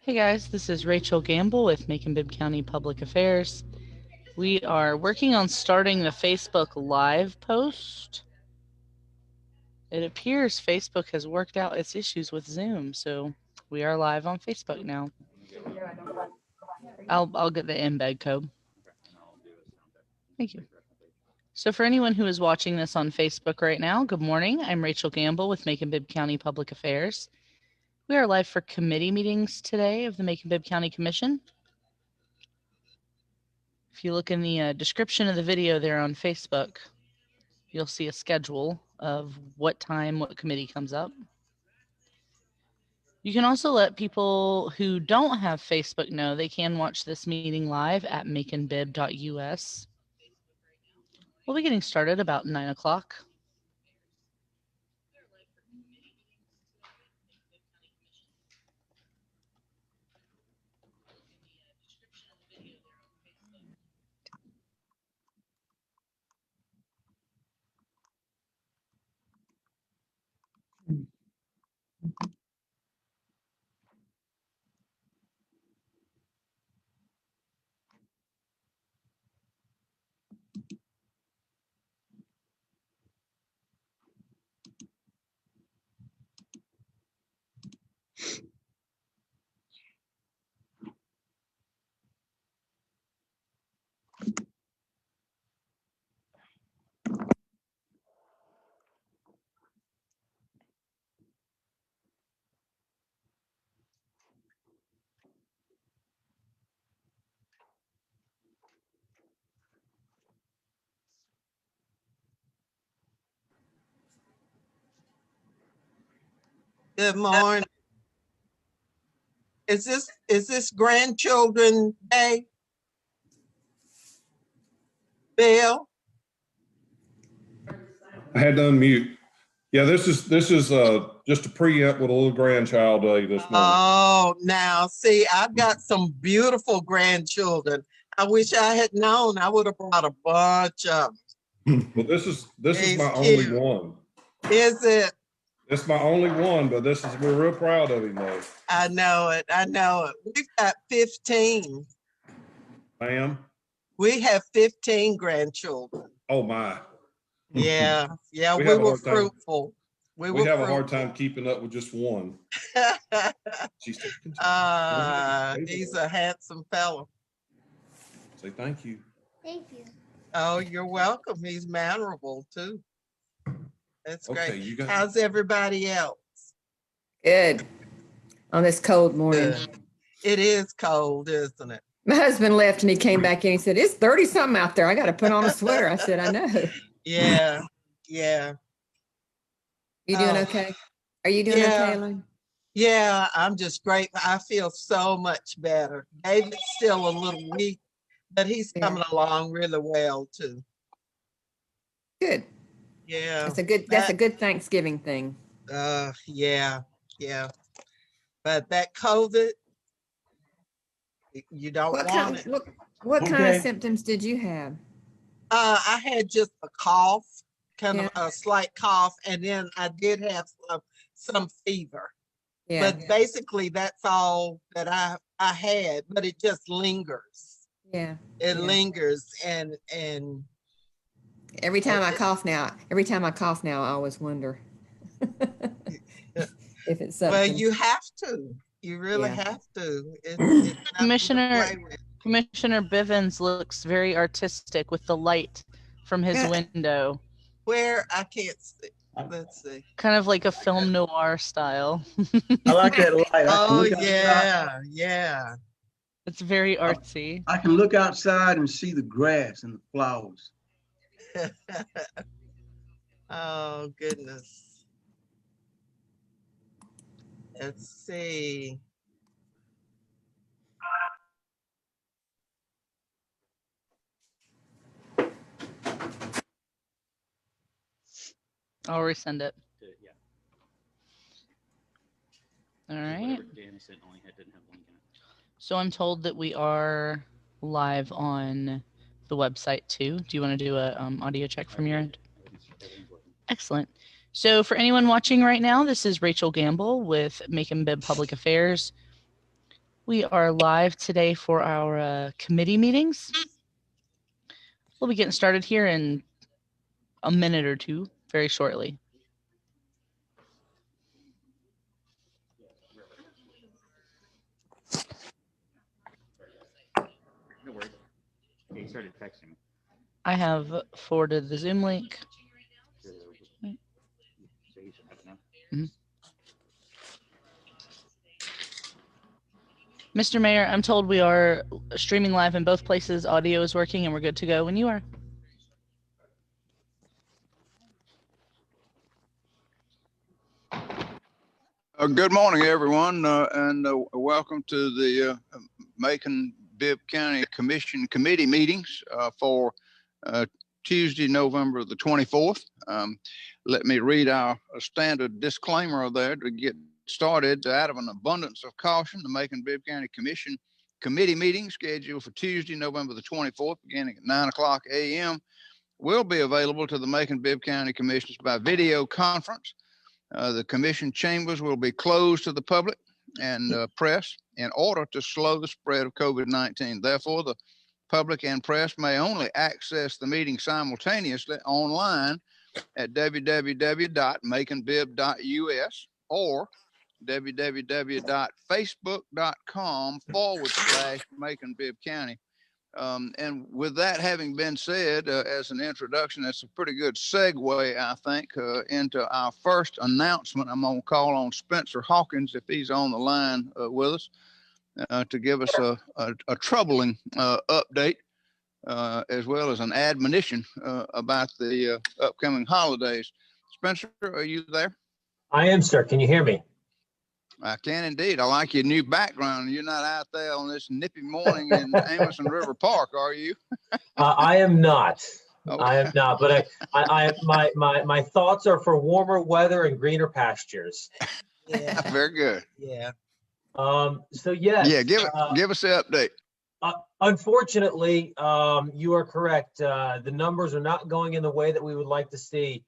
Hey guys, this is Rachel Gamble with Macon-Bibb County Public Affairs. We are working on starting the Facebook Live post. It appears Facebook has worked out its issues with Zoom, so we are live on Facebook now. I'll get the embed code. Thank you. So for anyone who is watching this on Facebook right now, good morning. I'm Rachel Gamble with Macon-Bibb County Public Affairs. We are live for committee meetings today of the Macon-Bibb County Commission. If you look in the description of the video there on Facebook, you'll see a schedule of what time what committee comes up. You can also let people who don't have Facebook know they can watch this meeting live at maconbibb.us. We'll be getting started about 9 o'clock. Good morning. Is this grandchildren day? Bill? I had to unmute. Yeah, this is just a preempt with a little grandchild day this morning. Oh, now see, I've got some beautiful grandchildren. I wish I had known. I would have brought a bunch of them. Well, this is my cute. only one. Is it? It's my only one, but we're real proud of him though. I know it. I know it. We've got 15. Ma'am? We have 15 grandchildren. Oh my. Yeah. Yeah, we were fruitful. We have a hard time keeping up with just one. He's a handsome fellow. Say thank you. Thank you. Oh, you're welcome. He's mannerable too. That's great. Okay, how's everybody else? Good. On this cold morning. Good. It is cold, isn't it? My husband left and he came back in. He said, "It's 30 something out there. I got to put on a sweater." I said, "I know." Yeah. Yeah. You doing okay? Are you doing okay, Elaine? Yeah, I'm just great. I feel so much better. David's still a little weak, but he's coming along really well too. Good. Yeah. That's a good Thanksgiving thing. Yeah. But that COVID, you don't want it. What kind of symptoms did you have? I had just a cough, kind of a slight cough, and then I did have some fever. Yeah. But basically that's all that I had, but it just lingers. Yeah. It lingers and every time I cough now, I always wonder if it's something. Well, you have to. You really have to. It's Commissioner Bivens looks very artistic with the light from his window. Where? I can't see. Let's see. Kind of like a film noir style. I like that light. Oh, yeah. It's very artsy. I can look outside and see the grass and the flowers. Oh, goodness. Let's see. I'll resend it. All right. So I'm told that we are live on the website too. Do you want to do a audio check from your end? Excellent. So for anyone watching right now, this is Rachel Gamble with Macon-Bibb Public Affairs. We are live today for our committee meetings. We'll be getting started here in a minute or two, very shortly. No worries. Okay, he started texting me. I have forwarded the Zoom link. So he should have it now. Mr. Mayor, I'm told we are streaming live in both places. Audio is working and we're good to go when you are. Good morning, everyone, and welcome to the Macon-Bibb County Commission committee meetings for Tuesday, November the 24th. Let me read our standard disclaimer there to get started. Out of an abundance of caution, the Macon-Bibb County Commission committee meeting scheduled for Tuesday, November the 24th, beginning at 9:00 a.m. will be available to the Macon-Bibb County Commissioners by video conference. The commission chambers will be closed to the public and press in order to slow the spread of COVID-19. Therefore, the public and press may only access the meeting simultaneously online at www.maconbibb.us or www.facebook.com/Macon-Bibb County. And with that having been said, as an introduction, that's a pretty good segue, I think, into our first announcement. I'm going to call on Spencer Hawkins, if he's on the line with us, to give us a troubling update, as well as an admonition about the upcoming holidays. Spencer, are you there? I am, sir. Can you hear me? I can indeed. I like your new background. You're not out there on this nippy morning in Amison River Park, are you? I am not. Okay. I am not. But my thoughts are for warmer weather and greener pastures. Yeah, Very good. yeah. So yes. Yeah, give us the update. Unfortunately, you are correct. The numbers are not going in the way that we would like to see.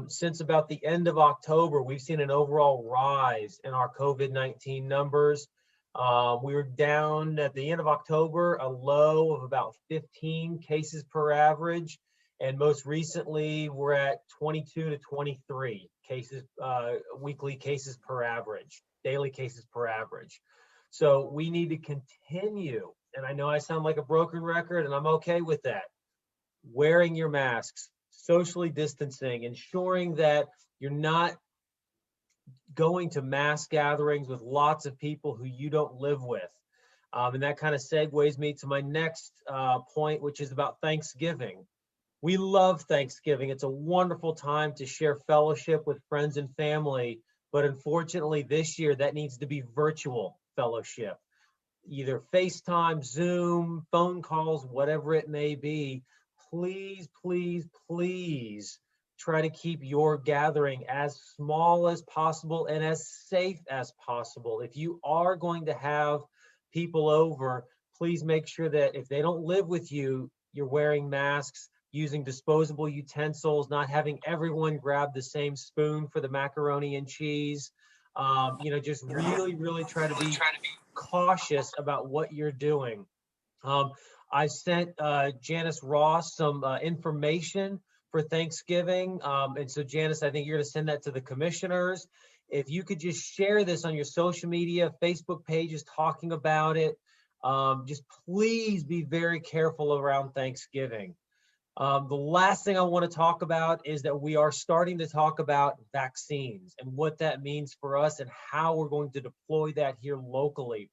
Since about the end of October, we've seen an overall rise in our COVID-19 numbers. We were down at the end of October, a low of about 15 cases per average. And most recently, we're at 22 to 23 cases, weekly cases per average, daily cases per average. So we need to continue. And I know I sound like a broken record, and I'm okay with that. Wearing your masks, socially distancing, ensuring that you're not going to mass gatherings with lots of people who you don't live with. And that kind of segues me to my next point, which is about Thanksgiving. We love Thanksgiving. It's a wonderful time to share fellowship with friends and family. But unfortunately, this year, that needs to be virtual fellowship. Either FaceTime, Zoom, phone calls, whatever it may be. Please, please, please try to keep your gathering as small as possible and as safe as possible. If you are going to have people over, please make sure that if they don't live with you, you're wearing masks, using disposable utensils, not having everyone grab the same spoon for the macaroni and cheese. Just really, really try to be cautious about what you're doing. I sent Janice Ross some information for Thanksgiving. And so Janice, I think you're gonna send that to the commissioners. If you could just share this on your social media, Facebook pages talking about it. Just please be very careful around Thanksgiving. The last thing I want to talk about is that we are starting to talk about vaccines and what that means for us and how we're going to deploy that here locally.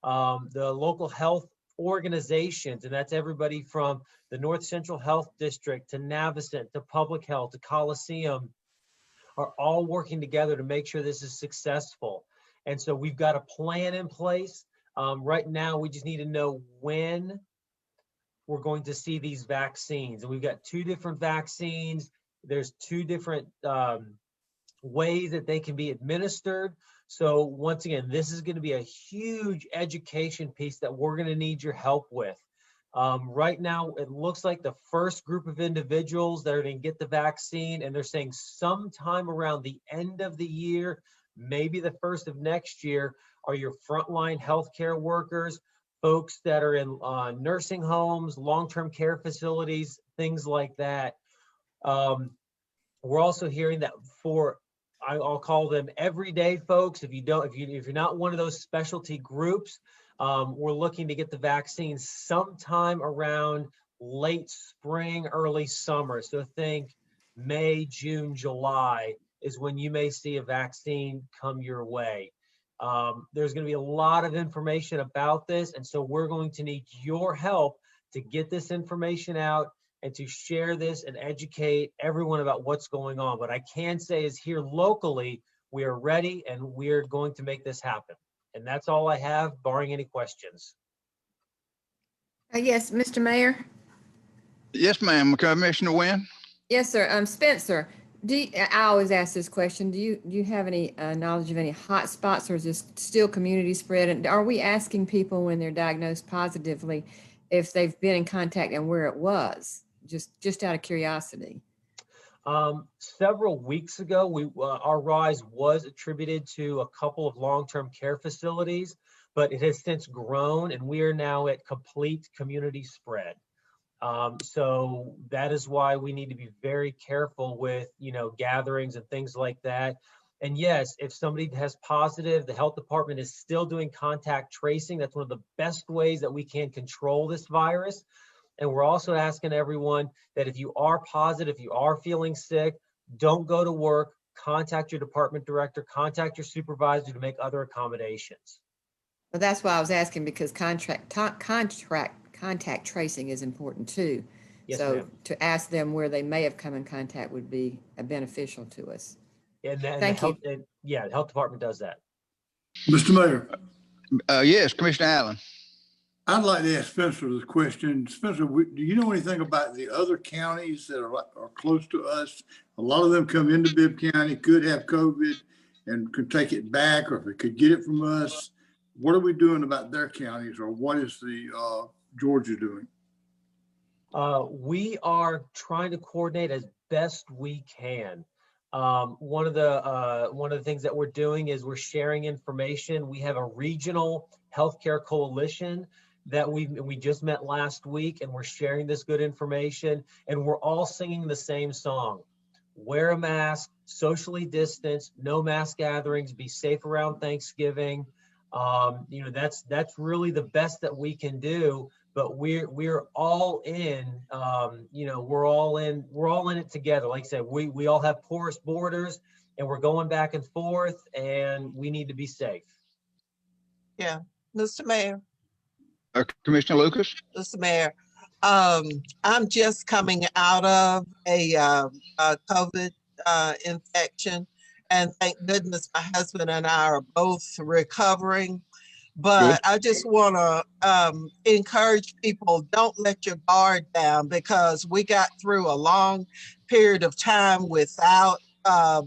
The local health organizations, and that's everybody from the North Central Health District to Navicent to Public Health to Coliseum, are all working together to make sure this is successful. And so we've got a plan in place. Right now, we just need to know when we're going to see these vaccines. And we've got 2 different vaccines. There's 2 different ways that they can be administered. So once again, this is going to be a huge education piece that we're going to need your help with. Right now, it looks like the first group of individuals that are going to get the vaccine, and they're saying sometime around the end of the year, maybe the first of next year, are your frontline healthcare workers, folks that are in nursing homes, long-term care facilities, things like that. We're also hearing that for, I'll call them everyday folks. If you're not one of those specialty groups, we're looking to get the vaccine sometime around late spring, early summer. So think May, June, July is when you may see a vaccine come your way. There's going to be a lot of information about this, and so we're going to need your help to get this information out and to share this and educate everyone about what's going on. What I can say is here locally, we are ready and we're going to make this happen. And that's all I have, barring any questions. Yes, Mr. Mayor. Yes, ma'am. Commissioner Wynn? Yes, sir. Spencer, I always ask this question. Do you have any knowledge of any hot spots, or is this still community spread? And are we asking people when they're diagnosed positively if they've been in contact and where it was? Just out of curiosity. Several weeks ago, our rise was attributed to a couple of long-term care facilities, but it has since grown, and we are now at complete community spread. So that is why we need to be very careful with, gatherings and things like that. And yes, if somebody has positive, the health department is still doing contact tracing. That's one of the best ways that we can control this virus. And we're also asking everyone that if you are positive, if you are feeling sick, don't go to work, contact your department director, contact your supervisor to make other accommodations. Well, that's why I was asking, because contact tracing is important too. Yes, so ma'am. To ask them where they may have come in contact would be beneficial to us. And Thank you. The health department does that. Mr. Mayor, Yes, Commissioner Allen. I'd like to ask Spencer this question. Spencer, do you know anything about the other counties that are close to us? A lot of them come into Bibb County, could have COVID and could take it back, or if they could get it from us. What are we doing about their counties, or what is the Georgia doing? We are trying to coordinate as best we can. One of the things that we're doing is we're sharing information. We have a regional healthcare coalition that we just met last week, and we're sharing this good information, and we're all singing the same song. Wear a mask, socially distance, no mass gatherings, be safe around Thanksgiving. That's really the best that we can do, but we're all in, we're all in it together. Like I said, we all have porous borders, and we're going back and forth, and we need to be safe. Yeah, Mr. Mayor. Commissioner Lucas? Mr. Mayor, I'm just coming out of a COVID infection, and thank goodness my husband and I are both recovering. But I just want to encourage people, don't let your guard down, because we got through a long period of time without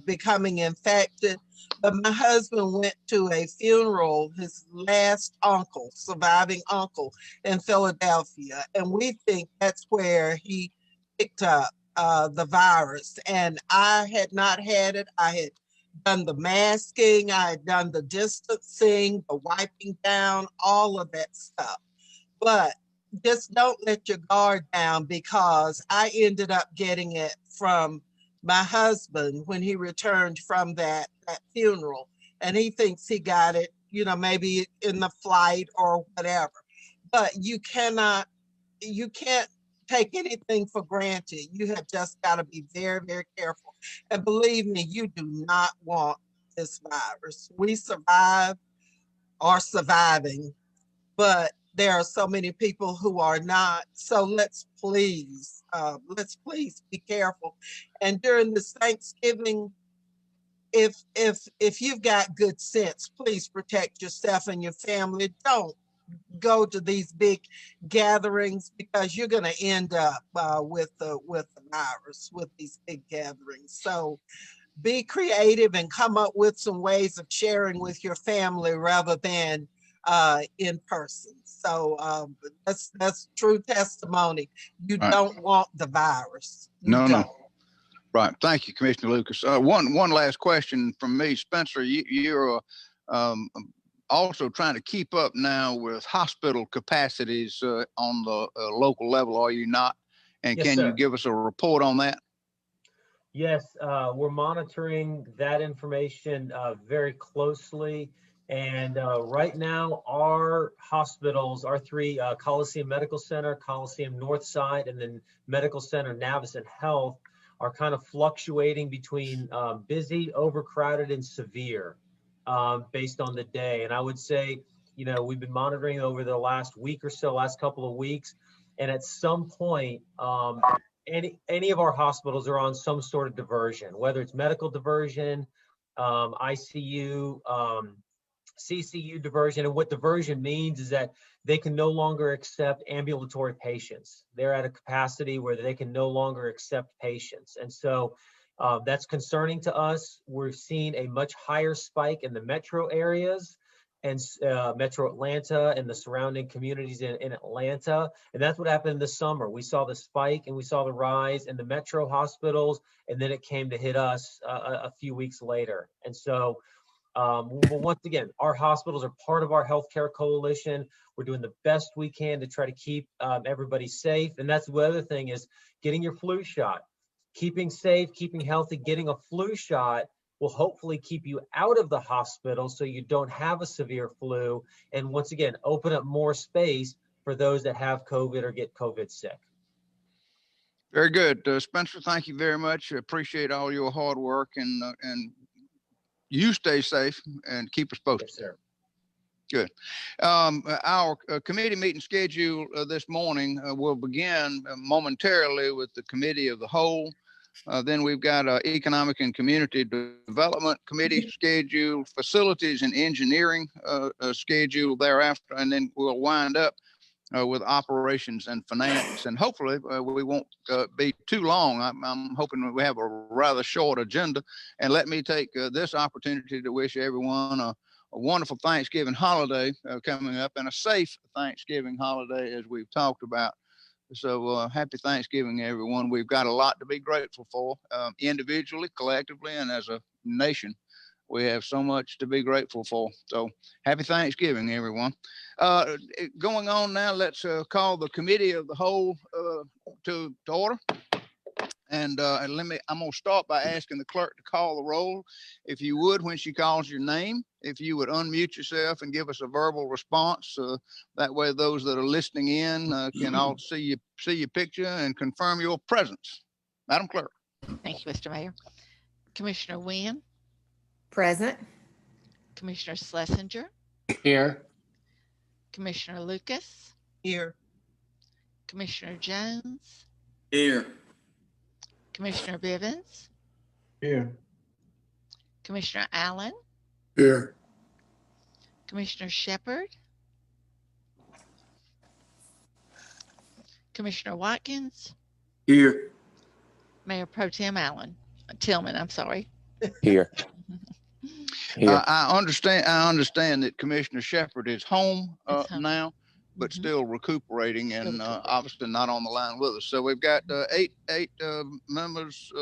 becoming infected. But my husband went to a funeral, his last uncle, surviving uncle in Philadelphia. And we think that's where he picked up the virus. And I had not had it. I had done the masking, I had done the distancing, the wiping down, all of that stuff. But just don't let your guard down, because I ended up getting it from my husband when he returned from that funeral, and he thinks he got it, maybe in the flight or whatever. But you can't take anything for granted. You have just got to be very, very careful. And believe me, you do not want this virus. We are surviving, but there are so many people who are not. So let's please be careful. And during this Thanksgiving, if you've got good sense, please protect yourself and your family. Don't go to these big gatherings, because you're going to end up with the virus with these big gatherings. So be creative and come up with some ways of sharing with your family rather than in person. So that's true testimony. You don't want the virus. No. Right. Thank you, Commissioner Lucas. One last question from me. Spencer, you're also trying to keep up now with hospital capacities on the local level, are you not? And Yes, can sir. you give us a report on that? Yes, we're monitoring that information very closely. And right now, our hospitals, our three Coliseum Medical Center, Coliseum Northside, and then Medical Center Navicent Health are kind of fluctuating between busy, overcrowded, and severe based on the day. And I would say, you know, we've been monitoring over the last week or so, last couple of weeks. And at some point, any of our hospitals are on some sort of diversion, whether it's medical diversion, ICU, CCU diversion. And what diversion means is that they can no longer accept ambulatory patients. They're at a capacity where they can no longer accept patients. And so that's concerning to us. We're seeing a much higher spike in the metro areas and Metro Atlanta and the surrounding communities in Atlanta. And that's what happened in the summer. We saw the spike and we saw the rise in the metro hospitals, and then it came to hit us a few weeks later. And so, once again, our hospitals are part of our healthcare coalition. We're doing the best we can to try to keep everybody safe. And that's the other thing is getting your flu shot, keeping safe, keeping healthy, getting a flu shot will hopefully keep you out of the hospital so you don't have a severe flu. And once again, open up more space for those that have COVID or get COVID sick. Very good. Spencer, thank you very much. Appreciate all your hard work, and you stay safe and keep us posted. Yes, sir. Good. Our committee meeting schedule this morning will begin momentarily with the Committee of the Whole. Then we've got Economic and Community Development Committee schedule, Facilities and Engineering schedule thereafter, and then we'll wind up with Operations and Finance. And hopefully we won't be too long. I'm hoping we have a rather short agenda. And let me take this opportunity to wish everyone a wonderful Thanksgiving holiday coming up, and a safe Thanksgiving holiday, as we've talked about. So happy Thanksgiving, everyone. We've got a lot to be grateful for, individually, collectively, and as a nation. We have so much to be grateful for. So happy Thanksgiving, everyone. Going on now, let's call the Committee of the Whole to order. And I'm going to start by asking the clerk to call the roll. If you would, when she calls your name, if you would unmute yourself and give us a verbal response. That way those that are listening in can all see your picture and confirm your presence. Madam Clerk. Thank you, Mr. Mayor. Commissioner Wynn, Present. Commissioner Schlesinger, Here. Commissioner Lucas, Here. Commissioner Jones, Here. Commissioner Bivens, Here. Commissioner Allen, Here. Commissioner Shepard, Commissioner Watkins, Here. Mayor Pro Tem Tillman, I'm sorry. Here. Here. I understand that Commissioner Shepard is home home. now, but still recuperating, and obviously not on the line with us. So we've got eight members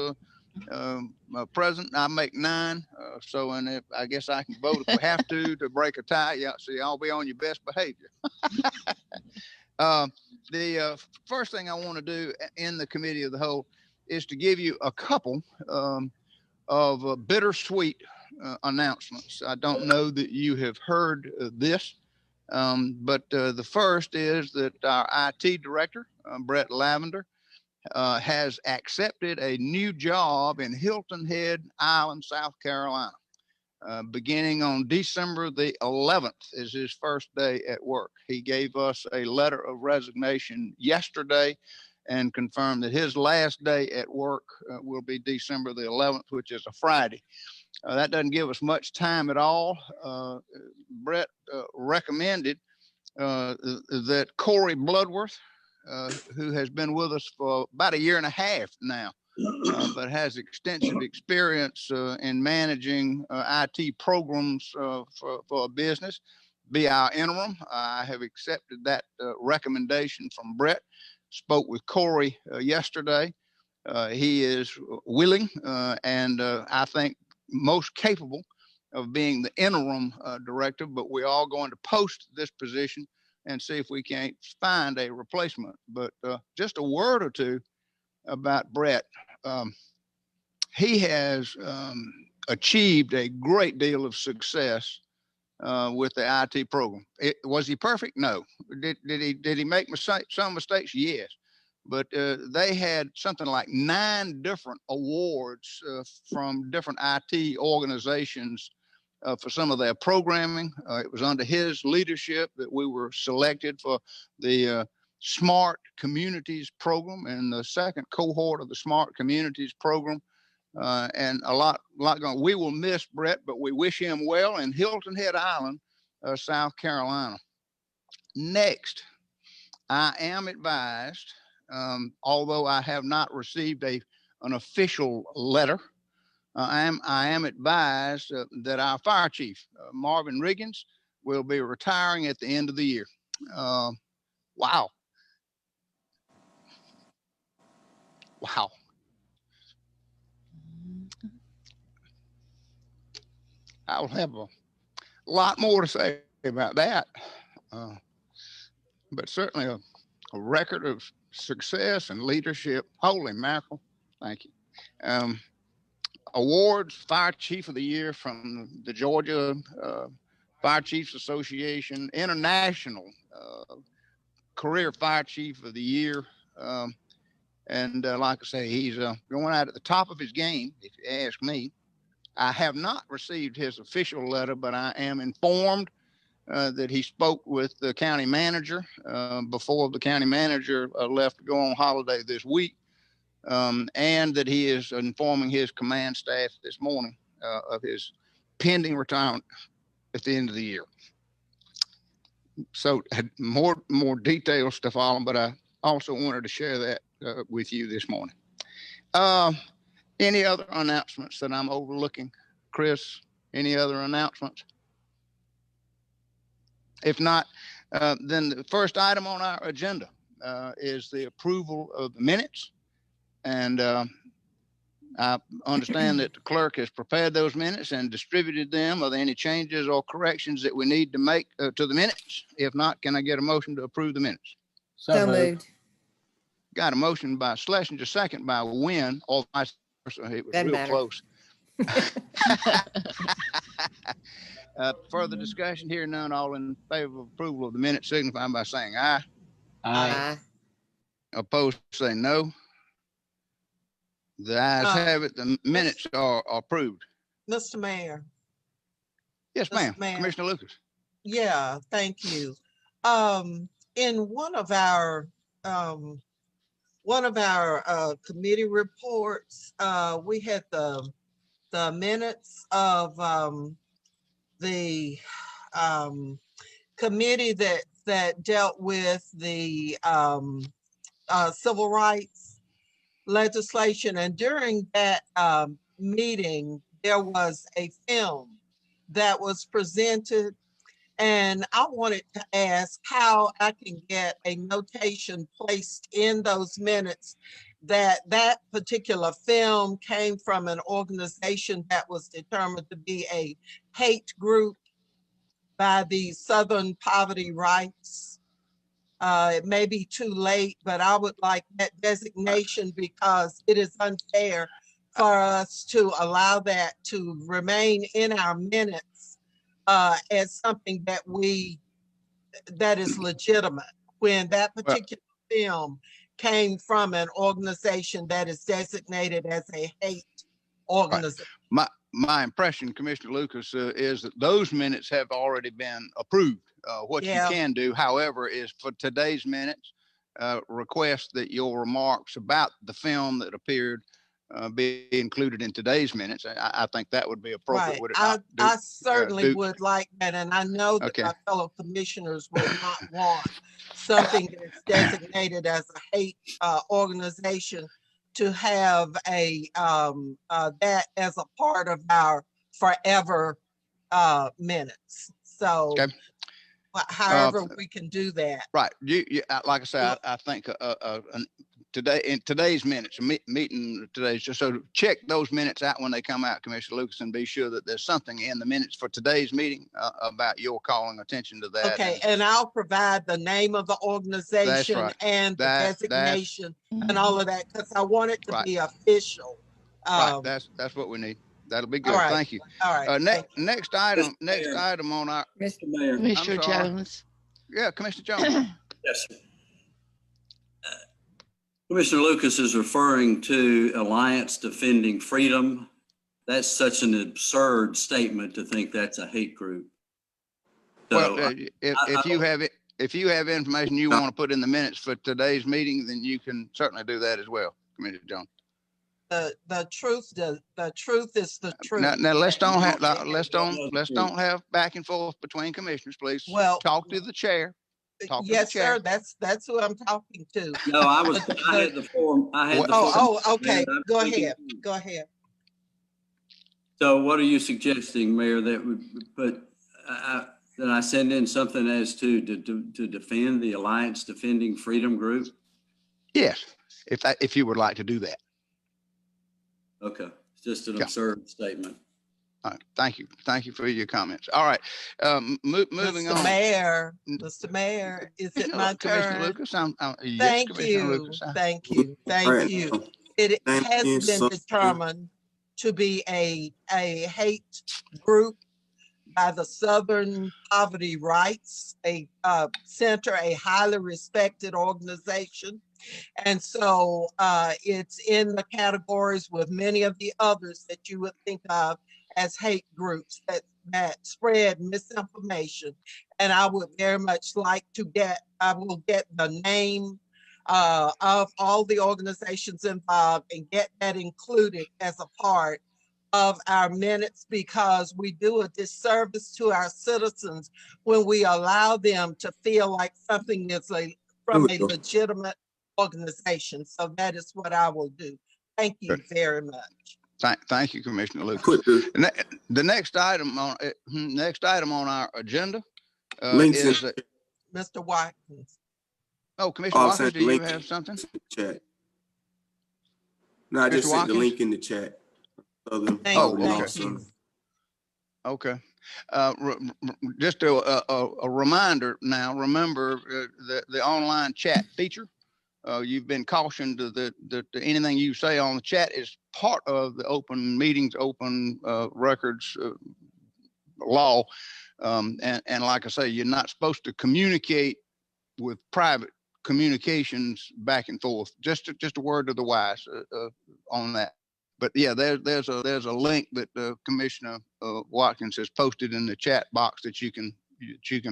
present. I make 9. So, and if, I guess I can vote if we have to break a tie. Yeah, so y'all be on your best behavior. The first thing I want to do in the Committee of the Whole is to give you a couple of bittersweet announcements. I don't know that you have heard this, but the first is that our IT director, Brett Lavender, has accepted a new job in Hilton Head Island, South Carolina. Beginning on December the 11th is his first day at work. He gave us a letter of resignation yesterday and confirmed that his last day at work will be December the 11th, which is a Friday. That doesn't give us much time at all. Brett recommended that Corey Bloodworth, who has been with us for about 1.5 years now, but has extensive experience in managing IT programs for a business, be our interim. I have accepted that recommendation from Brett. Spoke with Corey yesterday, He is willing and I think most capable of being the interim director, but we're all going to post this position and see if we can't find a replacement. But just a word or two about Brett. He has achieved a great deal of success with the IT program. Was he perfect? No. Did he make some mistakes? Yes. But they had something like 9 different awards from different IT organizations for some of their programming. It was under his leadership that we were selected for the Smart Communities program and the second cohort of the Smart Communities program. And a lot going. We will miss Brett, but we wish him well in Hilton Head Island, South Carolina. Next, I am advised, although I have not received an official letter, I am advised that our fire chief, Marvin Riggins, will be retiring at the end of the year. Wow. Wow. I'll have a lot more to say about that, but certainly a record of success and leadership. Holy mackerel. Thank you. Awards, Fire Chief of the Year from the Georgia Fire Chiefs Association, International Career Fire Chief of the Year. And like I say, he's going out at the top of his game, if you ask me. I have not received his official letter, but I am informed that he spoke with the county manager before the county manager left to go on holiday this week, and that he is informing his command staff this morning of his pending retirement at the end of the year. So more details to follow, but I also wanted to share that with you this morning. Any other announcements that I'm overlooking? Chris, any other announcements? If not, then the first item on our agenda is the approval of the minutes. And I understand that the clerk has prepared those minutes and distributed them. Are there any changes or corrections that we need to make to the minutes? If not, can I get a motion to approve the minutes? So moved. Got a motion by Schlesinger, second by Wynn, or vice versa. It was Doesn't real matter. close. Further discussion here, none. All in favor of approval of the minutes signify by saying aye. Aye. Opposed, say no. The ayes have it. The minutes are approved. Mr. Mayor. Yes, ma'am. Commissioner Lucas. Yeah, thank you. In one of our committee reports, we had the minutes of the committee that dealt with the civil rights legislation, and during that meeting there was a film that was presented, and I wanted to ask how I can get a notation placed in those minutes that that particular film came from an organization that was determined to be a hate group by the Southern Poverty Rights. It may be too late, but I would like that designation because it is unfair for us to allow that to remain in our minutes as something that is legitimate, when that particular film came from an organization that is designated as a hate organization. Right. My impression, Commissioner Lucas, is that those minutes have already been approved. What you can do, however, is for today's minutes, request that your remarks about the film that appeared be included in today's minutes. I think that would be appropriate. Right. Would it not? I certainly would like that, and I know that my fellow commissioners will not want something that's designated as a hate organization to have that as a part of our forever minutes. So however we can do that. Right. You like I said, I think today's minutes, meeting today. So check those minutes out when they come out, Commissioner Lucas, and be sure that there's something in the minutes for today's meeting about your calling attention to that. Okay, and I'll provide the name of the organization right. and the designation and all of that, because I want it to right. be official. Right, that's what we need. That'll be good. All right. Thank you. All right. Next item on our. Mr. Mayor. Commissioner I'm sorry. Jones. Yeah, Commissioner Jones. Yes, sir. Commissioner Lucas is referring to Alliance Defending Freedom. That's such an absurd statement to think that's a hate group. So, Well, if you have information you want to put in the minutes for today's meeting, then you can certainly do that as well, Commissioner Jones. The truth is the truth. Now let's don't have back and forth between commissioners, please. Well, talk to the chair. Yes, sir. That's who I'm talking to. no, I had the form. Okay. Go ahead. Go ahead. So what are you suggesting, Mayor, that would put, that I send in something as to defend the Alliance Defending Freedom group? Yes, if you would like to do that. Okay, it's just an absurd statement. All right, thank you for your comments. All right, moving Mr. on. Mr. Mayor, is it my Commissioner turn? Lucas, yes, Thank Commissioner you. Lucas. Thank you. Thank you. It has been determined to be a hate group by the Southern Poverty Rights, a center, a highly respected organization. And so it's in the categories with many of the others that you would think of as hate groups that spread misinformation. And I would very much like to I will get the name of all the organizations involved and get that included as a part of our minutes, because we do a disservice to our citizens when we allow them to feel like something is from a legitimate organization. So that is what I will do. Thank you very much. Thank you, Commissioner Lucas. The next item on our agenda is Mr. Watkins. Oh, Commissioner Watkins, do you have something? Chat. No, I just sent the link in the chat. Thank you. Okay. Just a reminder now, remember the online chat feature. You've been cautioned that anything you say on the chat is part of the open meetings, open records law. And like I say, you're not supposed to communicate with private communications back and forth. Just a word to the wise on that. But yeah, there's a link that Commissioner Watkins has posted in the chat box that you can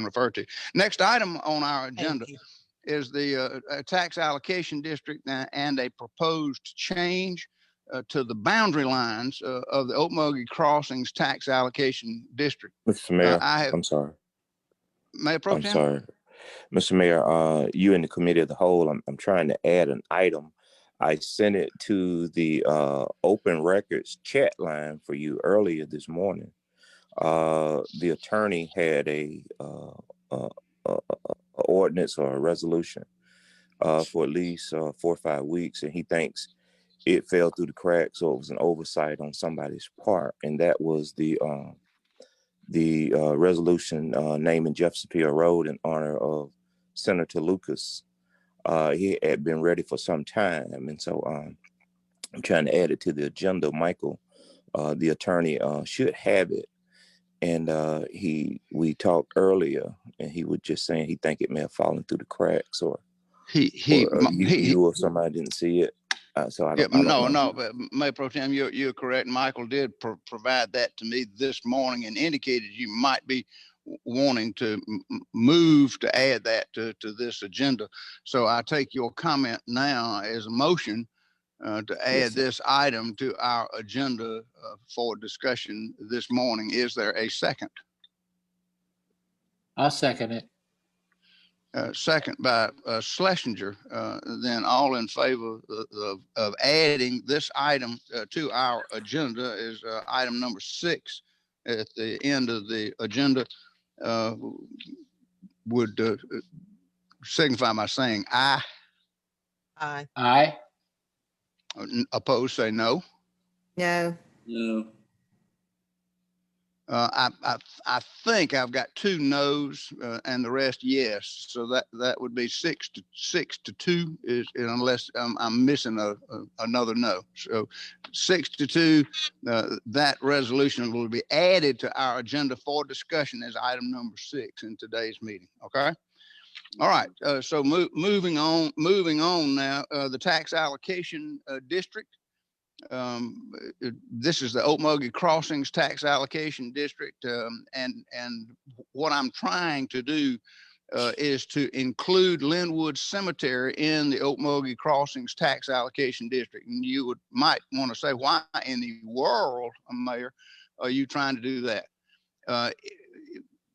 refer to. Next item on our agenda is the tax allocation district and a proposed change to the boundary lines of the Okmulgee Crossings tax allocation district. Mr. Mayor, I'm sorry. Mayor Pro Tem? I'm sorry. Mr. Mayor, you in the committee of the whole, I'm trying to add an item. I sent it to the open records chat line for you earlier this morning. The attorney had a ordinance or a resolution for at least 4 or 5 weeks, and he thinks it fell through the cracks, or it was an oversight on somebody's part, and that was the resolution naming Jeff Sapir Road in honor of Senator Lucas. He had been ready for some time, and so I'm trying to add it to the agenda. Michael, the attorney, should have it. And we talked earlier, and he was just saying he think it may have fallen through the cracks, or you or somebody didn't see it. So I don't know. No, but Mayor Pro Tem, you're correct. Michael did provide that to me this morning and indicated you might be wanting to move to add that to this agenda. So I take your comment now as a motion to add this item to our agenda for discussion this morning. Is there a second? I'll second it. Second by Schlesinger. Then all in favor of adding this item to our agenda is item number 6 at the end of the agenda. Would signify by saying aye. Aye. Aye. Opposed, say no. No. No. I think I've got 2 no's and the rest yes. So that would be 6 to 2 is unless I'm missing another no. So 6 to 2, that resolution will be added to our agenda for discussion as item number 6 in today's meeting. Okay. All right. So moving on now, the tax allocation district. This is the Okmulgee Crossings Tax Allocation District, and what I'm trying to do is to include Linwood Cemetery in the Okmulgee Crossings Tax Allocation District. And you might want to say, why in the world, Mayor, are you trying to do that?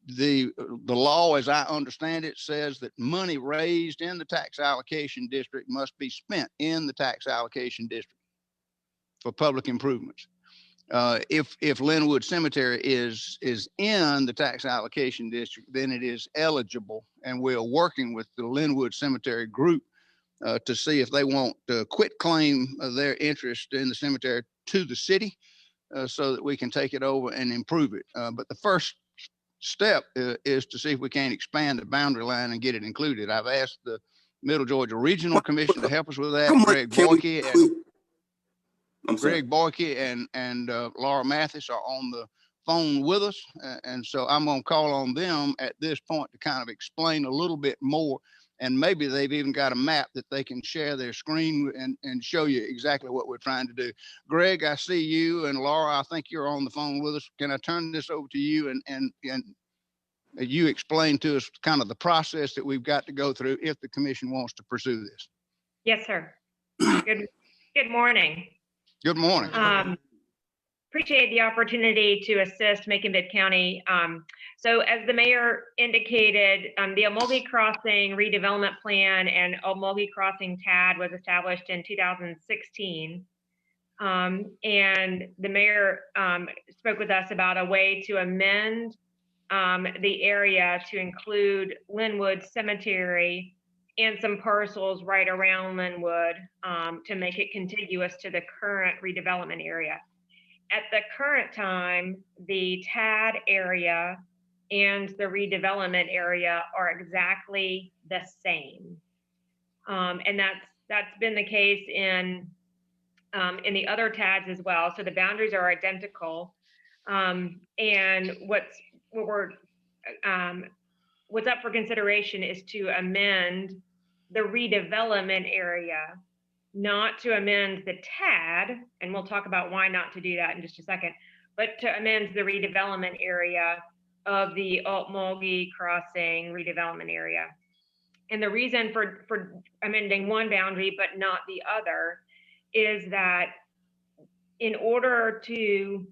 The law, as I understand it, says that money raised in the tax allocation district must be spent in the tax allocation district for public improvements. If Linwood Cemetery is in the tax allocation district, then it is eligible, and we're working with the Linwood Cemetery group to see if they want to quit claim their interest in the cemetery to the city so that we can take it over and improve it. But the first step is to see if we can expand the boundary line and get it included. I've asked the Middle Georgia Regional Commission to help us with that. Greg Boyke and Laura Mathis are on the phone with us. And so I'm going to call on them at this point to kind of explain a little bit more. And maybe they've even got a map that they can share their screen and show you exactly what we're trying to do. Greg, I see you, and Laura, I think you're on the phone with us. Can I turn this over to you and you explain to us kind of the process that we've got to go through if the commission wants to pursue this? Yes, sir. Good morning. Good morning. Appreciate the opportunity to assist Macon-Bibb County. So as the mayor indicated, the Okmulgee Crossing redevelopment plan and Okmulgee Crossing TAD was established in 2016. And the mayor spoke with us about a way to amend the area to include Linwood Cemetery and some parcels right around Linwood to make it contiguous to the current redevelopment area. At the current time, the TAD area and the redevelopment area are exactly the same. And that's been the case in the other TADs as well. So the boundaries are identical. And what's up for consideration is to amend the redevelopment area, not to amend the TAD, and we'll talk about why not to do that in just a second, but to amend the redevelopment area of the Okmulgee Crossing redevelopment area. And the reason for amending one boundary but not the other is that in order to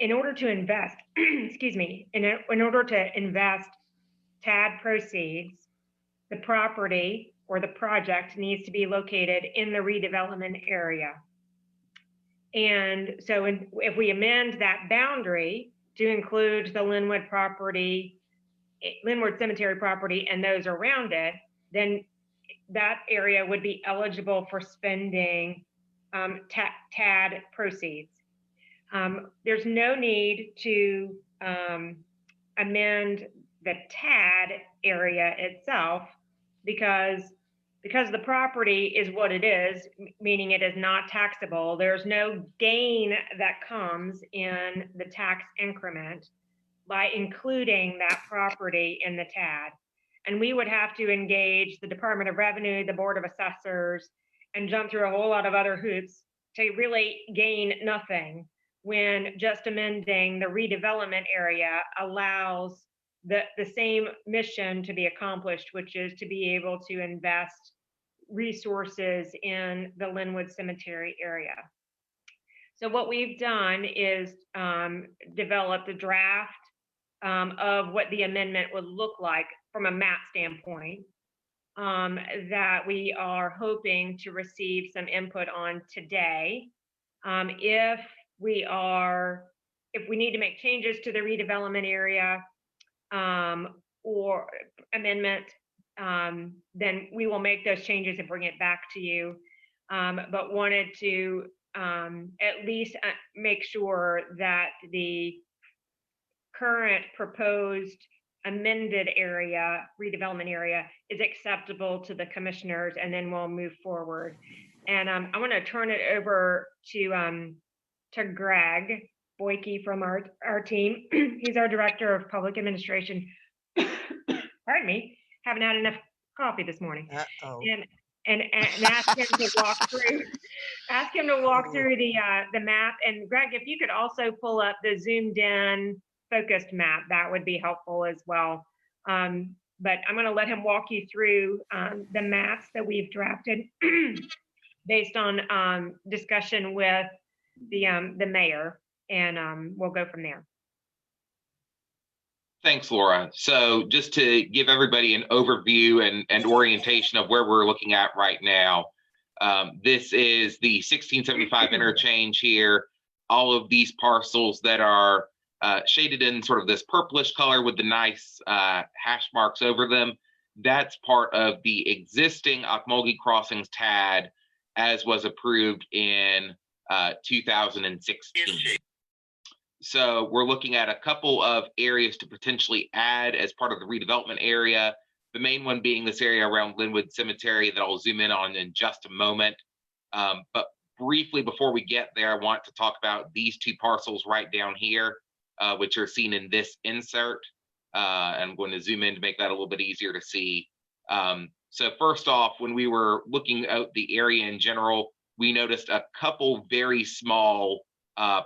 invest, excuse me, in order to invest TAD proceeds, the property or the project needs to be located in the redevelopment area. And so if we amend that boundary to include the Linwood Cemetery property and those around it, then that area would be eligible for spending TAD proceeds. There's no need to amend the TAD area itself because the property is what it is, meaning it is not taxable. There's no gain that comes in the tax increment by including that property in the TAD. And we would have to engage the Department of Revenue, the Board of Assessors, and jump through a whole lot of other hoops to really gain nothing when just amending the redevelopment area allows the same mission to be accomplished, which is to be able to invest resources in the Linwood Cemetery area. So what we've done is developed a draft of what the amendment would look like from a map standpoint that we are hoping to receive some input on today. If we need to make changes to the redevelopment area or amendment, then we will make those changes and bring it back to you. But wanted to at least make sure that the current proposed amended area, redevelopment area, is acceptable to the commissioners, and then we'll move forward. And I want to turn it over to Greg Boyke from our team. He's our Director of Public Administration. Pardon me, haven't had enough coffee this morning. And ask him to walk through. Ask him to walk through the map. And Greg, if you could also pull up the zoomed in focused map, that would be helpful as well. But I'm going to let him walk you through the maps that we've drafted based on discussion with the mayor, and we'll go from there. Thanks, Laura. So just to give everybody an overview and orientation of where we're looking at right now, this is the 1675 interchange here. All of these parcels that are shaded in sort of this purplish color with the nice hash marks over them, that's part of the existing Ocmulgee Crossings TAD as was approved in 2016. So we're looking at a couple of areas to potentially add as part of the redevelopment area. The main one being this area around Linwood Cemetery that I'll zoom in on in just a moment. But briefly before we get there, I want to talk about these two parcels right down here, which are seen in this insert. I'm going to zoom in to make that a little bit easier to see. So first off, when we were looking at the area in general, we noticed a couple very small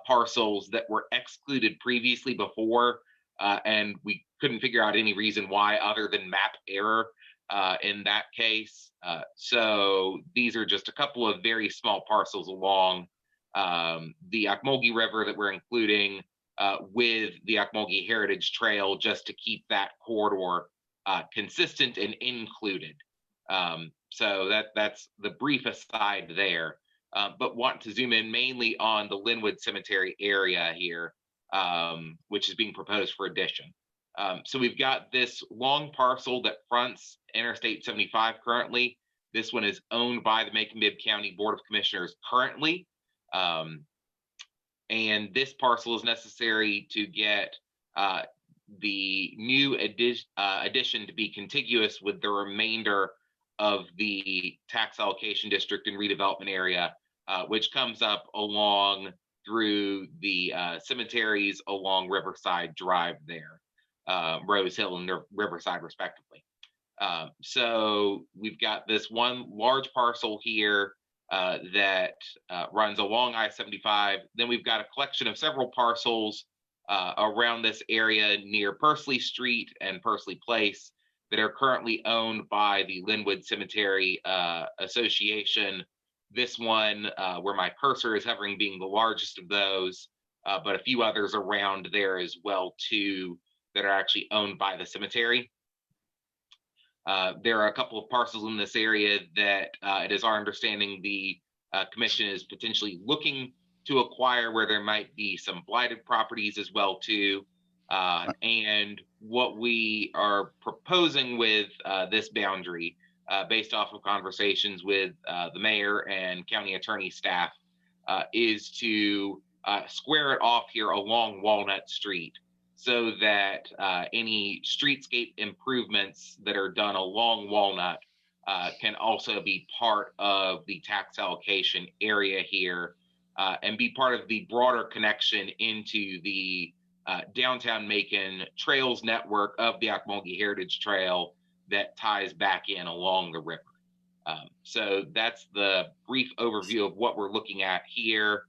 parcels that were excluded previously before, and we couldn't figure out any reason why other than map error in that case. So these are just a couple of very small parcels along the Ocmulgee River that we're including with the Ocmulgee Heritage Trail just to keep that corridor consistent and included. So that's the brief aside there. But want to zoom in mainly on the Linwood Cemetery area here, which is being proposed for addition. So we've got this long parcel that fronts Interstate 75 currently. This one is owned by the Macon-Bibb County Board of Commissioners currently. And this parcel is necessary to get the new addition to be contiguous with the remainder of the tax allocation district and redevelopment area, which comes up along through the cemeteries along Riverside Drive there, Rose Hill and Riverside respectively. So we've got this one large parcel here that runs along I-75. Then we've got a collection of several parcels around this area near Pursley Street and Pursley Place that are currently owned by the Linwood Cemetery Association. This one, where my cursor is hovering, being the largest of those, but a few others around there as well too that are actually owned by the cemetery. There are a couple of parcels in this area that it is our understanding the commission is potentially looking to acquire where there might be some blighted properties as well too. And what we are proposing with this boundary, based off of conversations with the mayor and county attorney staff, is to square it off here along Walnut Street so that any streetscape improvements that are done along Walnut can also be part of the tax allocation area here and be part of the broader connection into the downtown Macon trails network of the Ocmulgee Heritage Trail that ties back in along the river. So that's the brief overview of what we're looking at here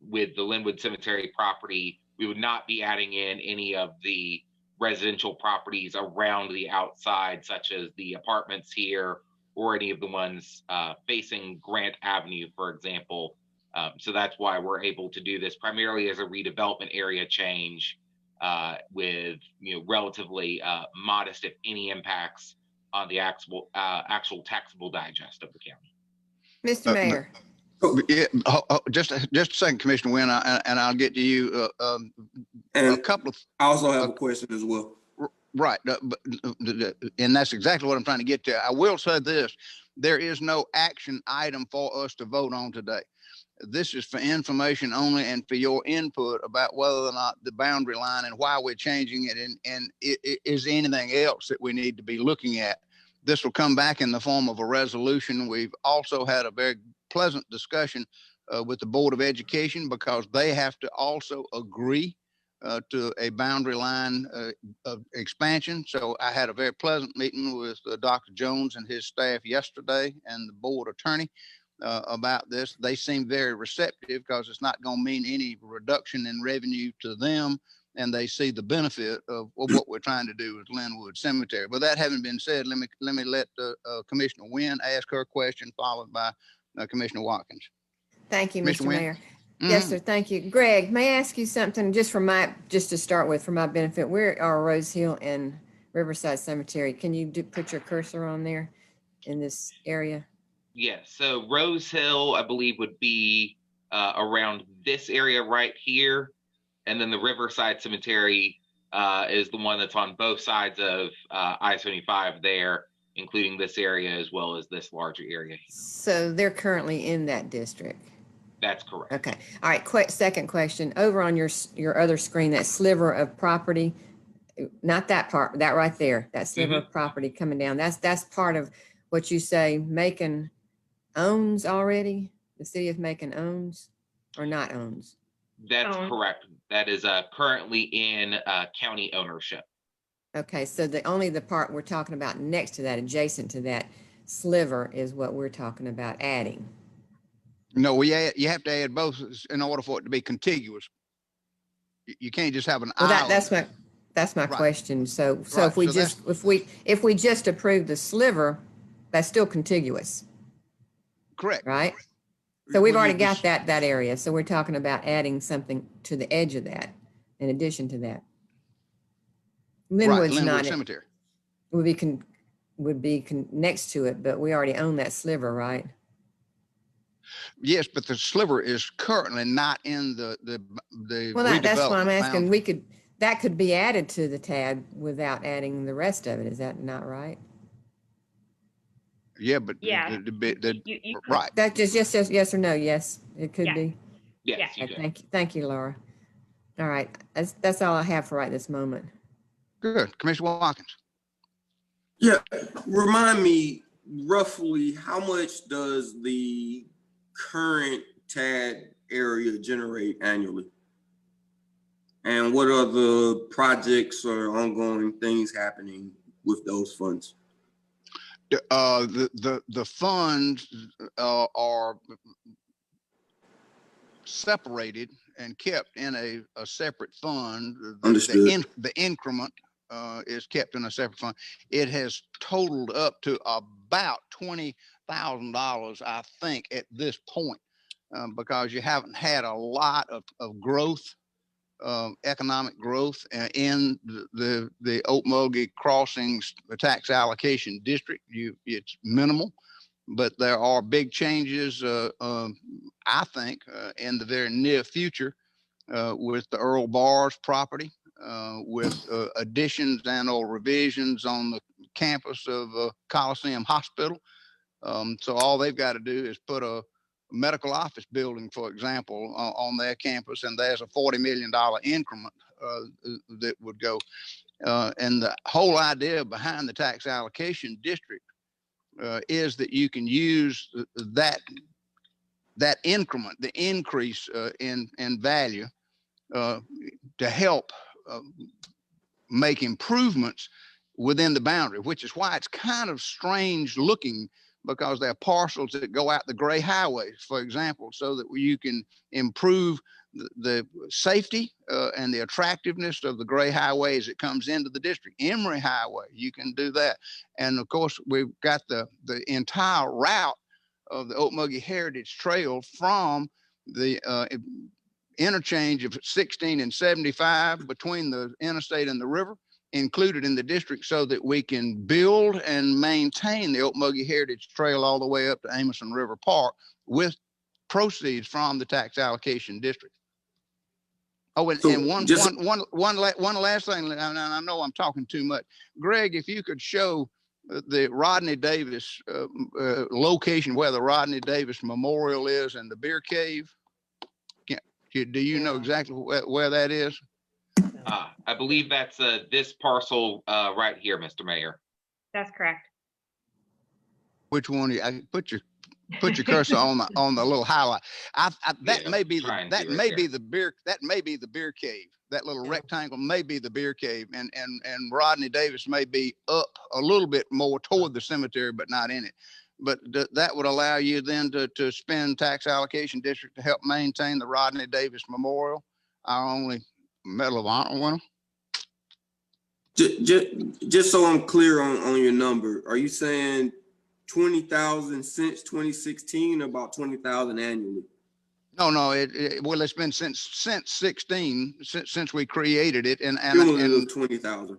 with the Linwood Cemetery property. We would not be adding in any of the residential properties around the outside, such as the apartments here or any of the ones facing Grant Avenue, for example. So that's why we're able to do this primarily as a redevelopment area change with relatively modest, if any, impacts on the actual taxable digest of the county. Mr. Mayor. Yeah, just a second, Commissioner Wynn, and I'll get to you. And a couple of. I also have a question as well. Right. And that's exactly what I'm trying to get to. I will say this, there is no action item for us to vote on today. This is for information only and for your input about whether or not the boundary line and why we're changing it, and is anything else that we need to be looking at. This will come back in the form of a resolution. We've also had a very pleasant discussion with the Board of Education, because they have to also agree to a boundary line expansion. So I had a very pleasant meeting with Dr. Jones and his staff yesterday and the board attorney about this. They seem very receptive because it's not going to mean any reduction in revenue to them, and they see the benefit of what we're trying to do with Linwood Cemetery. But that having been said, let me let Commissioner Wynn ask her question, followed by Commissioner Watkins. Thank you, Commissioner Mr. Wynn? Mayor. Yes, sir. Thank you. Greg, may I ask you something just to start with, for my benefit? Where are Rose Hill and Riverside Cemetery? Can you put your cursor on there in this area? Yeah, so Rose Hill, I believe, would be around this area right here. And then the Riverside Cemetery is the one that's on both sides of I-75 there, including this area as well as this larger area. So they're currently in that district? That's correct. Okay. All right. Second question. Over on your other screen, that sliver of property, not that part, that right there, that sliver of property coming down, that's part of what you say Macon owns already? The city of Macon owns or not owns? That's correct. That is currently in county ownership. Okay, so the part we're talking about next to that, adjacent to that sliver, is what we're talking about adding. No, you have to add both in order for it to be contiguous. You can't just have an island. That's my Right. question. So Right. if we just approve the sliver, that's still contiguous. Correct. Right? So we've already got that area. So we're talking about adding something to the edge of that in addition to that. Linwood's Linwood not Cemetery. Would be next to it, but we already own that sliver, right? Yes, but the sliver is currently not in the Well, that's why I'm asking. boundary. That could be added to the tab without adding the rest of it. Is that not right? Yeah, but Yeah. right. That just yes or no? Yes, it could be. Yes, you Okay, thank you, Laura. All right, that's all I have for right this moment. Good, Commissioner Watkins. Yeah, remind me roughly how much does the current TAD area generate annually? And what are the projects or ongoing things happening with those funds? The funds are separated and kept in a separate fund. Understood. The increment is kept in a separate fund. It has totaled up to about $20,000, I think, at this point, because you haven't had a lot of growth, economic growth in the Okmulgee Crossings tax allocation district. It's minimal, but there are big changes, I think, in the very near future with the Earl Bars property, with additions and or revisions on the campus of Coliseum Hospital. So all they've got to do is put a medical office building, for example, on their campus, and there's a $40 million increment that would go. And the whole idea behind the tax allocation district is that you can use that increment, the increase in value, to help make improvements within the boundary, which is why it's kind of strange looking, because there are parcels that go out the gray highways, for example, so that you can improve the safety and the attractiveness of the gray highway as it comes into the district. Emory Highway, you can do that. And of course, we've got the entire route of the Okmulgee Heritage Trail from the interchange of 16 and 75 between the interstate and the river included in the district, so that we can build and maintain the Okmulgee Heritage Trail all the way up to Amison River Park with proceeds from the tax allocation district. Oh, and, So and one just last thing, and I know I'm talking too much. Greg, if you could show the Rodney Davis location where the Rodney Davis Memorial is and the beer cave. Do you know exactly where that is? I believe that's this parcel right here, Mr. Mayor. That's correct. Which one? I put your cursor on the little highlight. That may be the beer cave. That little rectangle may be the beer cave, and Rodney Davis may be up a little bit more toward the cemetery, but not in it. But that would allow you then to spend tax allocation district to help maintain the Rodney Davis Memorial, our only Medal of Honor winner. Just so I'm clear on your number, are you saying 20,000 since 2016, or about 20,000 annually? No, well, it's been since 16, since we created it, and 20,000.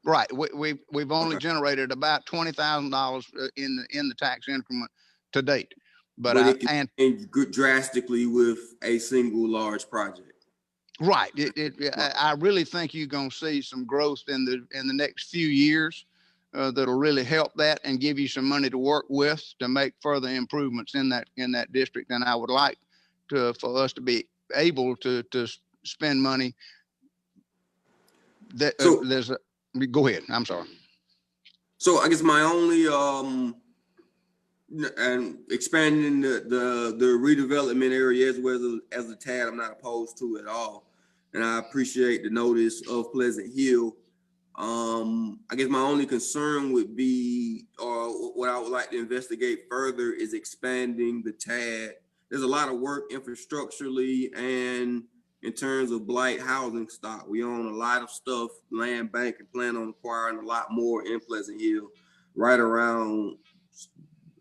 Right, we've only generated about $20,000 in the tax increment to date, but it can change drastically with a single large project. Right, I really think you're going to see some growth in the next few years that'll really help that and give you some money to work with to make further improvements in that district. And I would like for us to be able to spend money. Go ahead. I'm sorry. So I guess my only and expanding the redevelopment area as a TAD, I'm not opposed to at all, and I appreciate the notice of Pleasant Hill. I guess my only concern would be, or what I would like to investigate further, is expanding the TAD. There's a lot of work infrastructurally and in terms of blight housing stock. We own a lot of stuff, land bank, and plan on acquiring a lot more in Pleasant Hill, right around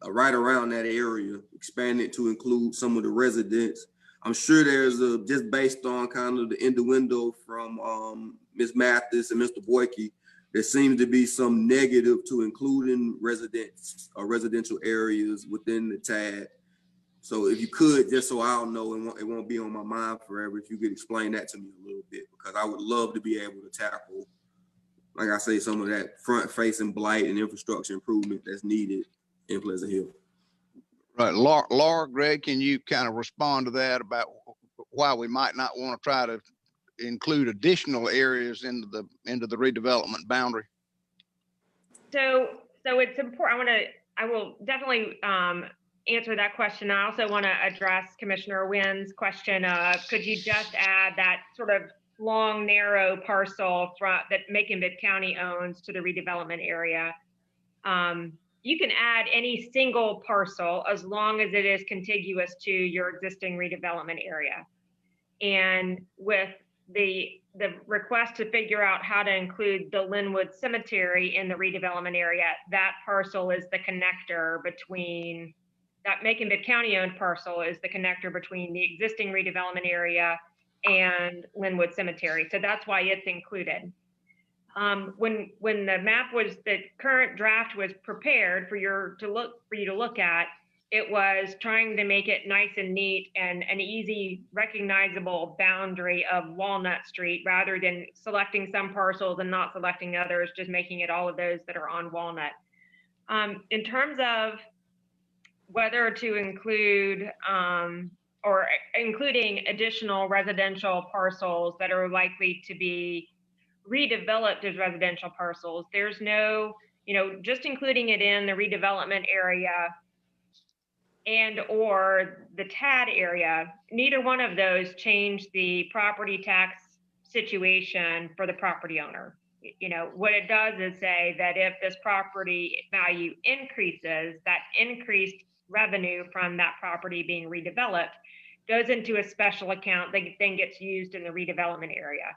that area, expand it to include some of the residents. I'm sure there's just based on kind of the innuendo from Ms. Mathis and Mr. Boyke, there seems to be some negative to including residents or residential areas within the TAD. So if you could, just so I'll know, it won't be on my mind forever, if you could explain that to me a little bit, because I would love to be able to tackle, like I say, some of that front-facing blight and infrastructure improvement that's needed in Pleasant Hill. Right, Laura, Greg, can you kind of respond to that about why we might not want to try to include additional areas into the redevelopment boundary? So it's important. I will definitely answer that question. I also want to address Commissioner Wynn's question of, could you just add that sort of long, narrow parcel that Macon-Bibb County owns to the redevelopment area? You can add any single parcel as long as it is contiguous to your existing redevelopment area. And with the request to figure out how to include the Linwood Cemetery in the redevelopment area, that parcel is the connector between, that Macon-Bibb County owned parcel is the connector between the existing redevelopment area and Linwood Cemetery. So that's why it's included. When the current draft was prepared for you to look at, it was trying to make it nice and neat and an easy recognizable boundary of Walnut Street, rather than selecting some parcels and not selecting others, just making it all of those that are on Walnut. In terms of whether to include or including additional residential parcels that are likely to be redeveloped as residential parcels, there's no, just including it in the redevelopment area and or the TAD area, neither one of those change the property tax situation for the property owner. What it does is say that if this property value increases, that increased revenue from that property being redeveloped goes into a special account that then gets used in the redevelopment area.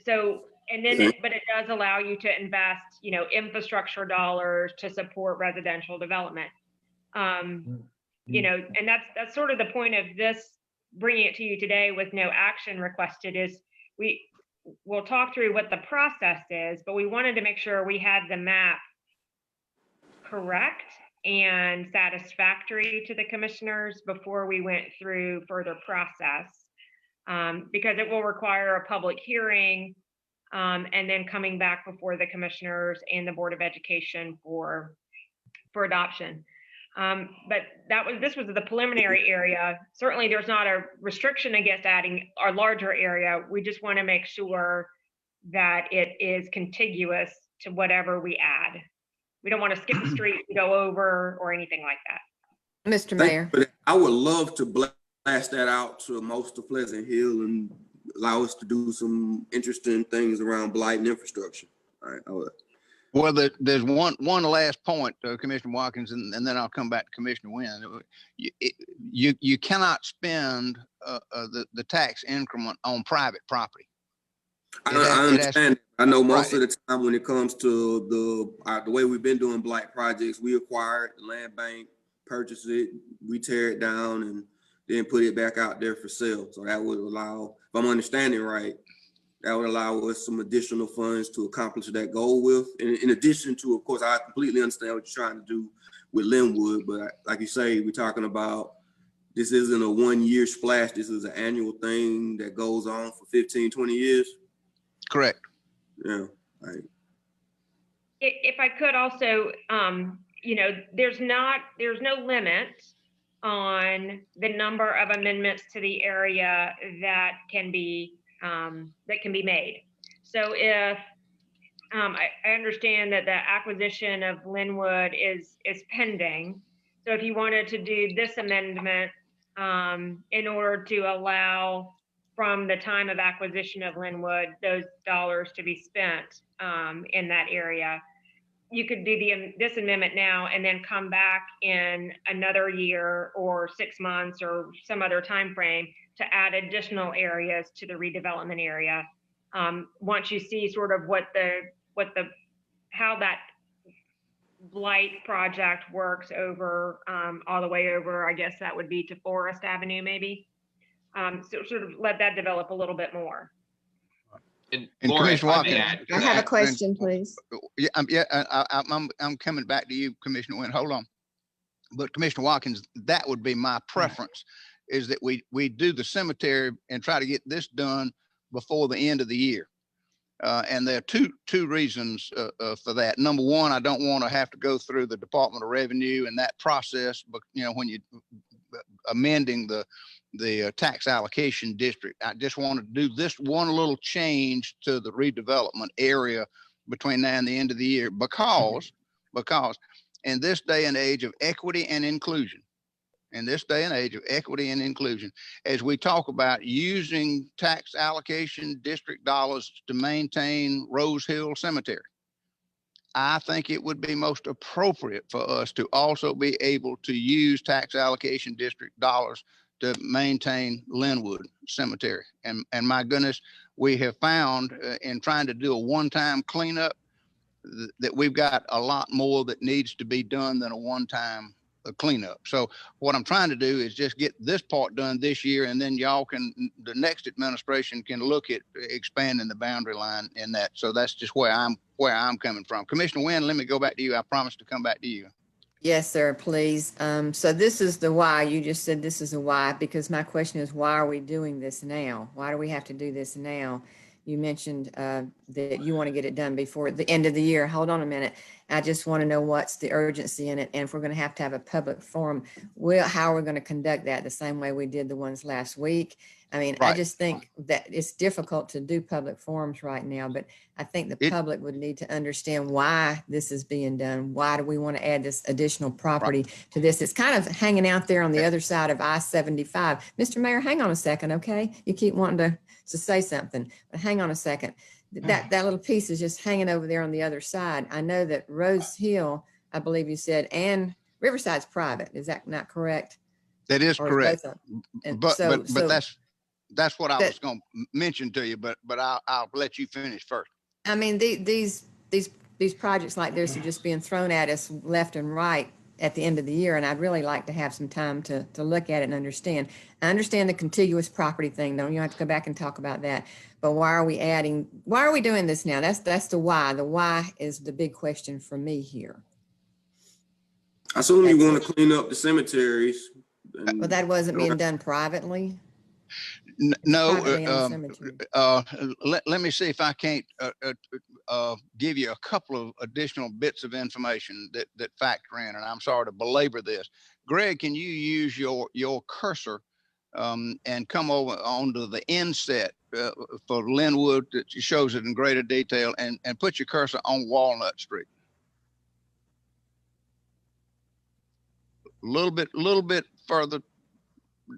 But it does allow you to invest, infrastructure dollars to support residential development. And that's sort of the point of this, bringing it to you today with no action requested, is we'll talk through what the process is, but we wanted to make sure we had the map correct and satisfactory to the commissioners before we went through further process. because it will require a public hearing and then coming back before the commissioners and the Board of Education for adoption. But this was the preliminary area. Certainly there's not a restriction against adding our larger area. We just want to make sure that it is contiguous to whatever we add. We don't want to skip the street, go over, or anything like that. Mr. Mayor. I would love to blast that out to most of Pleasant Hill and allow us to do some interesting things around blight and infrastructure. All right, I would. Well, there's one last point, Commissioner Watkins, and then I'll come back to Commissioner Wynn. You cannot spend the tax increment on private property. I understand. I know most of the time when it comes to the way we've been doing blight projects, we acquire it, the land bank, purchase it, we tear it down, and then put it back out there for sale. So that would allow, if I'm understanding right, that would allow us some additional funds to accomplish that goal with. In addition to, of course, I completely understand what you're trying to do with Linwood, but like you say, we're talking about, this isn't a 1 year splash. This is an annual thing that goes on for 15, 20 years. Correct. Yeah. Right. If I could also, there's no limit on the number of amendments to the area that can be made. So if I understand that the acquisition of Linwood is pending. So if you wanted to do this amendment in order to allow from the time of acquisition of Linwood, those dollars to be spent in that area, you could do this amendment now and then come back in another year or 6 months or some other time frame to add additional areas to the redevelopment area. Once you see sort of how that blight project works over all the way over, I guess that would be to Forest Avenue maybe. So sort of let that develop a little bit more. And Laura, Commissioner Watkins, I have a question, please. I'm coming back to you, Commissioner Wynn. Hold on. But Commissioner Watkins, that would be my preference, is that we do the cemetery and try to get this done before the end of the year. And there are two reasons for that. Number one, I don't want to have to go through the Department of Revenue and that process, but when you amending the tax allocation district, I just want to do this one little change to the redevelopment area between now and the end of the year, because in this day and age of equity and inclusion, as we talk about using tax allocation district dollars to maintain Rose Hill Cemetery, I think it would be most appropriate for us to also be able to use tax allocation district dollars to maintain Linwood Cemetery. And my goodness, we have found in trying to do a one-time cleanup that we've got a lot more that needs to be done than a one-time cleanup. So what I'm trying to do is just get this part done this year, and then the next administration can look at expanding the boundary line in that. So that's just where I'm coming from. Commissioner Wynn, let me go back to you. I promised to come back to you. Yes, sir, please. So this is the why. You just said this is a why, because my question is, why are we doing this now? Why do we have to do this now? You mentioned that you want to get it done before the end of the year. Hold on a minute. I just want to know what's the urgency in it. And if we're going to have a public forum, how are we going to conduct that? The same way we did the ones last week? I mean, right. I just think that it's difficult to do public forums right now, but I think the public would need to understand why this is being done. Why do we want to add this additional property to this? It's kind of hanging out there on the other side of I-75. Mr. Mayor, hang on a second, okay? You keep wanting to say something, but hang on a second. That little piece is just hanging over there on the other side. I know that Rose Hill, I believe you said, and Riverside's private. Is that not correct? That is correct. But that's what I was going to mention to you, but I'll let you finish first. I mean, these projects like this are just being thrown at us left and right at the end of the year, and I'd really like to have some time to look at it and understand. I understand the contiguous property thing. Don't you have to go back and talk about that? But why are we doing this now? That's the why. The why is the big question for me here. I assume you want to clean up the cemeteries. Well, that wasn't being done privately. No, privately owned cemetery. let me see if I can't give you a couple of additional bits of information that factor in, and I'm sorry to belabor this. Greg, can you use your cursor and come over onto the inset for Linwood that shows it in greater detail, and put your cursor on Walnut Street. A little bit further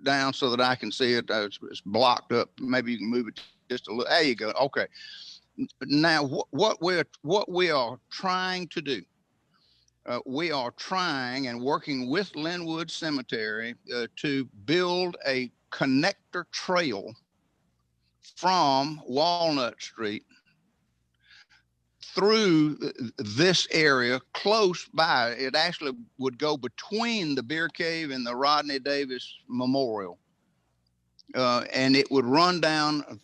down so that I can see it. It's blocked up. Maybe you can move it just a little. There you go. Okay. Now, what we are trying to do, we are trying and working with Linwood Cemetery to build a connector trail from Walnut Street through this area close by. It actually would go between the Beer Cave and the Rodney Davis Memorial. And it would run down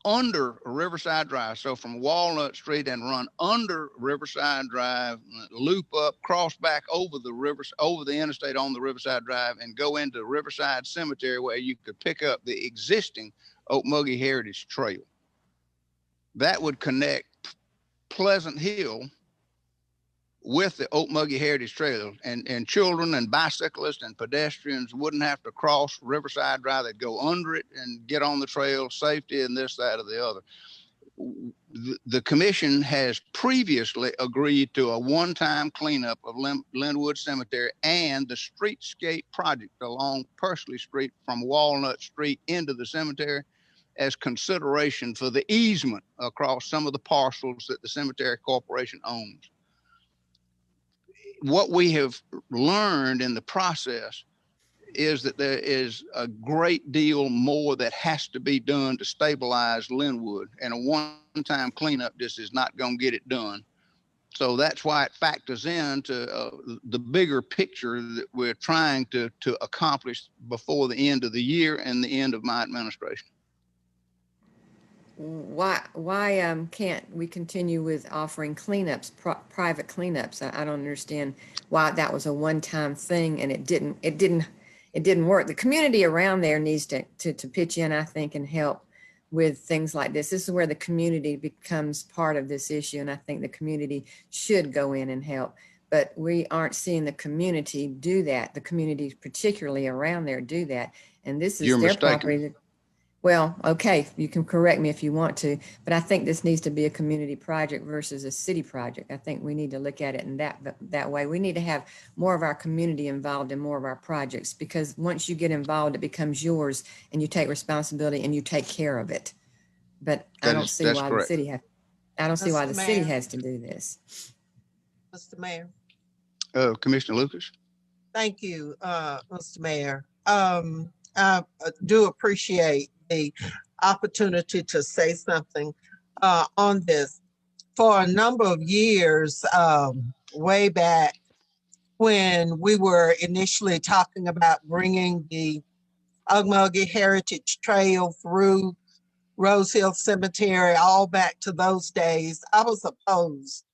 under Riverside Drive. So from Walnut Street and run under Riverside Drive, loop up, cross back over the interstate on the Riverside Drive, and go into Riverside Cemetery, where you could pick up the existing Okmulgee Heritage Trail. That would connect Pleasant Hill with the Okmulgee Heritage Trail, and children and bicyclists and pedestrians wouldn't have to cross Riverside Drive. They'd go under it and get on the trail, safety and this, that, or the other. The commission has previously agreed to a one-time cleanup of Linwood Cemetery and the streetscape project along Pursley Street from Walnut Street into the cemetery as consideration for the easement across some of the parcels that the Cemetery Corporation owns. What we have learned in the process is that there is a great deal more that has to be done to stabilize Linwood, and a one-time cleanup just is not going to get it done. So that's why it factors into the bigger picture that we're trying to accomplish before the end of the year and the end of my administration. Why can't we continue with offering cleanups, private cleanups? I don't understand why that was a one-time thing and it didn't work. The community around there needs to pitch in, I think, and help with things like this. This is where the community becomes part of this issue, and I think the community should go in and help. But we aren't seeing the community do that. The community, particularly around there, do that. And this is You're their mistaken. property. Well, okay, you can correct me if you want to, but I think this needs to be a community project versus a city project. I think we need to look at it in that way. We need to have more of our community involved in more of our projects, because once you get involved, it becomes yours and you take responsibility and you take care of it. But I don't see why the city has to do this. Mr. Mayor. Commissioner Lucas. Thank you, Mr. Mayor. I do appreciate the opportunity to say something on this. For a number of years, way back when we were initially talking about bringing the Okmulgee Heritage Trail through Rose Hill Cemetery, all back to those days, I was opposed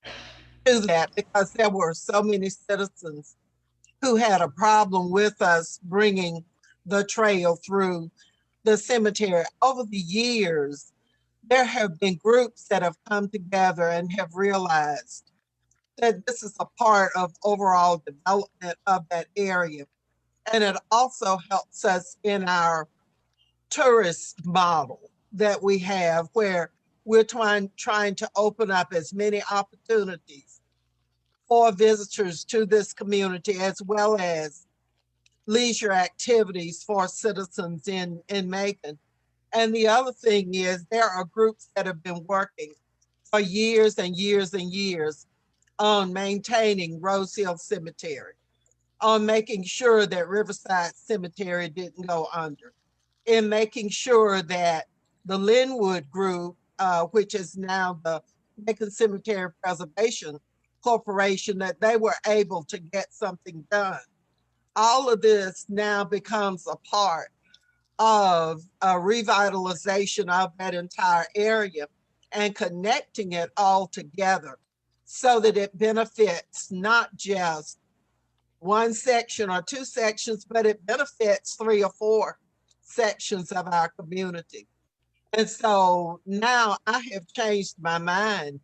to that because there were so many citizens who had a problem with us bringing the trail through the cemetery. Over the years, there have been groups that have come together and have realized that this is a part of overall development of that area. And it also helps us in our tourist model that we have, where we're trying to open up as many opportunities for visitors to this community, as well as leisure activities for citizens in Macon. And the other thing is, there are groups that have been working for years and years and years on maintaining Rose Hill Cemetery, on making sure that Riverside Cemetery didn't go under, in making sure that the Linwood Group, which is now the Macon Cemetery Preservation Corporation, that they were able to get something done. All of this now becomes a part of a revitalization of that entire area and connecting it all together so that it benefits not just one section or two sections, but it benefits 3 or 4 sections of our community. And so now I have changed my mind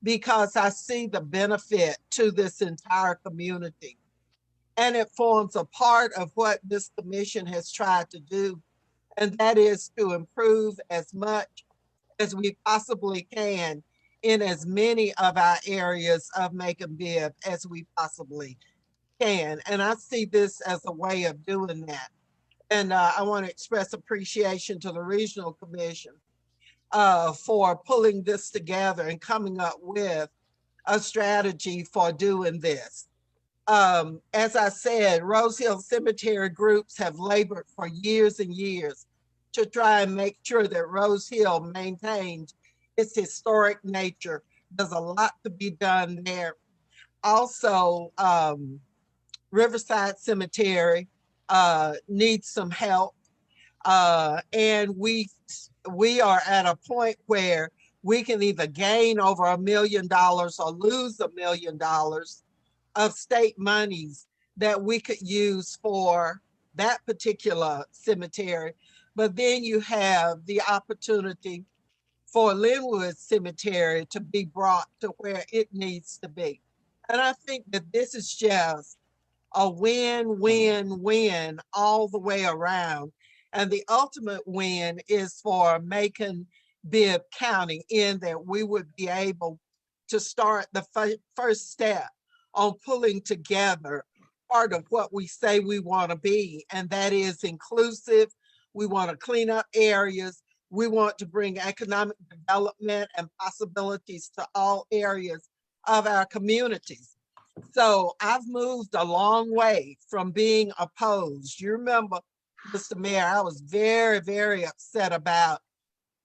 because I see the benefit to this entire community. And it forms a part of what this commission has tried to do, and that is to improve as much as we possibly can in as many of our areas of Macon-Bibb as we possibly can. And I see this as a way of doing that. And I want to express appreciation to the Regional Commission for pulling this together and coming up with a strategy for doing this. As I said, Rose Hill Cemetery groups have labored for years and years to try and make sure that Rose Hill maintains its historic nature. There's a lot to be done there. Also, Riverside Cemetery needs some help. And we are at a point where we can either gain over $1 million or lose $1 million of state monies that we could use for that particular cemetery. But then you have the opportunity for Linwood Cemetery to be brought to where it needs to be. And I think that this is just a win-win-win all the way around. And the ultimate win is for Macon-Bibb County, in that we would be able to start the first step on pulling together part of what we say we want to be, and that is inclusive. We want to clean up areas. We want to bring economic development and possibilities to all areas of our communities. So I've moved a long way from being opposed. You remember, Mr. Mayor, I was very, very upset about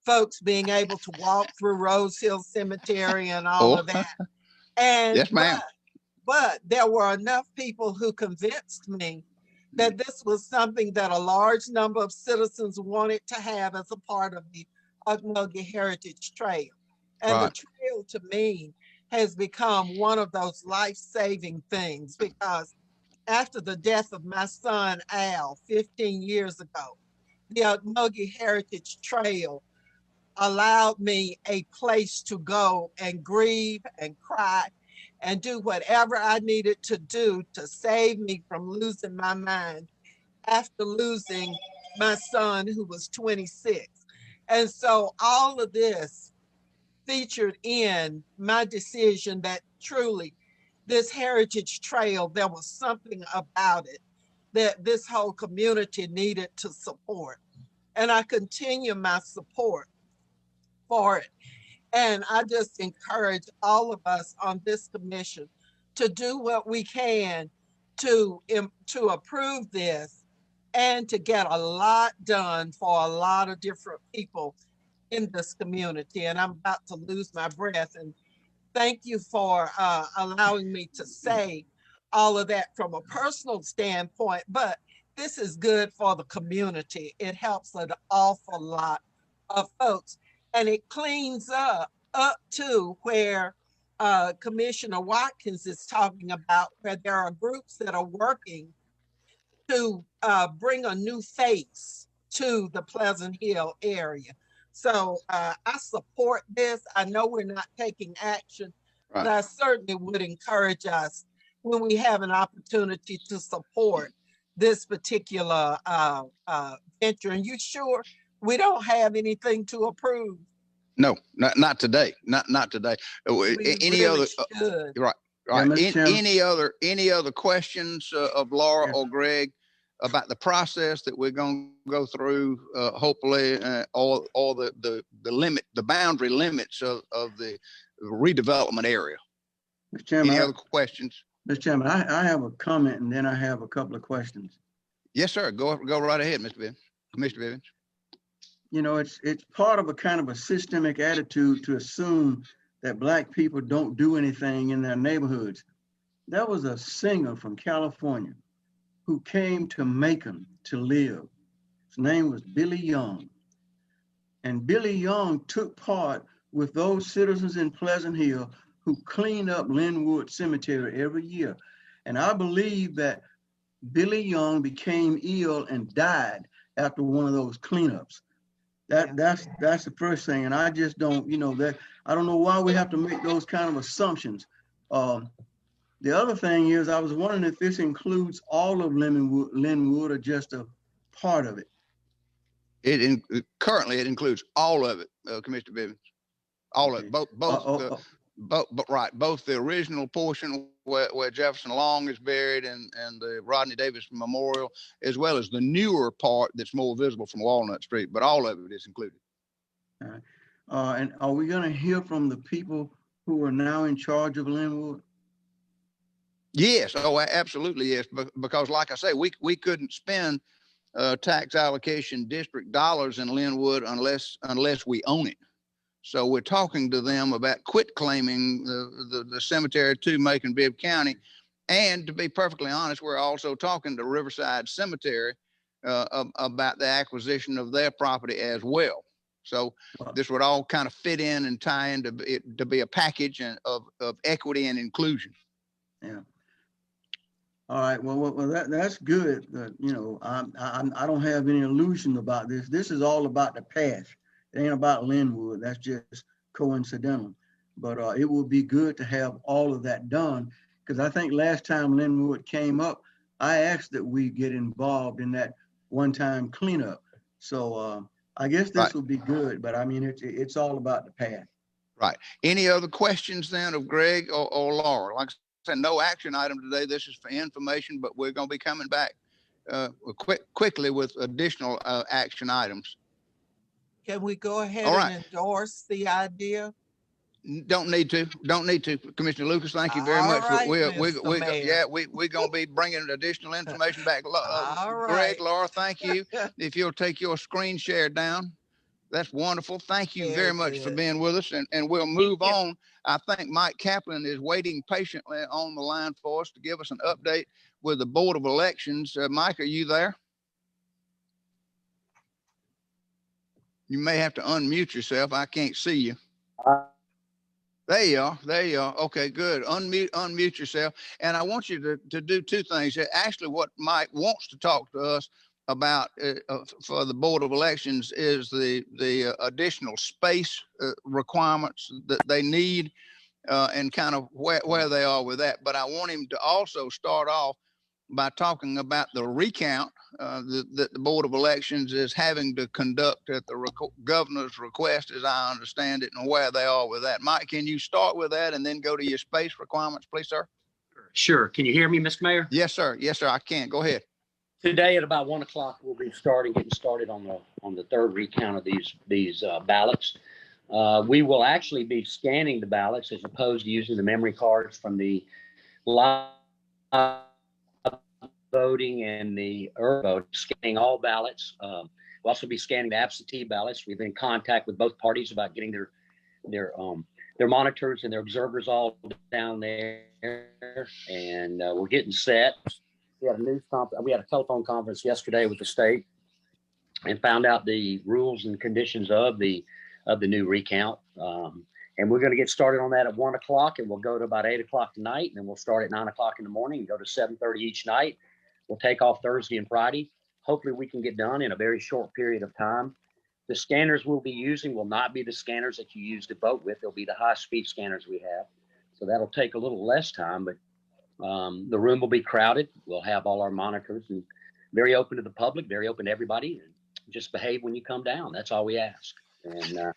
folks being able to walk through Rose Hill Cemetery and all of that. And yes, ma'am. But there were enough people who convinced me that this was something that a large number of citizens wanted to have as a part of the Ocmulgee Heritage Trail. And the trail, to me, has become one of those life-saving things, because after the death of my son, Al, 15 years ago, the Ocmulgee Heritage Trail allowed me a place to go and grieve and cry and do whatever I needed to do to save me from losing my mind after losing my son, who was 26. And so all of this featured in my decision that truly this heritage trail, there was something about it that this whole community needed to support. And I continue my support for it. And I just encourage all of us on this commission to do what we can to approve this and to get a lot done for a lot of different people in this community. And I'm about to lose my breath. And thank you for allowing me to say all of that from a personal standpoint, but this is good for the community. It helps an awful lot of folks. And it cleans up to where Commissioner Watkins is talking about, where there are groups that are working to bring a new face to the Pleasant Hill area. So I support this. I know we're not taking action, but I certainly would encourage us, when we have an opportunity, to support this particular venture. And you sure we don't have anything to approve? No, not today. Not today. Any really other? Right. Any other questions of Laura or Greg about the process that we're going to go through? Hopefully, all the boundary limits of the redevelopment area. Mr. Chairman, any other questions? Mr. Chairman, I have a comment, and then I have a couple of questions. Yes, sir. Go right ahead, Mr. Bivens. Commissioner Bivens. You know, it's part of a kind of a systemic attitude to assume that Black people don't do anything in their neighborhoods. There was a singer from California who came to Macon to live. His name was Billy Young. And Billy Young took part with those citizens in Pleasant Hill who clean up Linwood Cemetery every year. And I believe that Billy Young became ill and died after one of those cleanups. That's the first thing. And I just don't, that I don't know why we have to make those kind of assumptions. The other thing is, I was wondering if this includes all of Linwood or just a part of it. Currently it includes all of it, Commissioner Bibb. All of it, both the original portion where Jefferson Long is buried and the Rodney Davis Memorial, as well as the newer part that's more visible from Walnut Street, but all of it is included. All right. And are we going to hear from the people who are now in charge of Linwood? Yes, oh, absolutely, yes. Because like I say, we couldn't spend tax allocation district dollars in Linwood unless we own it. So we're talking to them about quit claiming the cemetery to Macon-Bibb County. And to be perfectly honest, we're also talking to Riverside Cemetery about the acquisition of their property as well. So this would all kind of fit in and tie into it to be a package of equity and inclusion. Yeah. All right. Well, that's good. I don't have any illusion about this. This is all about the past. It ain't about Linwood. That's just coincidental. But it would be good to have all of that done, because I think last time Linwood came up, I asked that we get involved in that one-time cleanup. So I guess this will be good. But I mean, it's all about the past. Right. Any other questions then of Greg or Laura? Like I said, no action item today. This is for information, but we're going to be coming back quickly with additional action items. Can we go ahead and endorse the idea? Don't need to. Commissioner Lucas, thank you very much. Right, we're going to be bringing additional information back. Greg, Laura, thank you. If you'll take your screen share down. That's wonderful. Thank you very much for being with us, and we'll move on. I think Mike Kaplan is waiting patiently on the line for us to give us an update with the Board of Elections. Mike, are you there? You may have to unmute yourself. I can't see you. There you are. Okay, good. Unmute yourself. And I want you to do two things. Actually, what Mike wants to talk to us about for the Board of Elections is the additional space requirements that they need and kind of where they are with that. But I want him to also start off by talking about the recount that the Board of Elections is having to conduct at the governor's request, as I understand it, and where they are with that. Mike, can you start with that and then go to your space requirements, please, sir? Sure. Can you hear me, Mr. Mayor? Yes, sir. Yes, sir. I can. Go ahead. Today at about 1 o'clock, we'll be getting started on the third recount of these ballots. We will actually be scanning the ballots as opposed to using the memory cards from the live voting and the early vote, scanning all ballots. We'll also be scanning the absentee ballots. We've been in contact with both parties about getting their monitors and their observers all down there, and we're getting set. We had a telephone conference yesterday with the state and found out the rules and conditions of the new recount. And we're going to get started on that at 1 o'clock, and we'll go to about 8 o'clock tonight, and then we'll start at 9 o'clock in the morning and go to 7:30 each night. We'll take off Thursday and Friday. Hopefully we can get done in a very short period of time. The scanners we'll be using will not be the scanners that you use to vote with. They'll be the high-speed scanners we have. So that'll take a little less time, but the room will be crowded. We'll have all our monitors and very open to the public, very open to everybody. And just behave when you come down. That's all we ask. And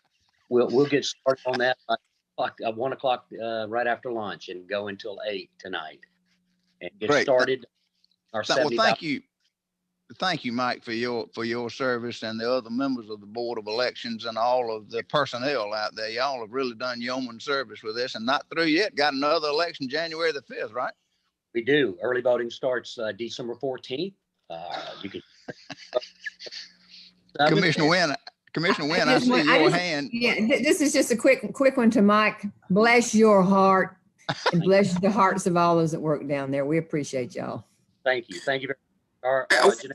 we'll get started on that at 1 o'clock right after lunch and go until 8 tonight and get started. Well, thank you, Mike, for your service and the other members of the Board of Elections and all of the personnel out there. Y'all have really done yeoman service with this, and not through yet. Got another election January the 5th, right? We do. Early voting starts December 14th. You can. Commissioner Wynn, I see your hand. Yeah, this is just a quick one to Mike. Bless your heart and bless the hearts of all those that work down there. We appreciate y'all. Thank you. Thank you very much.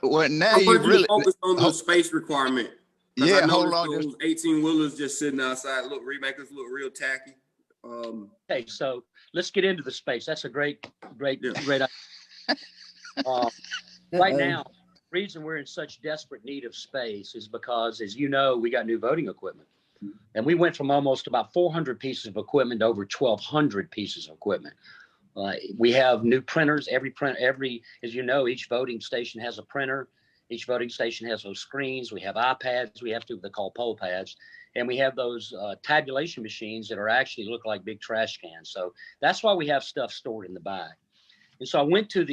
Well, now you really focus on the space requirement. Yeah, hold on. Those 18-wheelers just sitting outside make us look real tacky. Okay, so let's get into the space. That's a great idea. Right now, reason we're in such desperate need of space is because, as you know, we got new voting equipment. And we went from almost about 400 pieces of equipment to over 1,200 pieces of equipment. We have new printers. As you know, each voting station has a printer. Each voting station has those screens. We have iPads. We have they're called poll pads. And we have those tabulation machines that are actually look like big trash cans. So that's why we have stuff stored in the back. And so I went to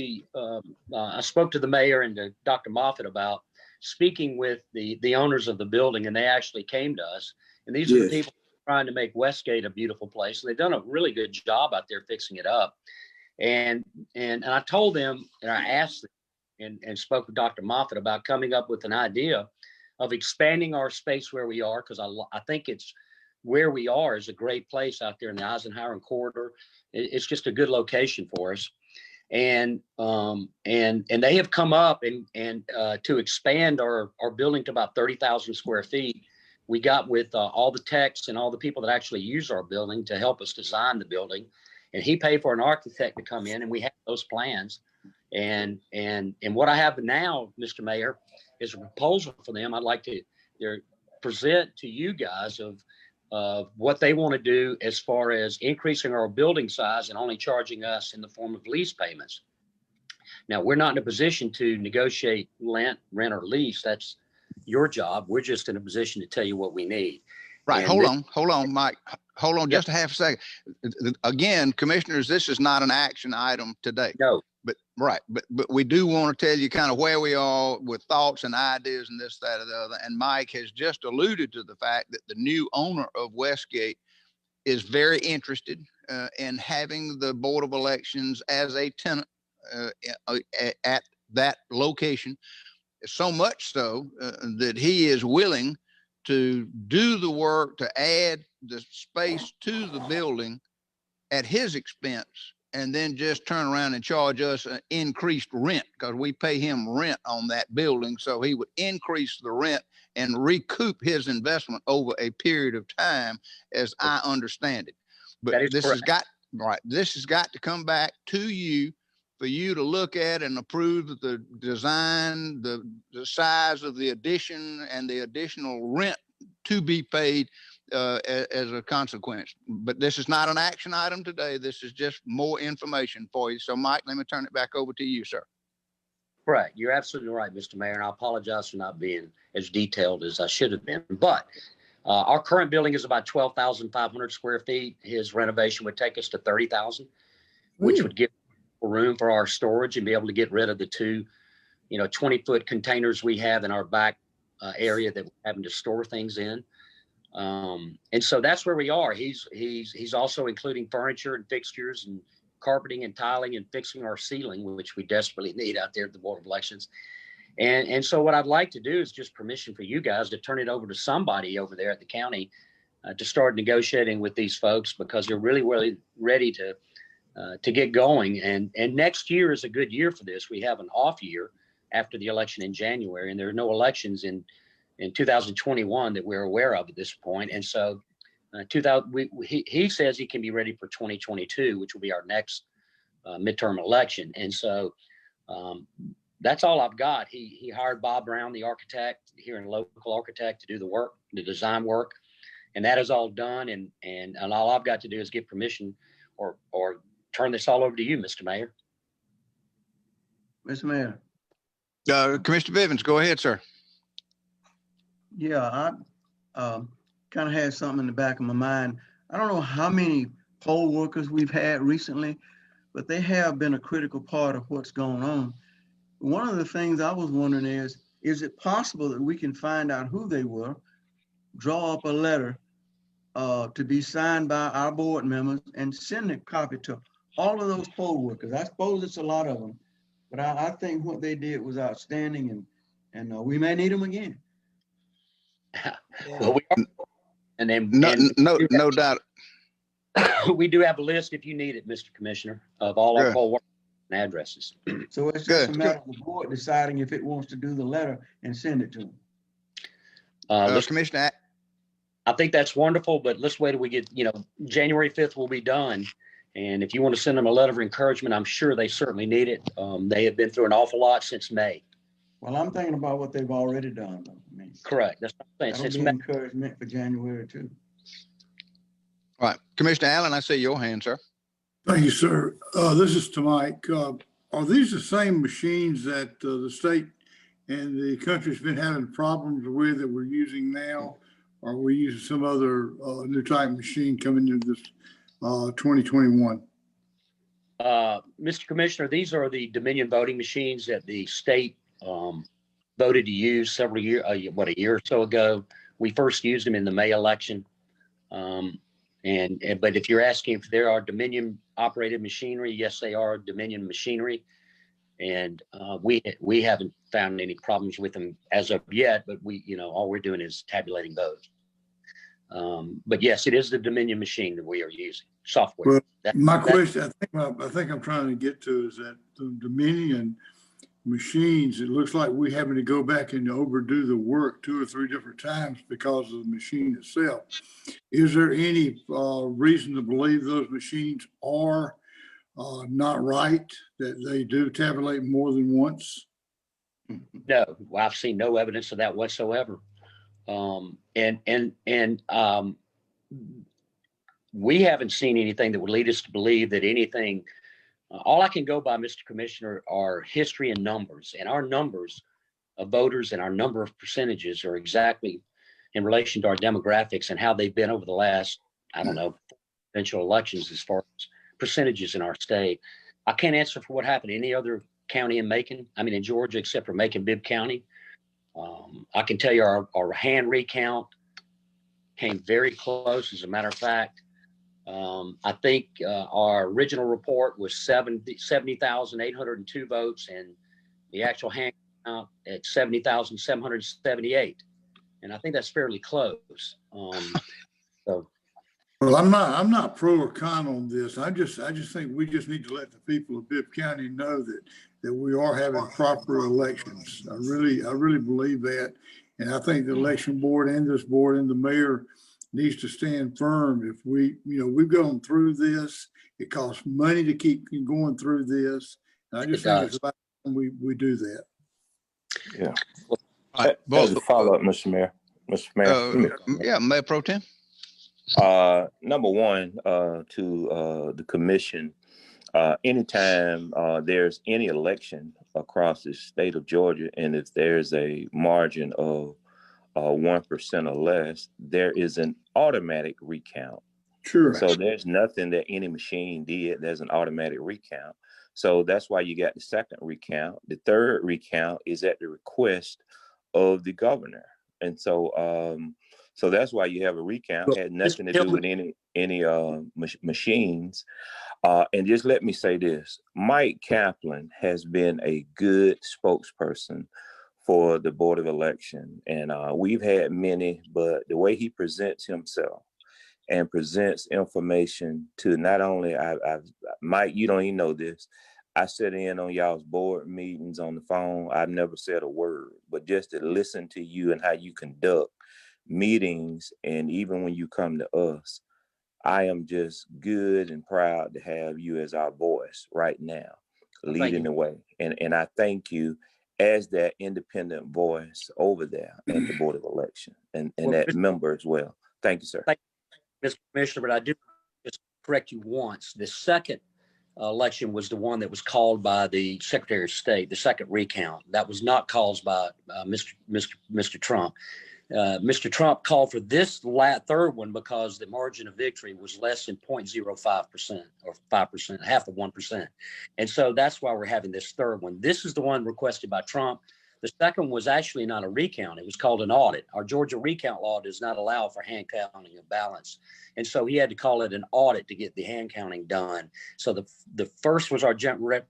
I spoke to the mayor and to Dr. Moffitt about speaking with the owners of the building, and they actually came to us. And these are the people trying to make Westgate a beautiful place. And they've done a really good job out there fixing it up. And I told them, and I asked them and spoke with Dr. Moffitt about coming up with an idea of expanding our space where we are, because I think it's where we are is a great place out there in the Eisenhower corridor. It's just a good location for us. And they have come up and to expand our building to about 30,000 square feet. We got with all the techs and all the people that actually use our building to help us design the building. And he paid for an architect to come in, and we have those plans. And what I have now, Mr. Mayor, is a proposal for them. I'd like to present to you guys of what they want to do as far as increasing our building size and only charging us in the form of lease payments. Now, we're not in a position to negotiate rent or lease. That's your job. We're just in a position to tell you what we need. Right. And Hold on, Mike. Hold on just a half a second. Again, commissioners, this is not an action item today. No. But we do want to tell you kind of where we are with thoughts and ideas and this, that, or the other. And Mike has just alluded to the fact that the new owner of Westgate is very interested in having the Board of Elections as a tenant at that location. So much so that he is willing to do the work to add the space to the building at his expense, and then just turn around and charge us an increased rent, because we pay him rent on that building. So he would increase the rent and recoup his investment over a period of time, as I understand it. But this has got to come back to you for you to look at and approve the design, the size of the addition, and the additional rent to be paid as a consequence. But this is not an action item today. This is just more information for you. So, Mike, let me turn it back over to you, sir. Right. You're absolutely right, Mr. Mayor. And I apologize for not being as detailed as I should have been. But our current building is about 12,500 square feet. His renovation would take us to 30,000, which would give room for our storage and be able to get rid of the two, 20-foot containers we have in our back area that we're having to store things in. And so that's where we are. He's also including furniture and fixtures and carpeting and tiling and fixing our ceiling, which we desperately need out there at the Board of Elections. And so what I'd like to do is just permission for you guys to turn it over to somebody over there at the county to start negotiating with these folks, because they're really, really ready to get going. And next year is a good year for this. We have an off year after the election in January, and there are no elections in 2021 that we're aware of at this point. And so he says he can be ready for 2022, which will be our next midterm election. And so that's all I've got. He hired Bob Brown, the architect here, and local architect, to do the work, the design work. And that is all done. And all I've got to do is get permission or turn this all over to you, Mr. Mayor. Mr. Mayor. Commissioner Bivens, go ahead, sir. Yeah, I kind of had something in the back of my mind. I don't know how many poll workers we've had recently, but they have been a critical part of what's going on. One of the things I was wondering is it possible that we can find out who they were, draw up a letter to be signed by our board members, and send a copy to all of those poll workers? I suppose it's a lot of them, but I think what they did was outstanding, and we may need them again. Well, we are, and then no doubt. We do have a list, if you need it, Mr. Commissioner, of all our poll workers and addresses. So it's just a matter of the board deciding if it wants to do the letter and send it to them. Commissioner, I think that's wonderful, but let's wait till we get, January 5th will be done. And if you want to send them a letter of encouragement, I'm sure they certainly need it. They have been through an awful lot since May. Well, I'm thinking about what they've already done, though. I mean, Correct. That's what I'm saying. that'll be encouragement for January too. All right, Commissioner Allen, I see your hand, sir. Thank you, sir. This is to Mike. Are these the same machines that the state and the country's been having problems with that we're using now? Or are we using some other new type machine coming into this 2021? Mr. Commissioner, these are the Dominion voting machines that the state voted to use several years, a year or so ago. We first used them in the May election. But if you're asking if there are Dominion operated machinery, yes, they are Dominion machinery. And we haven't found any problems with them as of yet, but all we're doing is tabulating votes. But yes, it is the Dominion machine that we are using, software. Well, my question, I think I'm trying to get to is that the Dominion machines, it looks like we're having to go back and overdo the work 2 or 3 different times because of the machine itself. Is there any reason to believe those machines are not right, that they do tabulate more than once? No, I've seen no evidence of that whatsoever. We haven't seen anything that would lead us to believe that anything. All I can go by, Mr. Commissioner, are history and numbers, and our numbers of voters and our number of percentages are exactly in relation to our demographics and how they've been over the last, presidential elections as far as percentages in our state. I can't answer for what happened in any other county in Georgia, except for Macon-Bibb County. I can tell you our hand recount came very close. As a matter of fact, I think our original report was 70,802 votes, and the actual hand count at 70,778. And I think that's fairly close. Well, I'm not pro or con on this. I just think we just need to let the people of Bibb County know that we are having proper elections. I really believe that. And I think the election board and this board and the mayor needs to stand firm. If we've gone through this, it costs money to keep going through this. And I just think it's about time we do that. Yeah. As a follow-up, Mr. Mayor. Yeah, Mayor Pro Tem. Number one, to the commission, anytime there's any election across the state of Georgia, and if there's a margin of 1% or less, there is an automatic recount. Sure. So there's nothing that any machine did. There's an automatic recount. So that's why you got the second recount. The third recount is at the request of the governor. And so so that's why you have a recount. It had nothing to do with any machines. And just let me say this, Mike Kaplan has been a good spokesperson for the Board of Election. And we've had many, but the way he presents himself and presents information to not only, Mike, you don't even know this, I sit in on y'all's board meetings on the phone. I've never said a word, but just to listen to you and how you conduct meetings, and even when you come to us, I am just good and proud to have you as our voice right now, leading the way. And I thank you as that independent voice over there at the Board of Election and that member as well. Thank you, sir. Thank you, Mr. Commissioner, but I do just correct you once. The second election was the one that was called by the Secretary of State, the second recount. That was not caused by Mr. Trump. Mr. Trump called for this third one because the margin of victory was less than 0.05% or 5%, half of 1%. And so that's why we're having this third one. This is the one requested by Trump. The second was actually not a recount. It was called an audit. Our Georgia recount law does not allow for hand counting of ballots. And so he had to call it an audit to get the hand counting done. So the first was our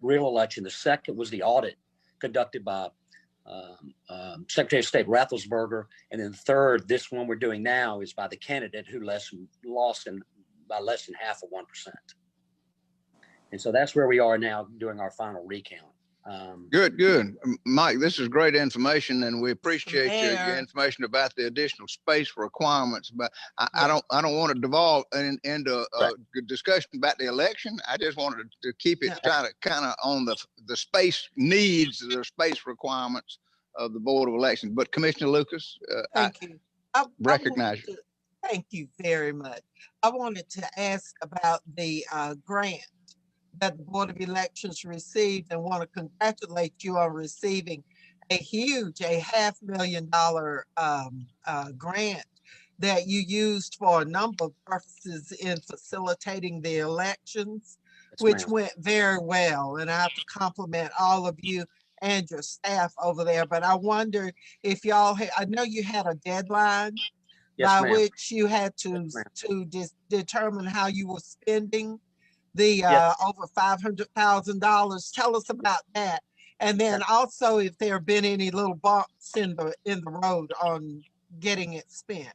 real election. The second was the audit conducted by Secretary of State Rafflesberger, and then the third, this one we're doing now, is by the candidate who lost by less than half of 1%. And so that's where we are now doing our final recount. Good. Mike, this is great information, and we appreciate your information about the additional space requirements. But I don't want to devolve into a discussion about the election. I just wanted to keep it kind of on the space needs, the space requirements of the Board of Elections. But Commissioner Lucas, Thank you. recognize you. Thank you very much. I wanted to ask about the grant that the Board of Elections received and want to congratulate you on receiving a huge, $500,000 grant that you used for a number of purposes in facilitating the elections, which went very well. And I have to compliment all of you and your staff over there. But I wonder if y'all had, I know you had a deadline by which you had to determine how you were spending the over $500,000. Tell us about that. And then also if there have been any little bumps in the road on getting it spent.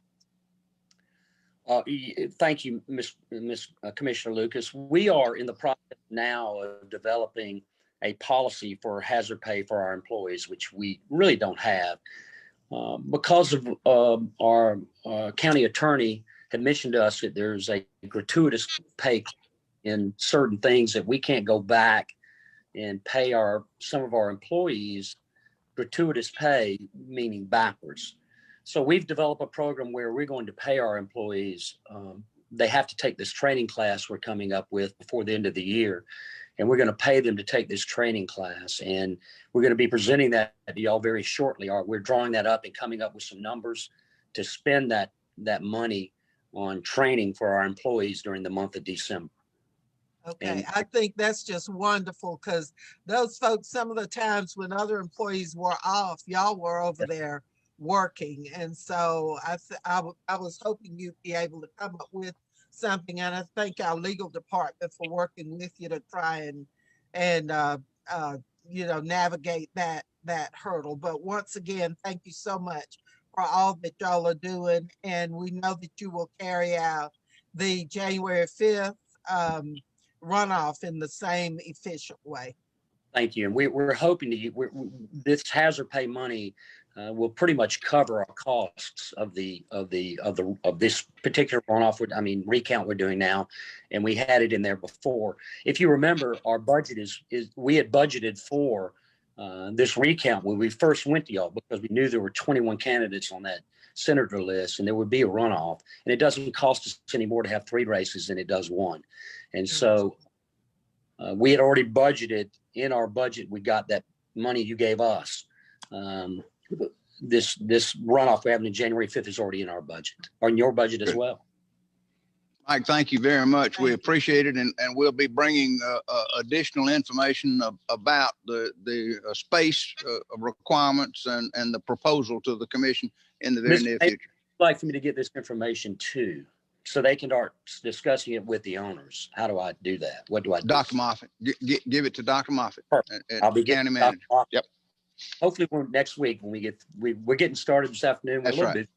Thank you, Commissioner Lucas. We are in the process now of developing a policy for hazard pay for our employees, which we really don't have. Because of our county attorney had mentioned to us that there's a gratuitous pay in certain things that we can't go back and pay some of our employees gratuitous pay, meaning backwards. So we've developed a program where we're going to pay our employees. They have to take this training class we're coming up with before the end of the year. And we're going to pay them to take this training class. And we're going to be presenting that to y'all very shortly. We're drawing that up and coming up with some numbers to spend that money on training for our employees during the month of December. Okay, I think that's just wonderful because those folks, some of the times when other employees were off, y'all were over there working. And so I was hoping you'd be able to come up with something. And I thank our legal department for working with you to try and navigate that hurdle. But once again, thank you so much for all that y'all are doing. And we know that you will carry out the January 5th runoff in the same efficient way. Thank you. And we're hoping to this hazard pay money will pretty much cover our costs of this particular runoff. Recount we're doing now, and we had it in there before. If you remember, our budget is we had budgeted for this recount when we first went to y'all because we knew there were 21 candidates on that senator list and there would be a runoff, and it doesn't cost us any more to have 3 races than it does 1. And so we had already budgeted in our budget. We got that money you gave us. This runoff we're having in January 5th is already in our budget, or in your budget as well. Mike, thank you very much. We appreciate it, and we'll be bringing additional information about the space requirements and the proposal to the commission in the very near future. I'd like for me to get this information too, so they can start discussing it with the owners. How do I do that? What do I do? Dr. Moffitt, give it to Dr. Moffitt. I'll be getting county manager. Yep. Hopefully next week when we're getting started this afternoon. That's right.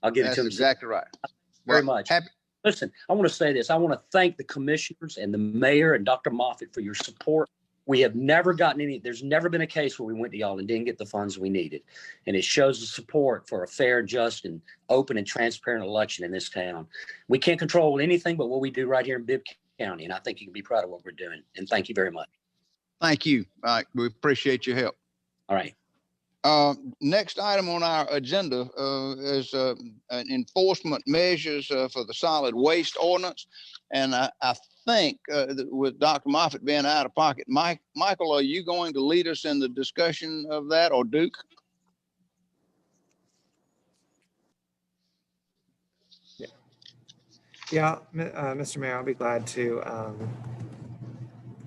I'll get it to them. That's exactly right. Very much. Listen, I want to say this. I want to thank the commissioners and the mayor and Dr. Moffitt for your support. We have never gotten there's never been a case where we went to y'all and didn't get the funds we needed. And it shows the support for a fair, just, and open and transparent election in this town. We can't control anything but what we do right here in Bibb County. And I think you can be proud of what we're doing. And thank you very much. Thank you. We appreciate your help. All right. Next item on our agenda is enforcement measures for the solid waste ordinance. And I think with Dr. Moffitt being out of pocket, Michael, are you going to lead us in the discussion of that, or Duke? Yeah, Mr. Mayor, I'll be glad to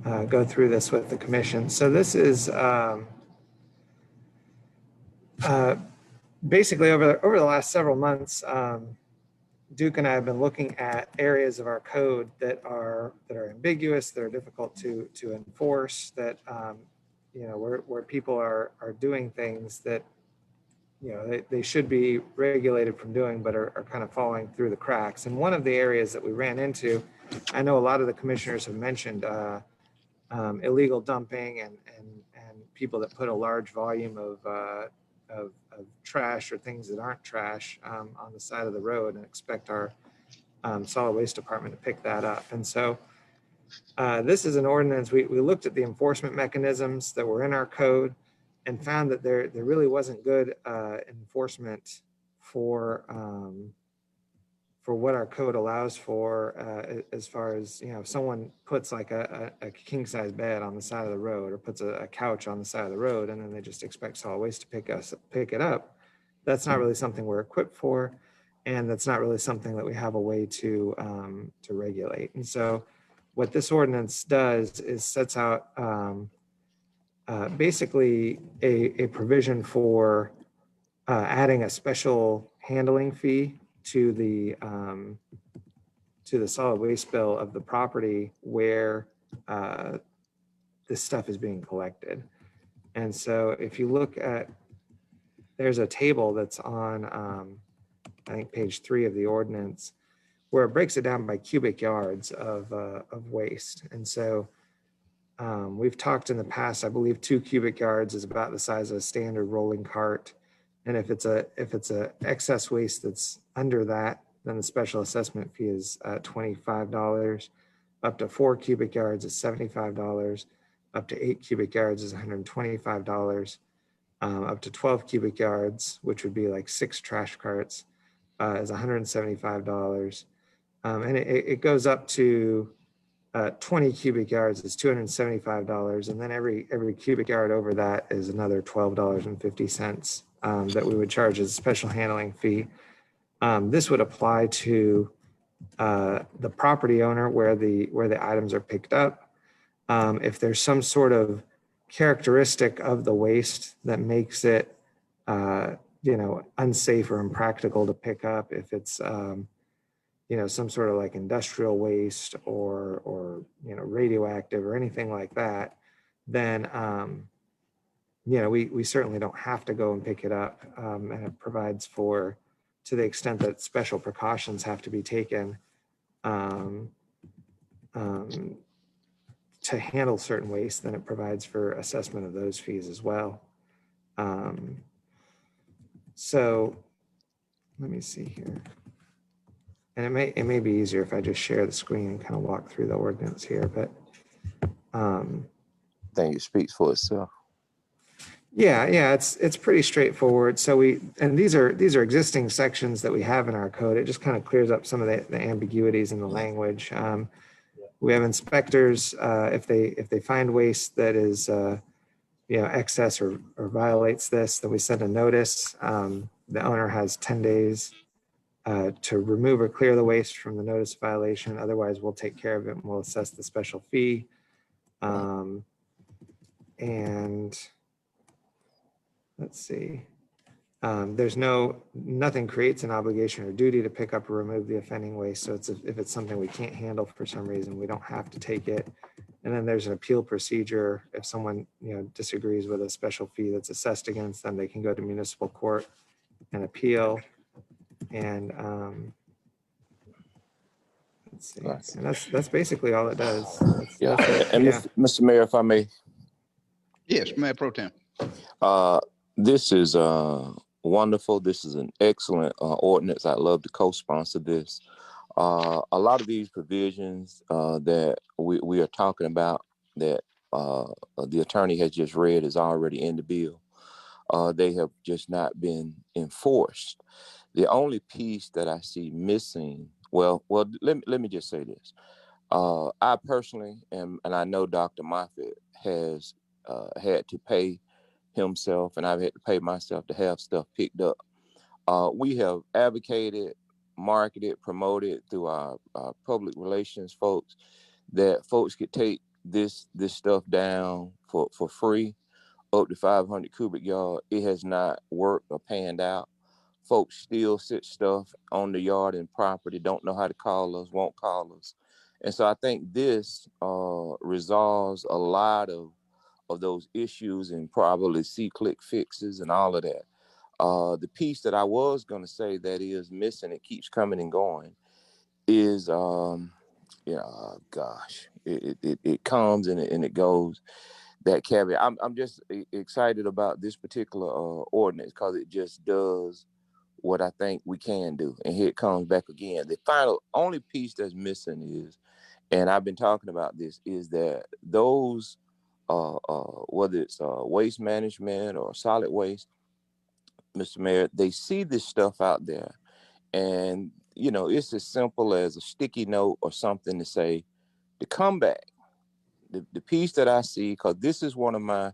go through this with the commission. So this is basically over the last several months, Duke and I have been looking at areas of our code that are ambiguous, that are difficult to enforce, that where people are doing things that they should be regulated from doing, but are kind of falling through the cracks. And one of the areas that we ran into, I know a lot of the commissioners have mentioned illegal dumping and people that put a large volume of trash or things that aren't trash on the side of the road and expect our solid waste department to pick that up. And so this is an ordinance. We looked at the enforcement mechanisms that were in our code, and found that there really wasn't good enforcement for what our code allows for, as far as, you know, if someone puts like a king size bed on the side of the road, or puts a couch on the side of the road, and then they just expect solid waste to pick it up. That's not really something we're equipped for, and that's not really something that we have a way to regulate. And so what this ordinance does is sets out basically a provision for adding a special handling fee to the solid waste bill of the property where this stuff is being collected. And so if you look at, there's a table that's on, I think, page 3 of the ordinance, where it breaks it down by cubic yards of waste. And so we've talked in the past, I believe 2 cubic yards is about the size of a standard rolling cart. And if it's a excess waste that's under that, then the special assessment fee is $25. Up to 4 cubic yards is $75. Up to 8 cubic yards is $125. Up to 12 cubic yards, which would be like 6 trash carts, is $175. And it goes up to 20 cubic yards is $275. And then every cubic yard over that is another $12.50 that we would charge as a special handling fee. This would apply to the property owner where the items are picked up. If there's some sort of characteristic of the waste that makes it unsafe or impractical to pick up, if it's some sort of like industrial waste or radioactive or anything like that, then we certainly don't have to go and pick it up. And it provides for, to the extent that special precautions have to be taken to handle certain waste, then it provides for assessment of those fees as well. So let me see here. And it may be easier if I just share the screen and kind of walk through the ordinance here, but I think it speaks for itself. Yeah, it's pretty straightforward. So these are existing sections that we have in our code. It just kind of clears up some of the ambiguities in the language. We have inspectors, if they find waste that is excess or violates this, then we send a notice. The owner has 10 days to remove or clear the waste from the notice violation. Otherwise, we'll take care of it and we'll assess the special fee. And let's see. There's nothing creates an obligation or duty to pick up or remove the offending waste. So if it's something we can't handle for some reason, we don't have to take it. And then there's an appeal procedure. If someone disagrees with a special fee that's assessed against them, they can go to municipal court and appeal. And let's see. And that's basically all it does. Mr. Mayor, if I may. Yes, Mayor Pro Tem. This is wonderful. This is an excellent ordinance. I'd love to co-sponsor this. A lot of these provisions that we are talking about that the attorney has just read is already in the bill. They have just not been enforced. The only piece that I see missing, let me just say this. I personally am, and I know Dr. Moffitt has had to pay himself, and I've had to pay myself to have stuff picked up. We have advocated, marketed, promoted through our public relations folks that folks could take this stuff down for free, up to 500 cubic yard. It has not worked or panned out. Folks still sit stuff on the yard and property, don't know how to call us, won't call us. And so I think this resolves a lot of those issues and probably see-click fixes and all of that. The piece that I was going to say that is missing, it keeps coming and going, is, it comes and it goes. That caveat. I'm just excited about this particular ordinance because it just does what I think we can do. And here it comes back again. The only piece that's missing is, and I've been talking about this, is that those whether it's waste management or solid waste, Mr. Mayor, they see this stuff out there, and you know, it's as simple as a sticky note or something to say to come back. The piece that I see, because this is one of my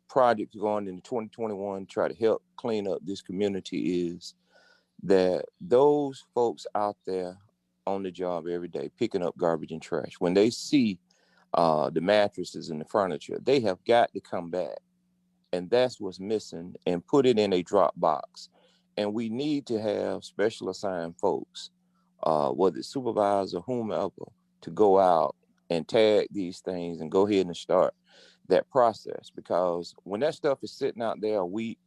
projects going into 2021, try to help clean up this community, is that those folks out there on the job every day picking up garbage and trash, when they see the mattresses and the furniture, they have got to come back, and that's what's missing, and put it in a drop box. And we need to have special assigned folks, whether it's supervisors or whomever, to go out and tag these things and go ahead and start that process. Because when that stuff is sitting out there a week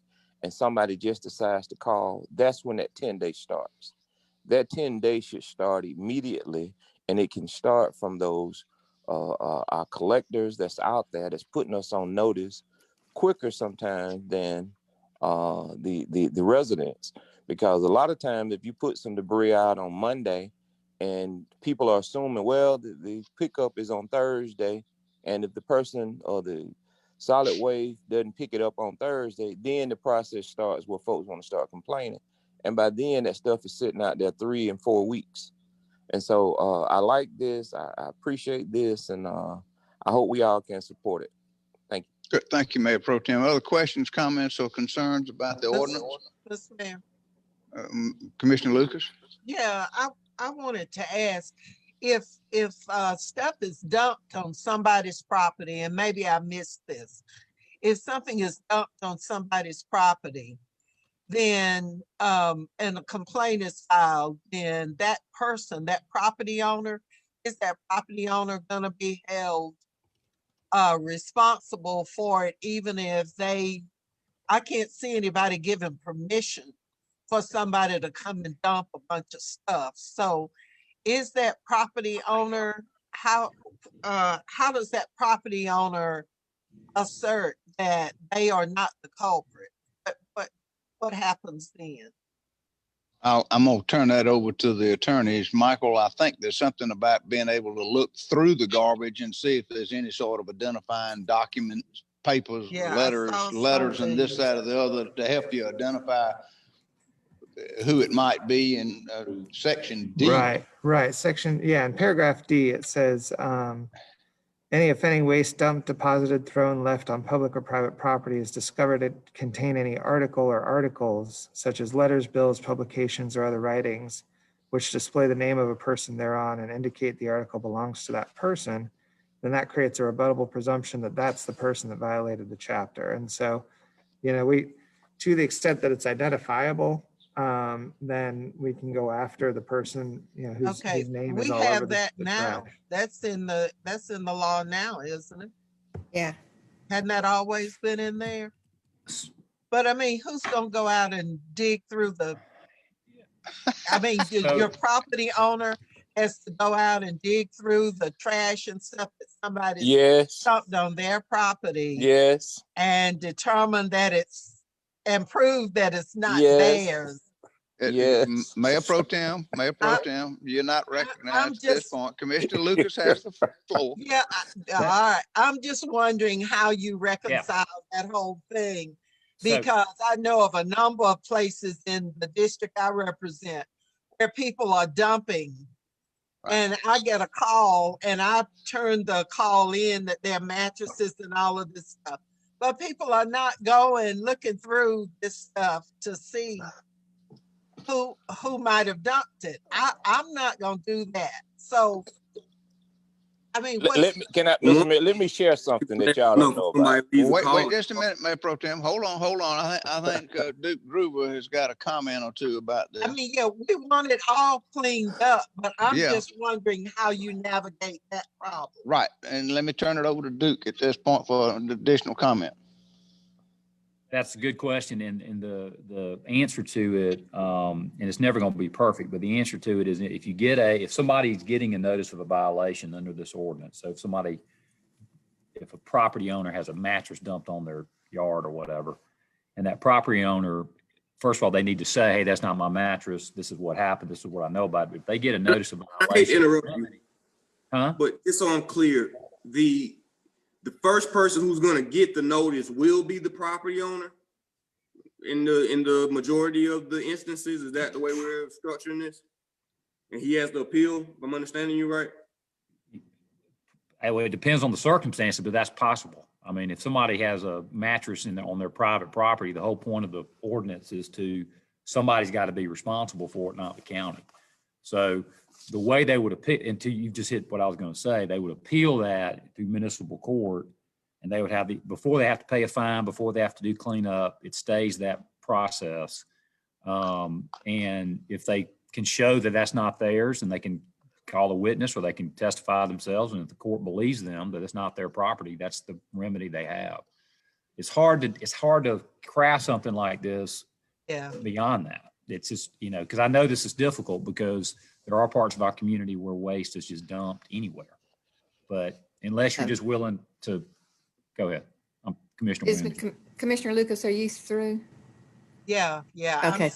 and somebody just decides to call, that's when that 10-day starts. That 10 days should start immediately, and it can start from those our collectors that's out there that's putting us on notice quicker sometimes than the residents. Because a lot of times if you put some debris out on Monday and people are assuming, well, the pickup is on Thursday, and if the person or the solid waste doesn't pick it up on Thursday, then the process starts where folks want to start complaining. And by then that stuff is sitting out there 3 and 4 weeks. And so I like this. I appreciate this. And I hope we all can support it. Thank you. Good. Thank you, Mayor Pro Tem. Other questions, comments, or concerns about the ordinance? Yes, ma'am. Commissioner Lucas? Yeah, I wanted to ask if stuff is dumped on somebody's property, and maybe I missed this. If something is dumped on somebody's property, then and a complaint is filed, then that person, that property owner, is that property owner gonna be held responsible for it, even if I can't see anybody giving permission for somebody to come and dump a bunch of stuff. So is that property owner, how does that property owner assert that they are not the culprit? What happens then? I'm going to turn that over to the attorneys. Michael, I think there's something about being able to look through the garbage and see if there's any sort of identifying documents, papers, letters, and this, that, or the other to help you identify who it might be in section D. Right. Section, yeah, in paragraph D, it says, any offending waste dumped, deposited, thrown, left on public or private property is discovered to contain any article or articles such as letters, bills, publications, or other writings, which display the name of a person thereon and indicate the article belongs to that person, then that creates a rebuttable presumption that that's the person that violated the chapter. And so, you know, to the extent that it's identifiable, then we can go after the person, you know, whose name is all over the now. trash. That's in the law now, isn't it? Yeah. Hadn't that always been in there? But I mean, who's gonna go out and dig through the? I mean, your property owner has to go out and dig through the trash and stuff that somebody dumped on their property. Yes. And determine that and prove that it's not theirs. Yes. Mayor Pro Tem, you're not recognized at this point. Commissioner Lucas has the floor. Yeah, all right. I'm just wondering how you reconcile that whole thing, because I know of a number of places in the district I represent where people are dumping. Right. And I get a call and I turn the call in that their mattresses and all of this stuff. But people are not going looking through this stuff to see who might have dumped it. I'm not gonna do that. So I mean, let me share something that y'all don't know about. Wait just a minute, Mayor Pro Tem. Hold on. I think Duke Gruber has got a comment or two about this. I mean, yeah, we want it all cleaned up, but I'm just wondering how you navigate that problem. Right, and let me turn it over to Duke at this point for an additional comment. That's a good question, and the answer to it, and it's never going to be perfect, but the answer to it is if somebody's getting a notice of a violation under this ordinance, so if a property owner has a mattress dumped on their yard or whatever, and that property owner, first of all, they need to say, hey, that's not my mattress, this is what happened, this is what I know about it. But if they get a notice of violation, I hate to interrupt you, but it's unclear. the first person who's going to get the notice will be the property owner in the majority of the instances. Is that the way we're structuring this? And he has to appeal, if I'm understanding you right? It depends on the circumstances, but that's possible. I mean, if somebody has a mattress on their private property, the whole point of the ordinance is somebody's got to be responsible for it, not the county. So the way they would appeal, until you just hit what I was going to say, they would appeal that through municipal court, and they would have before they have to pay a fine, before they have to do cleanup, it stays that process. And if they can show that that's not theirs, and they can call a witness or they can testify themselves, and if the court believes them that it's not their property, that's the remedy they have. It's hard to craft something like this beyond that. It's just, because I know this is difficult because there are parts of our community where waste is just dumped anywhere. But unless you're just willing to, go ahead. Commissioner Wendy. Commissioner Lucas, are you through? Yeah. Okay.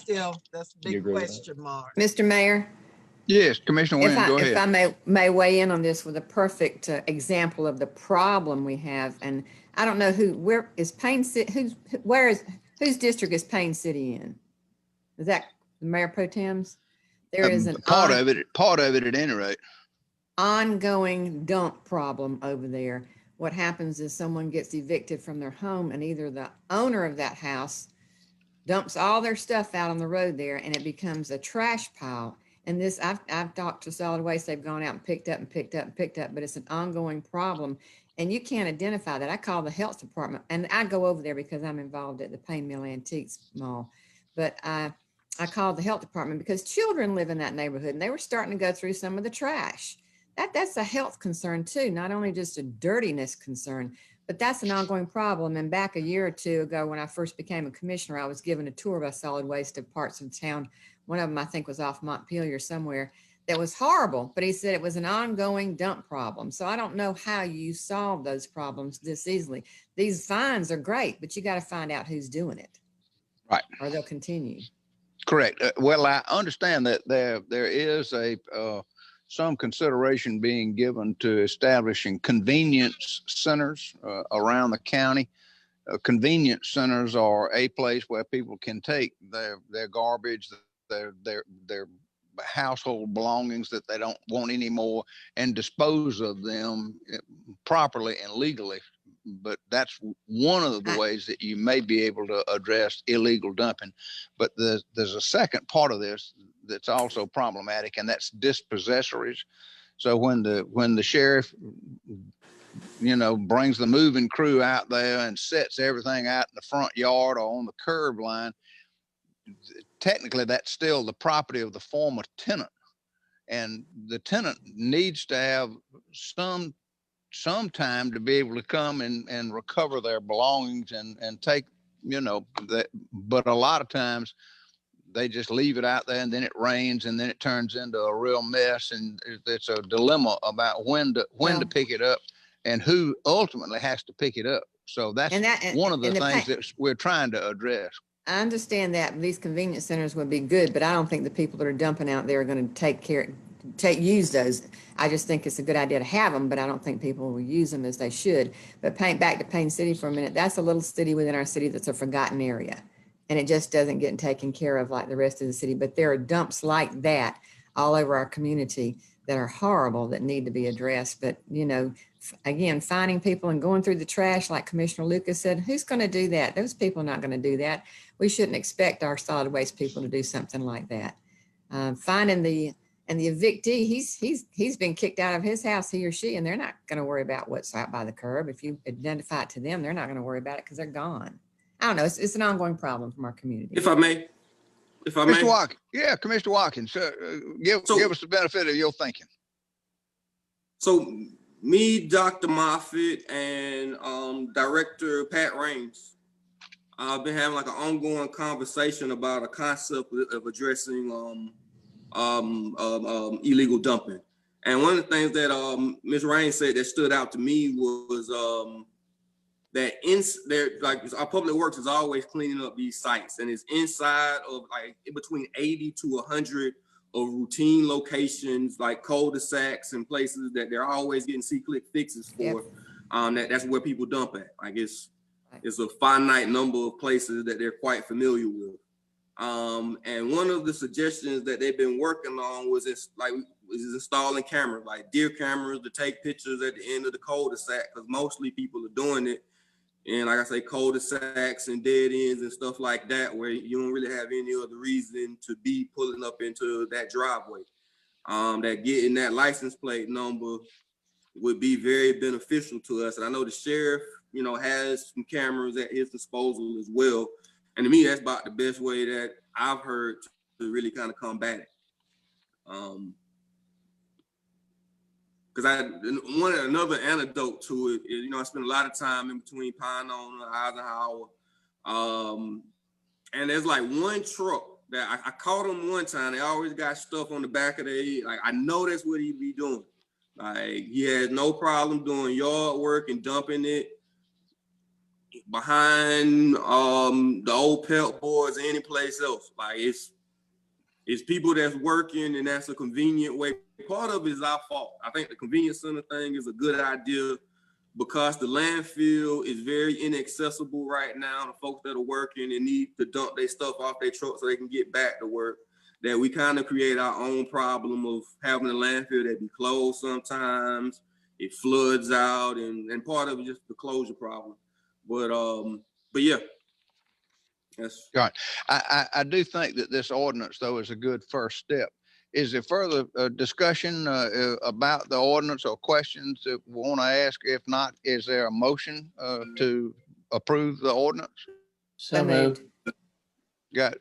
That's a big question mark. Mr. Mayor? Yes, Commissioner Wynn, go ahead. If I may weigh in on this with a perfect example of the problem we have, and I don't know where is Payne City, whose district is Payne City in? Is that Mayor Pro Tem's? There is part of it at any rate. Ongoing dump problem over there. What happens is someone gets evicted from their home, and either the owner of that house dumps all their stuff out on the road there, and it becomes a trash pile. And this, I've talked to solid waste. They've gone out and picked up, but it's an ongoing problem. And you can't identify that. I call the health department, and I go over there because I'm involved at the Payne Mill Antiques Mall. But I called the health department because children live in that neighborhood, and they were starting to go through some of the trash. That's a health concern too, not only just a dirtiness concern, but that's an ongoing problem. And back a year or two ago, when I first became a commissioner, I was given a tour by solid waste of parts of town. One of them, I think, was off Montpelier somewhere. That was horrible, but he said it was an ongoing dump problem. So I don't know how you solve those problems this easily. These fines are great, but you got to find out who's doing it. Right. Or they'll continue. Correct. Well, I understand that there is some consideration being given to establishing convenience centers around the county. Convenience centers are a place where people can take their garbage, their household belongings that they don't want anymore, and dispose of them properly and legally. But that's one of the ways that you may be able to address illegal dumping. But there's a second part of this that's also problematic, and that's dispossessories. So when the sheriff, brings the moving crew out there and sets everything out in the front yard or on the curb line, technically that's still the property of the former tenant, and the tenant needs to have some time to be able to come and recover their belongings and take, that. But a lot of times they just leave it out there, and then it rains, and then it turns into a real mess, and it's a dilemma about when to pick it up and who ultimately has to pick it up. So that's one of the things that we're trying to address. I understand that these convenience centers would be good, but I don't think the people that are dumping out there are going to use those. I just think it's a good idea to have them, but I don't think people will use them as they should. But back to Payne City for a minute, that's a little city within our city that's a forgotten area, and it just doesn't get taken care of like the rest of the city. But there are dumps like that all over our community that are horrible that need to be addressed. But, again, finding people and going through the trash, like Commissioner Lucas said, who's going to do that? Those people are not going to do that. We shouldn't expect our solid waste people to do something like that. Finding the evictee, he's been kicked out of his house, he or she, and they're not going to worry about what's out by the curb. If you identify it to them, they're not going to worry about it because they're gone. I don't know. It's an ongoing problem from our community. If I may. Mr. Watkins, Commissioner Watkins, give us the benefit of your thinking. So me, Dr. Moffitt, and Director Pat Raines, I've been having like an ongoing conversation about a concept of addressing illegal dumping. And one of the things that Ms. Raines said that stood out to me was that like our public works is always cleaning up these sites, and it's inside of like in between 80 to 100 of routine locations like cul-de-sacs and places that they're always getting see-click fixes for. Yep. That's where people dump at. Like it's a finite number of places that they're quite familiar with. And one of the suggestions that they've been working on was installing cameras, like deer cameras, to take pictures at the end of the cul-de-sac, because mostly people are doing it. And like I say, cul-de-sacs and dead ends and stuff like that, where you don't really have any other reason to be pulling up into that driveway. That getting that license plate number would be very beneficial to us. And I know the sheriff, has some cameras at his disposal as well. And to me, that's about the best way that I've heard to really kind of combat it. Because another anecdote to it is, I spent a lot of time in between Pine and Eisenhower. And there's like one truck that I caught him one time. They always got stuff on the back of their head. Like, I know that's what he be doing. Like, he has no problem doing yard work and dumping it behind the old pelt boards or any place else. Like, it's people that's working, and that's a convenient way. Part of it is our fault. I think the convenience center thing is a good idea because the landfill is very inaccessible right now to folks that are working and need to dump their stuff off their truck so they can get back to work. That we kind of create our own problem of having a landfill that be closed sometimes. It floods out, and part of it is just the closure problem. But yeah. Yes. Right. I do think that this ordinance, though, is a good first step. Is there further discussion about the ordinance or questions that we want to ask? If not, is there a motion to approve the ordinance? So moved.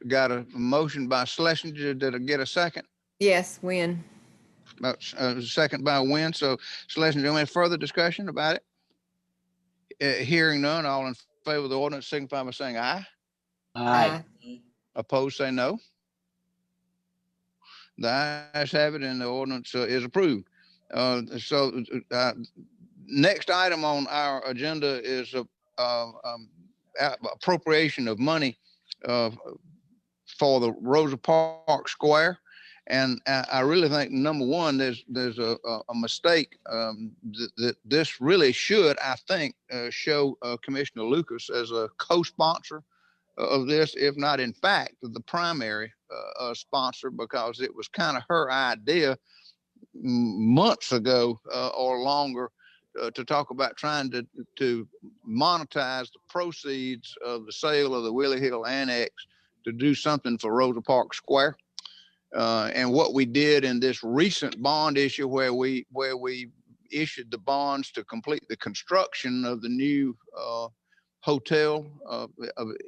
Got a motion by Schlesinger. Did I get a second? Yes, Wynn. Second by Wynn. So Schlesinger, any further discussion about it? Hearing none, all in favor of the ordinance signify by saying aye. Aye. Opposed, say no. The ayes have it, and the ordinance is approved. Next item on our agenda is appropriation of money for the Rosa Parks Square. And I really think, number one, there's a mistake that this really should, I think, show Commissioner Lucas as a co-sponsor of this, if not in fact the primary sponsor, because it was kind of her idea months ago or longer to talk about trying to monetize the proceeds of the sale of the Willie Hill Annex to do something for Rosa Parks Square. And what we did in this recent bond issue, where we issued the bonds to complete the construction of the new hotel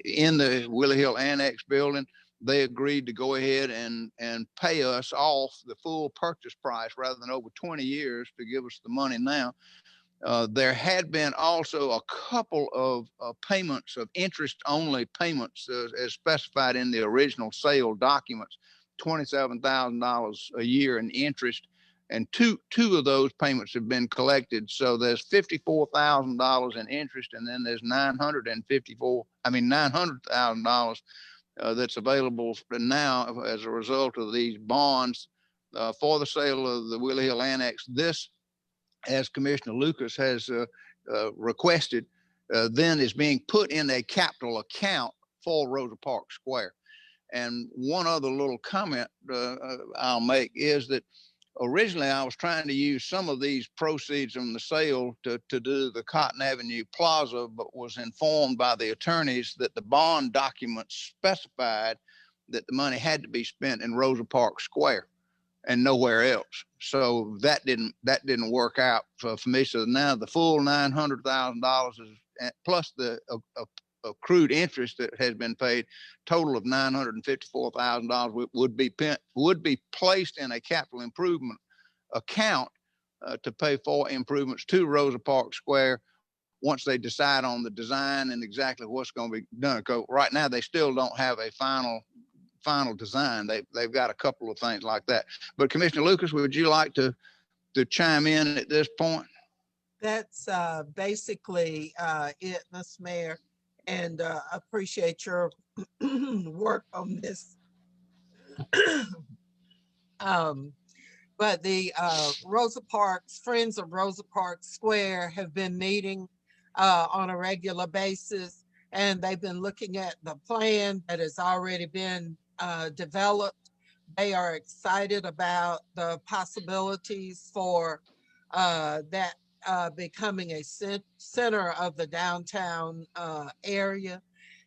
in the Willie Hill Annex building, they agreed to go ahead and pay us off the full purchase price rather than over 20 years to give us the money now. There had been also a couple of payments of interest-only payments as specified in the original sale documents, $27,000 a year in interest. And two of those payments have been collected. So there's $54,000 in interest, and then there's $900,000 that's available now as a result of these bonds for the sale of the Willie Hill Annex. This, as Commissioner Lucas has requested, then is being put in a capital account for Rosa Parks Square. And one other little comment I'll make is that originally I was trying to use some of these proceeds from the sale to do the Cotton Avenue Plaza, but was informed by the attorneys that the bond documents specified that the money had to be spent in Rosa Parks Square and nowhere else. So that didn't work out for me. So now the full $900,000 is plus the accrued interest that has been paid, total of $954,000 would be placed in a capital improvement account to pay for improvements to Rosa Parks Square once they decide on the design and exactly what's going to be done. Because right now they still don't have a final design. They've got a couple of things like that. But Commissioner Lucas, would you like to chime in at this point? That's basically it, Ms. Mayor, and appreciate your work on this. but the Rosa Parks, Friends of Rosa Parks Square have been meeting on a regular basis, and they've been looking at the plan that has already been developed. They are excited about the possibilities for that becoming a center of the downtown area.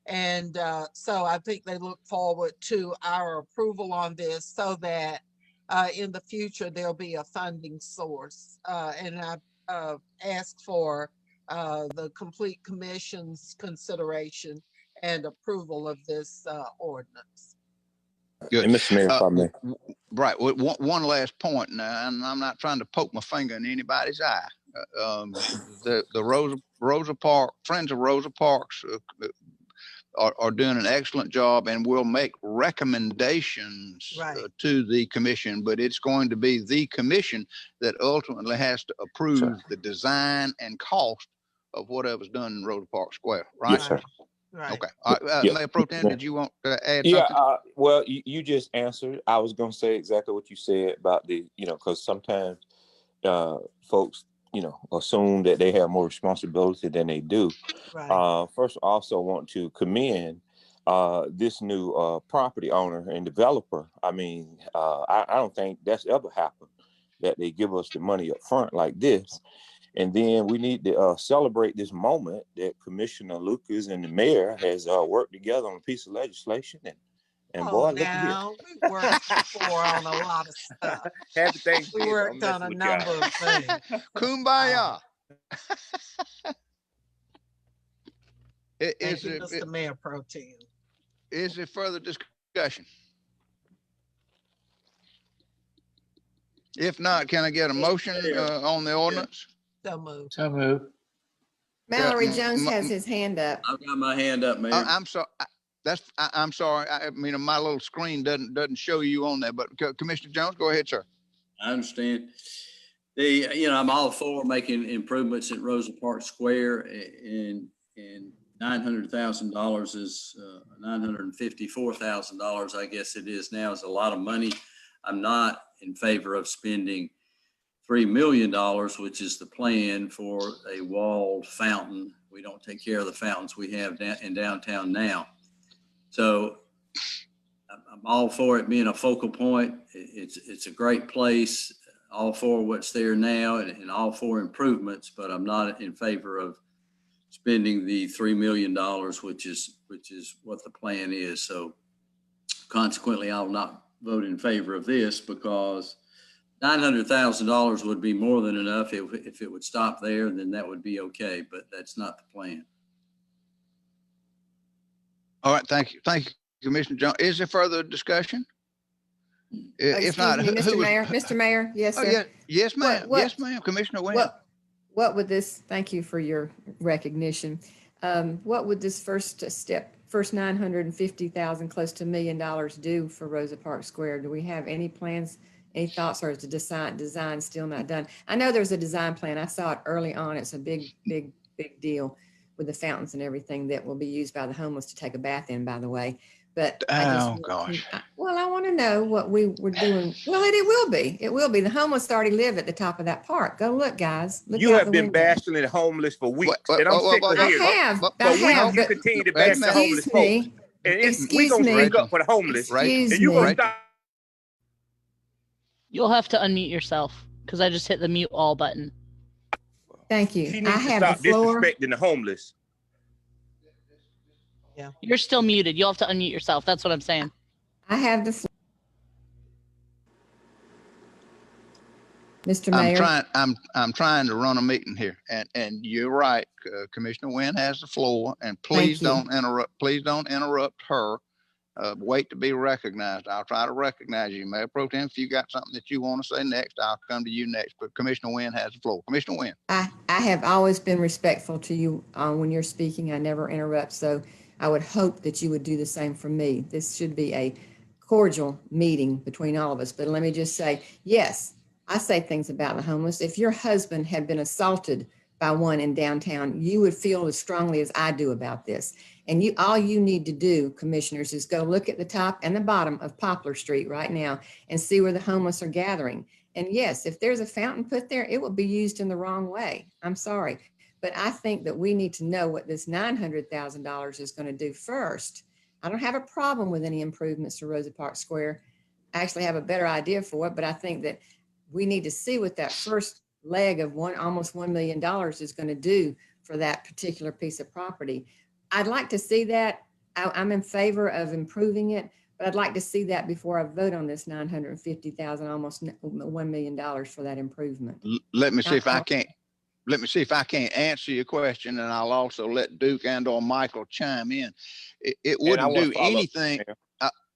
And so I think they look forward to our approval on this so that in the future there'll be a funding source. And I asked for the complete commission's consideration and approval of this ordinance. Good. And Mr. Mayor, if I may. Right. Well, one last point now, and I'm not trying to poke my finger in anybody's eye. The Rosa Park, Friends of Rosa Parks are doing an excellent job and will make recommendations to the commission, but it's going to be the commission that ultimately has to approve the design and cost of whatever's done in Rosa Park Square, right? Yes, sir. Right. Okay. Mayor Pro Tem, did you want to add something? Well, you just answered. I was going to say exactly what you said about the, because sometimes folks, assume that they have more responsibility than they do. Right. First, I also want to commend this new property owner and developer. I mean, I don't think that's ever happened, that they give us the money up front like this. And then we need to celebrate this moment that Commissioner Lucas and the mayor has worked together on a piece of legislation. And boy, look at here. We worked before on a lot of stuff. Happy Thanksgiving. We worked on a number of things. Kumbaya. Thank you, Mr. Mayor Pro Tem. Is there further discussion? If not, can I get a motion on the ordinance? So moved. So moved. Mallory Jones has his hand up. I've got my hand up, Mayor. I'm sorry. I'm sorry. I mean, my little screen doesn't show you on there, but Commissioner Jones, go ahead, sir. I understand. I'm all for making improvements at Rosa Parks Square, and $900,000 is $954,000, I guess it is now, is a lot of money. I'm not in favor of spending $3 million, which is the plan for a walled fountain. We don't take care of the fountains we have in downtown now. So I'm all for it being a focal point. It's a great place, all for what's there now and all for improvements, but I'm not in favor of spending the $3 million, which is what the plan is. So consequently, I'll not vote in favor of this, because $900,000 would be more than enough. If it would stop there, then that would be okay, but that's not the plan. All right, thank you, Commissioner Jones. Is there further discussion? If not, Mr. Mayor, yes, sir. Yeah, yes, ma'am. Yes, ma'am. Commissioner Wynn. What would this? Thank you for your recognition. What would this first $950,000, close to $1 million, do for Rosa Parks Square? Do we have any plans? Any thoughts, or is the design still not done? I know there's a design plan. I saw it early on. It's a big deal with the fountains and everything that will be used by the homeless to take a bath in, by the way. But I want to know what we were doing. Well, it will be. It will be. The homeless already live at the top of that park. Go look, guys. Look, you have been bashing the homeless for weeks. And I'm sick of hearing. I have. You continue to bash the homeless folks. And we're going to speak up for the homeless. Excuse and you're going to stop. You'll have to unmute yourself, because I just hit the mute all button. Thank you. She needs to stop disrespecting the homeless. Yeah. You're still muted. You'll have to unmute yourself. That's what I'm saying. I have the floor. Mr. Mayor. I'm trying to run a meeting here, and you're right. Commissioner Wynn has the floor, and please don't interrupt. Please don't interrupt her. Wait to be recognized. I'll try to recognize you, Mayor Pro Tem. If you got something that you want to say next, I'll come to you next. But Commissioner Wynn has the floor. Commissioner Wynn. I have always been respectful to you when you're speaking. I never interrupt. So I would hope that you would do the same for me. This should be a cordial meeting between all of us. But let me just say, yes, I say things about the homeless. If your husband had been assaulted by one in downtown, you would feel as strongly as I do about this. And all you need to do, commissioners, is go look at the top and the bottom of Poplar Street right now and see where the homeless are gathering. And yes, if there's a fountain put there, it will be used in the wrong way. I'm sorry. But I think that we need to know what this $900,000 is going to do first. I don't have a problem with any improvements to Rosa Parks Square. I actually have a better idea for it, but I think that we need to see what that first leg of almost $1 million is going to do for that particular piece of property. I'd like to see that. I'm in favor of improving it, but I'd like to see that before I vote on this $950,000, almost $1 million for that improvement. Let me see if I can't answer your question, and I'll also let Duke and/or Michael chime in. It wouldn't do anything.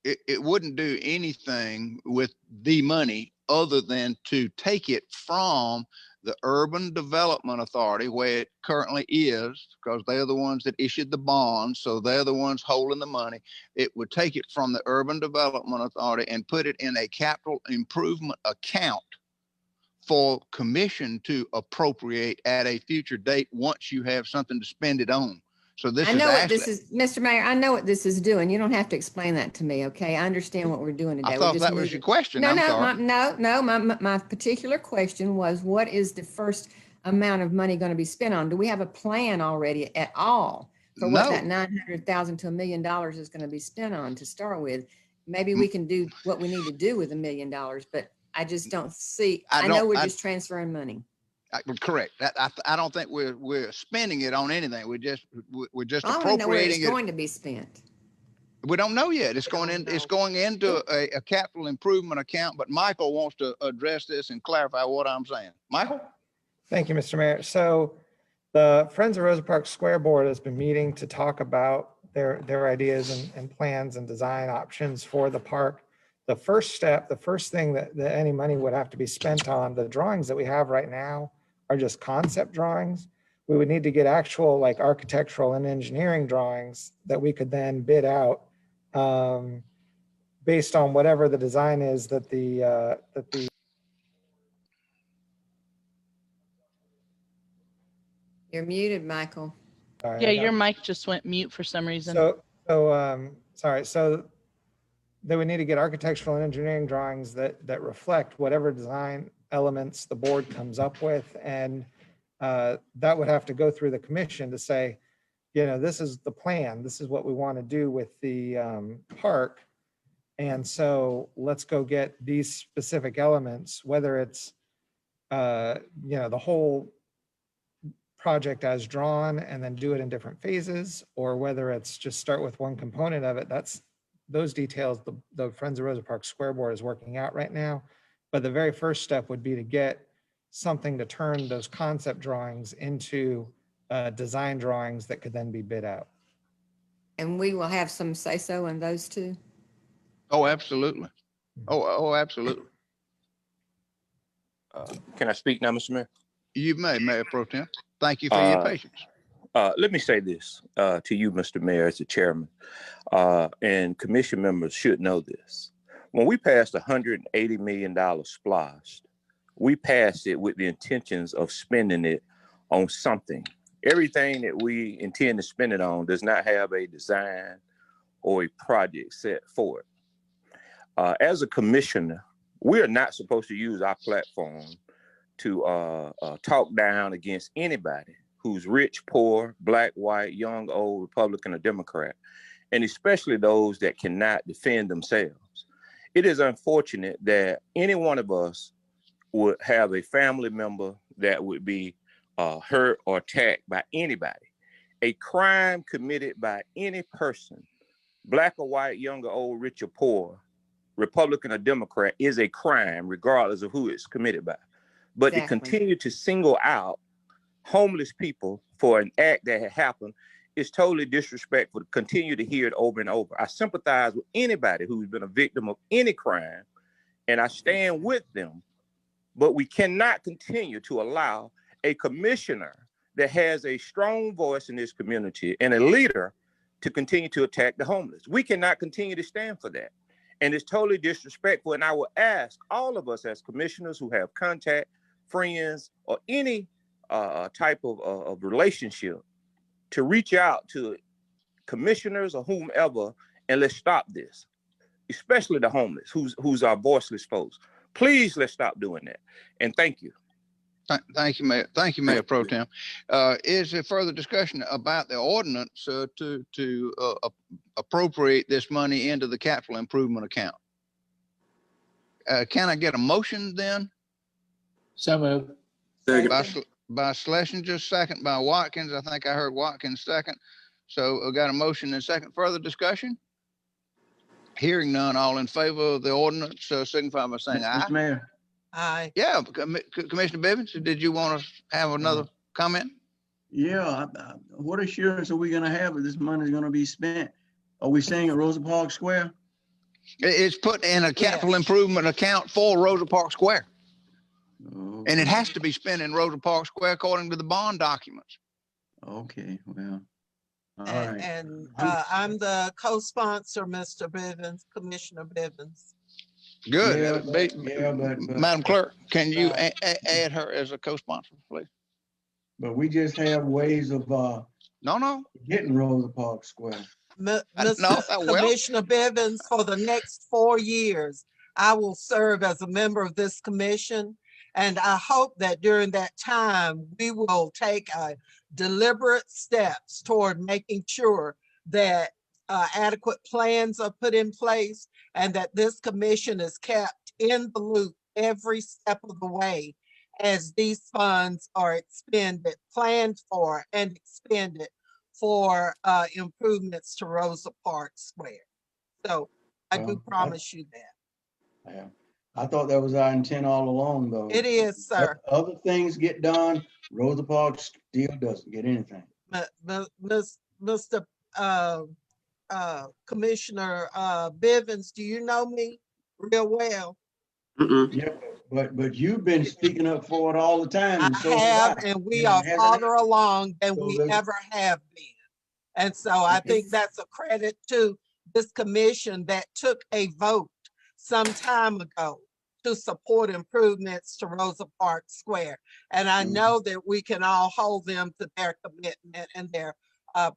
It wouldn't do anything with the money other than to take it from the Urban Development Authority, where it currently is, because they're the ones that issued the bonds, so they're the ones holding the money. It would take it from the Urban Development Authority and put it in a capital improvement account for commission to appropriate at a future date once you have something to spend it on. So this is actually, Mr. Mayor, I know what this is doing. You don't have to explain that to me, okay? I understand what we're doing today. I thought that was your question. My particular question was, what is the first amount of money going to be spent on? Do we have a plan already at all for what that $900,000 to $1 million is going to be spent on to start with? Maybe we can do what we need to do with $1 million, but I just don't see, I know we're just transferring money. Correct. I don't think we're spending it on anything. We're just appropriating I don't know where it's going to be spent. We don't know yet. It's going into a capital improvement account. But Michael wants to address this and clarify what I'm saying. Michael. Thank you, Mr. Mayor. So the Friends of Rosa Parks Square Board has been meeting to talk about their ideas and plans and design options for the park. The first step, the first thing that any money would have to be spent on, the drawings that we have right now are just concept drawings. We would need to get actual like architectural and engineering drawings that we could then bid out based on whatever the design is that the You're muted, Michael. Sorry, yeah, your mic just went mute for some reason. Sorry. So they would need to get architectural and engineering drawings that reflect whatever design elements the board comes up with. And that would have to go through the commission to say, you know, this is the plan. This is what we want to do with the park. And so let's go get these specific elements, whether it's, you know, the whole project as drawn and then do it in different phases, or whether it's just start with one component of it. Those details the Friends of Rosa Parks Square Board is working out right now. But the very first step would be to get something to turn those concept drawings into design drawings that could then be bid out. And we will have some say-so in those too? Oh, absolutely. Oh, absolutely. Can I speak now, Mr. Mayor? You may, Mayor Pro Tem. Thank you for your patience. Let me say this to you, Mr. Mayor, as the chairman, and commission members should know this. When we passed $180 million splosh, we passed it with the intentions of spending it on something. Everything that we intend to spend it on does not have a design or a project set for it. As a commissioner, we are not supposed to use our platform to talk down against anybody who's rich, poor, black, white, young, old, Republican, or Democrat, and especially those that cannot defend themselves. It is unfortunate that any one of us would have a family member that would be hurt or attacked by anybody. A crime committed by any person, black or white, young or old, rich or poor, Republican or Democrat, is a crime regardless of who it's committed by. But to continue to single out homeless people for an act that had happened is totally disrespectful to continue to hear it over and over. I sympathize with anybody who's been a victim of any crime, and I stand with them, but we cannot continue to allow a commissioner that has a strong voice in this community and a leader to continue to attack the homeless. We cannot continue to stand for that. And it's totally disrespectful. And I will ask all of us as commissioners who have contact, friends, or any type of relationship to reach out to commissioners or whomever, and let's stop this, especially the homeless, who's our voiceless folks. Please, let's stop doing that. And thank you. Thank you, Mayor. Thank you, Mayor Pro Tem. Is there further discussion about the ordinance to appropriate this money into the capital improvement account? Can I get a motion then? So moved. By Schlesinger, second by Watkins. I think I heard Watkins second. So I got a motion and second. Further discussion? Hearing none, all in favor of the ordinance, signify by saying aye. Mr. Mayor. Aye. Yeah, Commissioner Bivens, did you want to have another comment? Yeah, what assurance are we gonna have that this money is gonna be spent? Are we saying at Rosa Parks Square? It's put in a capital improvement account for Rosa Parks Square. Okay. And it has to be spent in Rosa Parks Square according to the bond documents. Okay, well, all And, right. and I'm the co-sponsor, Mr. Bivens, Commissioner Bivens. Good. Yeah, but Madam Clerk, can you add her as a co-sponsor, please? But we just have ways of no getting Rosa Parks Square. Commissioner Bivens, for the next 4 years, I will serve as a member of this commission. And I hope that during that time, we will take deliberate steps toward making sure that adequate plans are put in place and that this commission is kept in the loop every step of the way as these funds are expended, planned for and expended for improvements to Rosa Parks Square. So I do promise you that. Yeah. I thought that was our intent all along, though. It is, sir. Other things get done, Rosa Parks still doesn't get anything. Mr. Commissioner Bivens, do you know me real well? Yeah, but you've been speaking up for it all the time. And I have, and we are farther along than we ever have been. And so I think that's a credit to this commission that took a vote some time ago to support improvements to Rosa Parks Square. And I know that we can all hold them to their commitment and their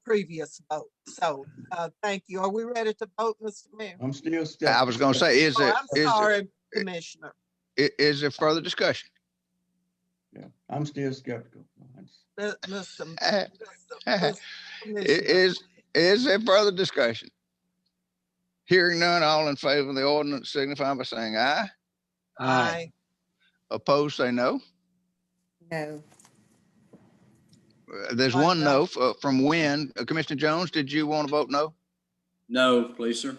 previous vote. So thank you. Are we ready to vote, Mr. Mayor? I'm still skeptical. I was going to say, I'm sorry, Commissioner. Is there further discussion? Yeah, I'm still skeptical. Is there further discussion? Hearing none, all in favor of the ordinance signify by saying aye. Aye. Opposed, say no. No. There's one no from Wynn. Commissioner Jones, did you want to vote no? No, please, sir.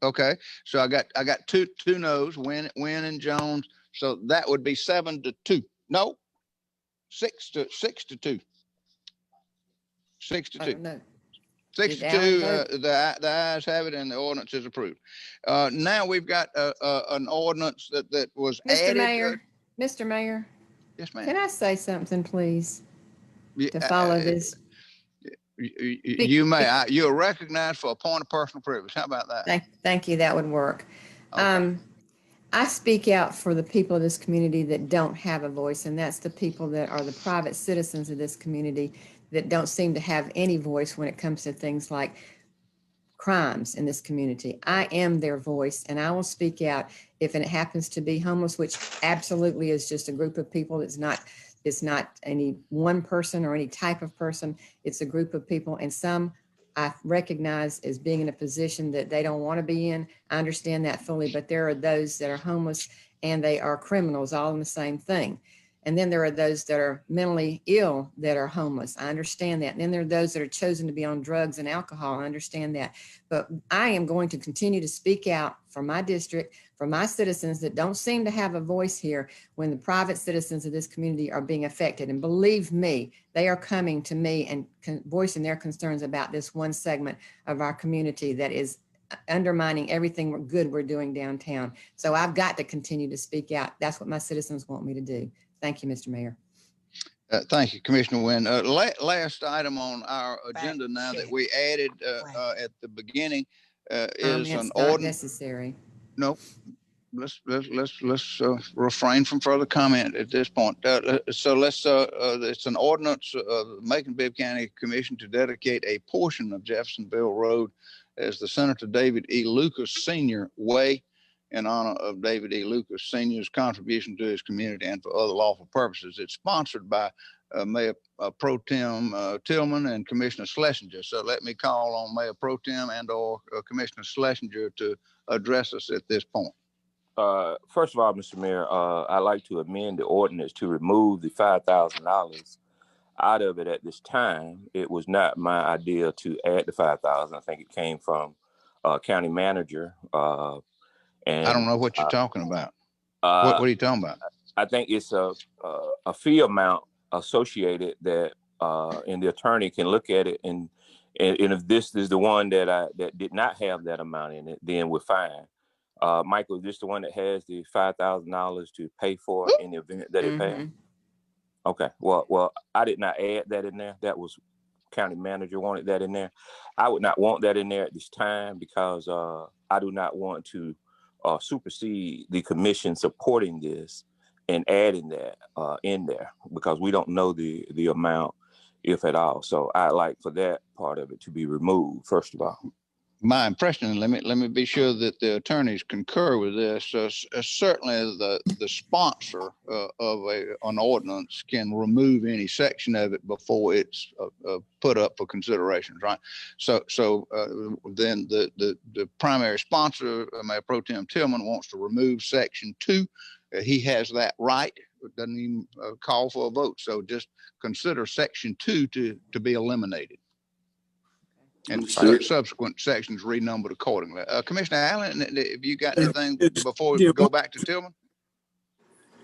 Okay, so I got two no's, Wynn and Jones. So that would be 7-2. No, 6-2. 6-2. No. 6-2. The ayes have it, and the ordinance is approved. Now we've got an ordinance that was added. Mr. Mayor. Yes, ma'am. Can I say something, please, to follow this? You may. You're recognized for a point of personal privilege. How about that? Thank you. That would work. Okay. I speak out for the people of this community that don't have a voice, and that's the people that are the private citizens of this community that don't seem to have any voice when it comes to things like crimes in this community. I am their voice, and I will speak out if it happens to be homeless, which absolutely is just a group of people. It's not any one person or any type of person. It's a group of people, and some I recognize as being in a position that they don't want to be in. I understand that fully, but there are those that are homeless and they are criminals, all in the same thing. And then there are those that are mentally ill that are homeless. I understand that. And then there are those that are chosen to be on drugs and alcohol. I understand that. But I am going to continue to speak out for my district, for my citizens that don't seem to have a voice here when the private citizens of this community are being affected. And believe me, they are coming to me and voicing their concerns about this one segment of our community that is undermining everything good we're doing downtown. So I've got to continue to speak out. That's what my citizens want me to do. Thank you, Mr. Mayor. Thank you, Commissioner Wynn. Last item on our agenda now that we added at the beginning is an ordinance. Necessary. No, let's refrain from further comment at this point. So it's an ordinance of the Macon-Bibb County Commission to dedicate a portion of Jeffersonville Road as the Senator David E. Lucas Sr. Way. in honor of David E. Lucas Sr.'s contribution to his community and for other lawful purposes. It's sponsored by Mayor Pro Tem Tillman and Commissioner Schlesinger. So let me call on Mayor Pro Tem and or Commissioner Schlesinger to address us at this point. First of all, Mr. Mayor, I'd like to amend the ordinance to remove the $5,000 out of it at this time. It was not my idea to add the 5,000. I think it came from county manager. And I don't know what you're talking about. What are you talking about? I think it's a fee amount associated that, and the attorney can look at it, and if this is the one that did not have that amount in it, then we're fine. Michael, is this the one that has the $5,000 to pay for in the event that it passed? Okay. Well, I did not add that in there. That was county manager wanted that in there. I would not want that in there at this time because I do not want to supersede the commission supporting this and adding that in there because we don't know the amount, if at all. So I'd like for that part of it to be removed, first of all. My impression, let me be sure that the attorneys concur with this. Certainly, the sponsor of an ordinance can remove any section of it before it's put up for considerations, right? So then the primary sponsor, Mayor Pro Tem Tillman, wants to remove Section 2. He has that right. It doesn't even call for a vote. So just consider Section 2 to be eliminated. And subsequent sections renumbered accordingly. Commissioner Allen, have you got anything before we go back to Tillman?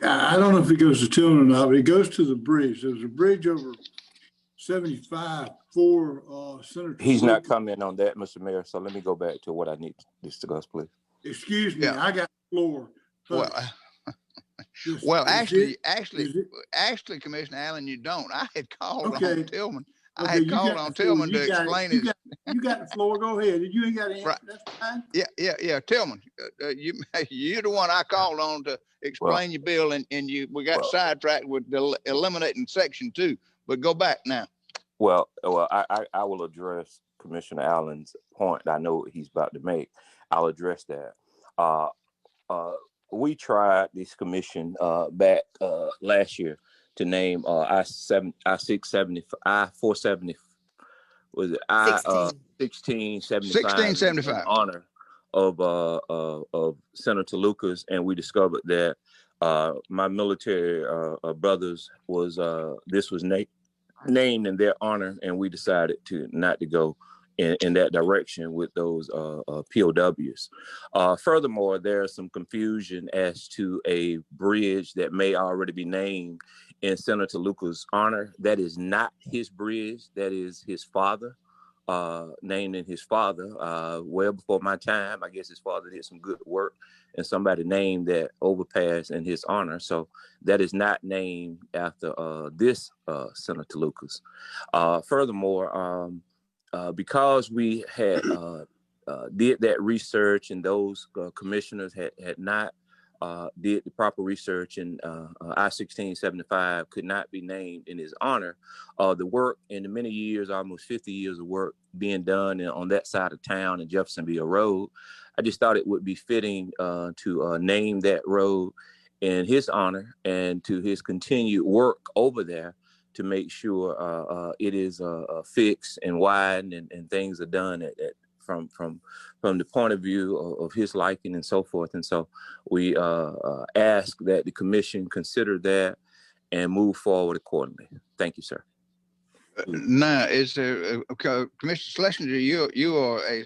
I don't know if it goes to Tillman or not, but it goes to the bridge. There's a bridge over 75 for Senator. He's not commenting on that, Mr. Mayor. So let me go back to what I need to discuss, please. Excuse me, I got the floor. Well, actually, Commissioner Allen, you don't. I had called on Tillman. I had called on Tillman to explain it. You got the floor. Go ahead. You ain't got to answer. Right. That's fine. Yeah. Tillman, you're the one I called on to explain your bill, and we got sidetracked with eliminating Section 2. But go back now. Well, I will address Commissioner Allen's point. I know what he's about to make. I'll address that. We tried this commission back last year to name I-470, was it I-1675 in honor of Senator Lucas, and we discovered that my military brothers this was named in their honor, and we decided not to go in that direction with those POWs. Furthermore, there's some confusion as to a bridge that may already be named in Senator Lucas' honor. That is not his bridge. That is his father, named in his father. Well before my time, I guess his father did some good work, and somebody named that overpass in his honor. So that is not named after this Senator Lucas. Furthermore, because we had did that research, and those commissioners had not did the proper research, and I-1675 could not be named in his honor. The work in the many years, almost 50 years of work being done on that side of town in Jeffersonville Road, I just thought it would be fitting to name that road in his honor and to his continued work over there to make sure it is fixed and widened and things are done from the point of view of his liking and so forth. And so we ask that the commission consider that and move forward accordingly. Thank you, sir. Now, is there, Commissioner Schlesinger, you are a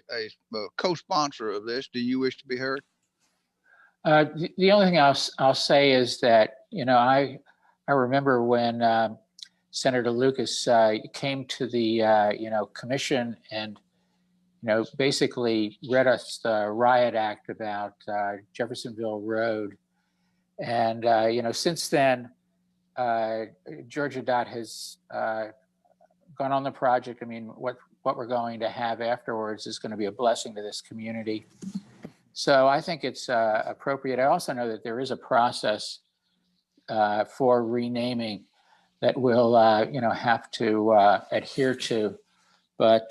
co-sponsor of this. Do you wish to be heard? The only thing I'll say is that, I remember when Senator Lucas came to the, commission and, basically read us the riot act about Jeffersonville Road. And, since then, Georgia Dot has gone on the project. I mean, what we're going to have afterwards is going to be a blessing to this community. So I think it's appropriate. I also know that there is a process for renaming that we'll, have to adhere to. But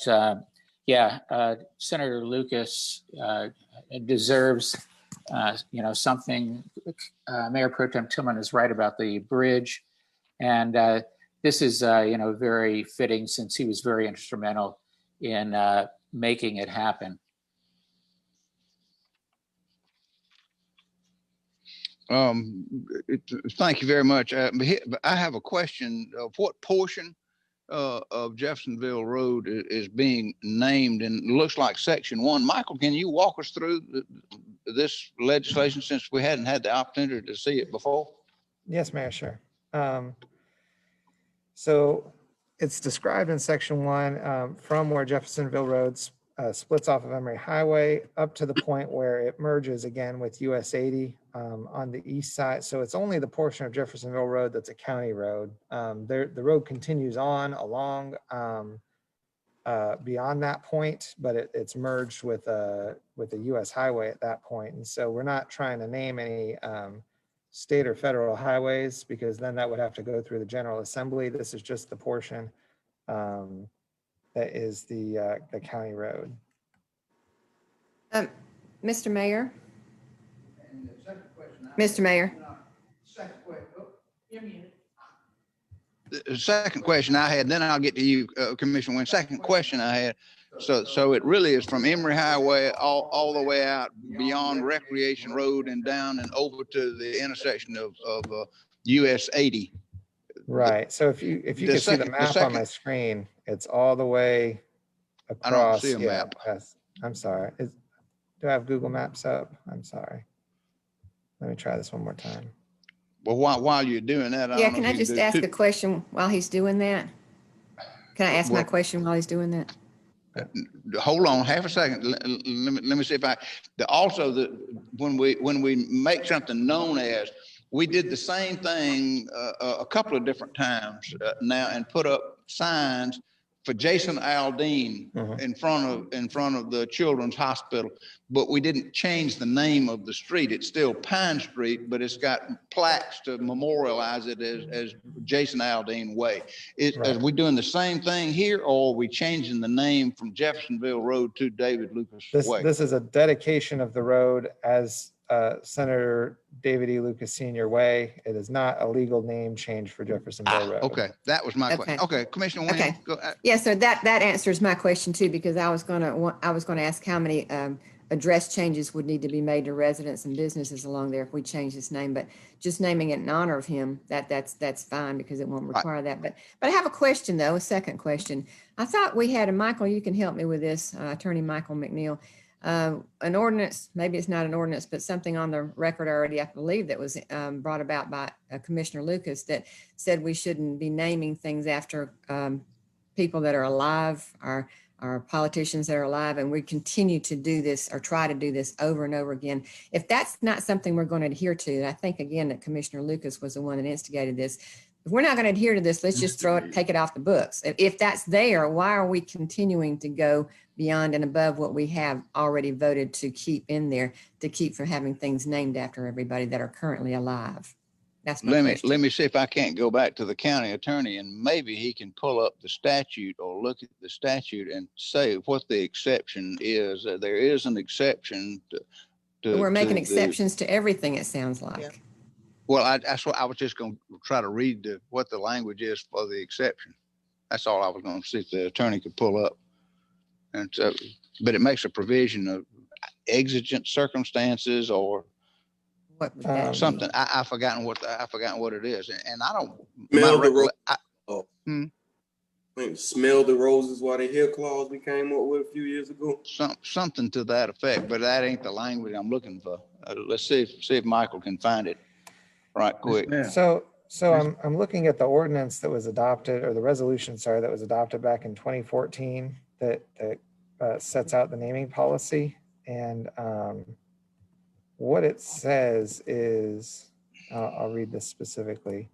Senator Lucas deserves something. Mayor Pro Tem Tillman is right about the bridge. And this is, very fitting since he was very instrumental in making it happen. Thank you very much. I have a question of what portion of Jeffersonville Road is being named, and it looks like section 1. Michael, can you walk us through this legislation since we hadn't had the opportunity to see it before? Yes, Mayor, sure. So it's described in section 1 from where Jeffersonville Road splits off of Emory Highway up to the point where it merges again with US 80 on the east side. So it's only the portion of Jeffersonville Road that's a county road. The road continues on along beyond that point, but it's merged with the US highway at that point. And so we're not trying to name any state or federal highways, because then that would have to go through the General Assembly. This is just the portion that is the county road. Mr. Mayor? Mr. Mayor? The second question I had, then I'll get to you, Commissioner Wynn. Second question I had, so it really is from Emory Highway all the way out beyond Recreation Road and down and over to the intersection of US 80. Right. So if you can see the map on my screen, it's all the way across. I don't see a map. Yes. I'm sorry. Do I have Google Maps up? I'm sorry. Let me try this one more time. Well, while you're doing that, Yeah, can I just ask a question while he's doing that? Can I ask my question while he's doing that? Hold on half a second. Let me see if when we make something known as, we did the same thing a couple of different times now and put up signs for Jason Aldean in front of the Children's Hospital, but we didn't change the name of the street. It's still Pine Street, but it's got plaques to memorialize it as Jason Aldean Way. Are we doing the same thing here, or are we changing the name from Jeffersonville Road to David Lucas Way? This is a dedication of the road as Senator David E. Lucas Sr. Way. It is not a legal name change for Jeffersonville Road. Okay, that was my question. Okay, Commissioner Wynn. Okay. Go, Yeah, so that answers my question too, because I was going to ask how many address changes would need to be made to residents and businesses along there if we change this name. But just naming it in honor of him, that's fine, because it won't require that. But I have a question though, a second question. I thought we had, and Michael, you can help me with this, Attorney Michael McNeil. An ordinance, maybe it's not an ordinance, but something on the record already, I believe, that was brought about by Commissioner Lucas that said we shouldn't be naming things after people that are alive, or politicians that are alive, and we continue to do this or try to do this over and over again. If that's not something we're going to adhere to, and I think again that Commissioner Lucas was the one that instigated this, if we're not going to adhere to this, let's just take it off the books. If that's there, why are we continuing to go beyond and above what we have already voted to keep in there, to keep from having things named after everybody that are currently alive? That's my question. Let me see if I can't go back to the county attorney and maybe he can pull up the statute or look at the statute and say what the exception is. There is an exception to we're making exceptions to everything, it sounds like. Yeah. Well, that's what I was just going to try to read what the language is for the exception. That's all I was going to see if the attorney could pull up. And so, but it makes a provision of exigent circumstances or something. I've forgotten what it is, and I don't smell the roses while they hear clause we came up with a few years ago. Something to that effect, but that ain't the language I'm looking for. Let's see if Michael can find it right quick. So I'm looking at the ordinance that was adopted, or the resolution, sorry, that was adopted back in 2014 that sets out the naming policy. And what it says is, I'll read this specifically.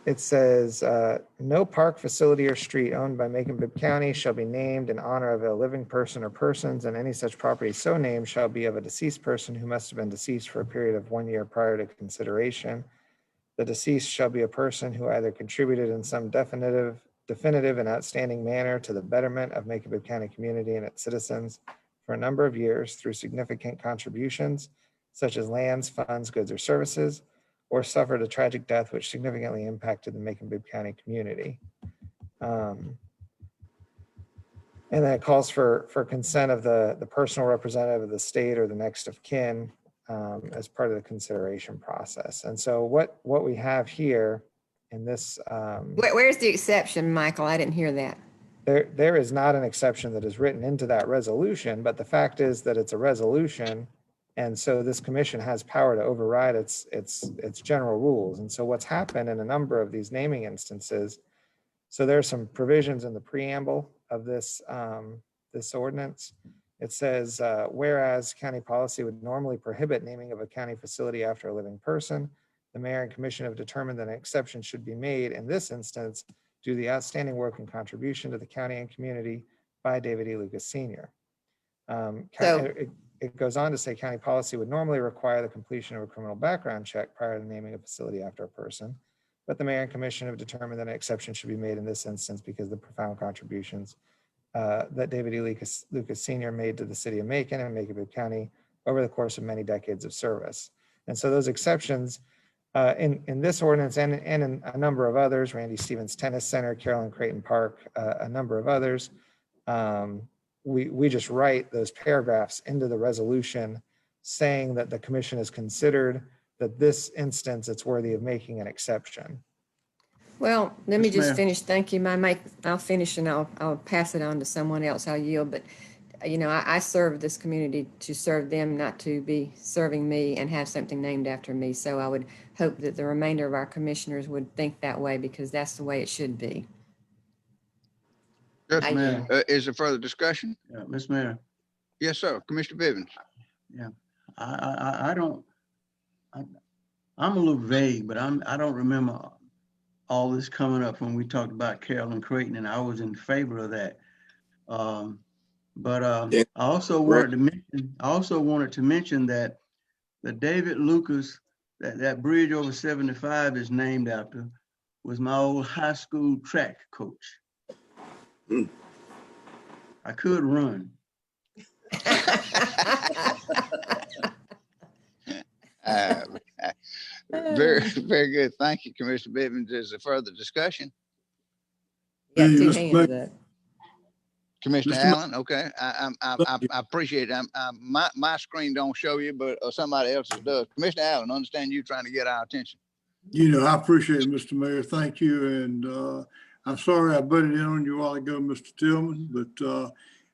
It says, no park, facility, or street owned by Macon-Bibb County shall be named in honor of a living person or persons, and any such property so named shall be of a deceased person who must have been deceased for a period of 1 year prior to consideration. The deceased shall be a person who either contributed in some definitive definitive and outstanding manner to the betterment of Macon-Bibb County community and its citizens for a number of years through significant contributions such as lands, funds, goods, or services, or suffered a tragic death which significantly impacted the Macon-Bibb County community. And then it calls for consent of the personal representative of the state or the next of kin as part of the consideration process. And so what we have here in this. Where's the exception, Michael? I didn't hear that. There is not an exception that is written into that resolution, but the fact is that it's a resolution. And so this commission has power to override its general rules. And so what's happened in a number of these naming instances, so there are some provisions in the preamble of this, this ordinance. It says, whereas county policy would normally prohibit naming of a county facility after a living person, the mayor and commission have determined that an exception should be made in this instance due to the outstanding work and contribution to the county and community by David E. Lucas Sr. It goes on to say county policy would normally require the completion of a criminal background check prior to naming a facility after a person, but the mayor and commission have determined that an exception should be made in this instance because of the profound contributions that David E. Lucas Sr. made to the city of Macon and Macon-Bibb County over the course of many decades of service. And so those exceptions in this ordinance and in a number of others, Randy Stevens Tennis Center, Carolyn Creighton Park, a number of others, we just write those paragraphs into the resolution saying that the commission has considered that this instance, it's worthy of making an exception. Well, let me Yes, just ma'am. finish. Thank you. I'll finish and I'll pass it on to someone else. I'll yield. But, you know, I serve this community to serve them, not to be serving me and have something named after me. So I would hope that the remainder of our commissioners would think that way because that's the way it should be. Yes, ma'am. Is there further discussion? Yeah, Ms. Mayor. Yes, sir. Commissioner Bivens. Yeah, I don't, I'm a little vague, but I don't remember all this coming up when we talked about Carolyn Creighton, and I was in favor of that. I also wanted to mention that the David Lucas, that bridge over 75 is named after, was my old high school track coach. I could run. Very, very good. Thank you, Commissioner Bivens. Is there further discussion? Yeah, two hands up. Commissioner Mr. Allen, okay. I appreciate it. My screen don't show you, but somebody else's does. Commissioner Allen, understand you trying to get our attention. You know, I appreciate it, Mr. Mayor. Thank you. And I'm sorry I butted in on you a while ago, Mr. Tillman, but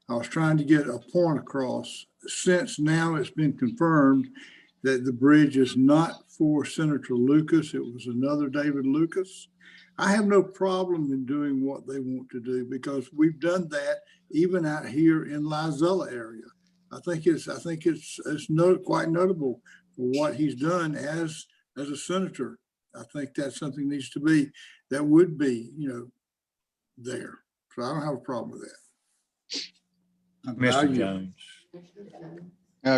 I was trying to get a point across. Since now it's been confirmed that the bridge is not for Senator Lucas, it was another David Lucas. I have no problem in doing what they want to do because we've done that even out here in Lizella area. I think it's quite notable for what he's done as a senator. I think that's something that would be, you know, there. So I don't have a problem with that. Mr. Jones.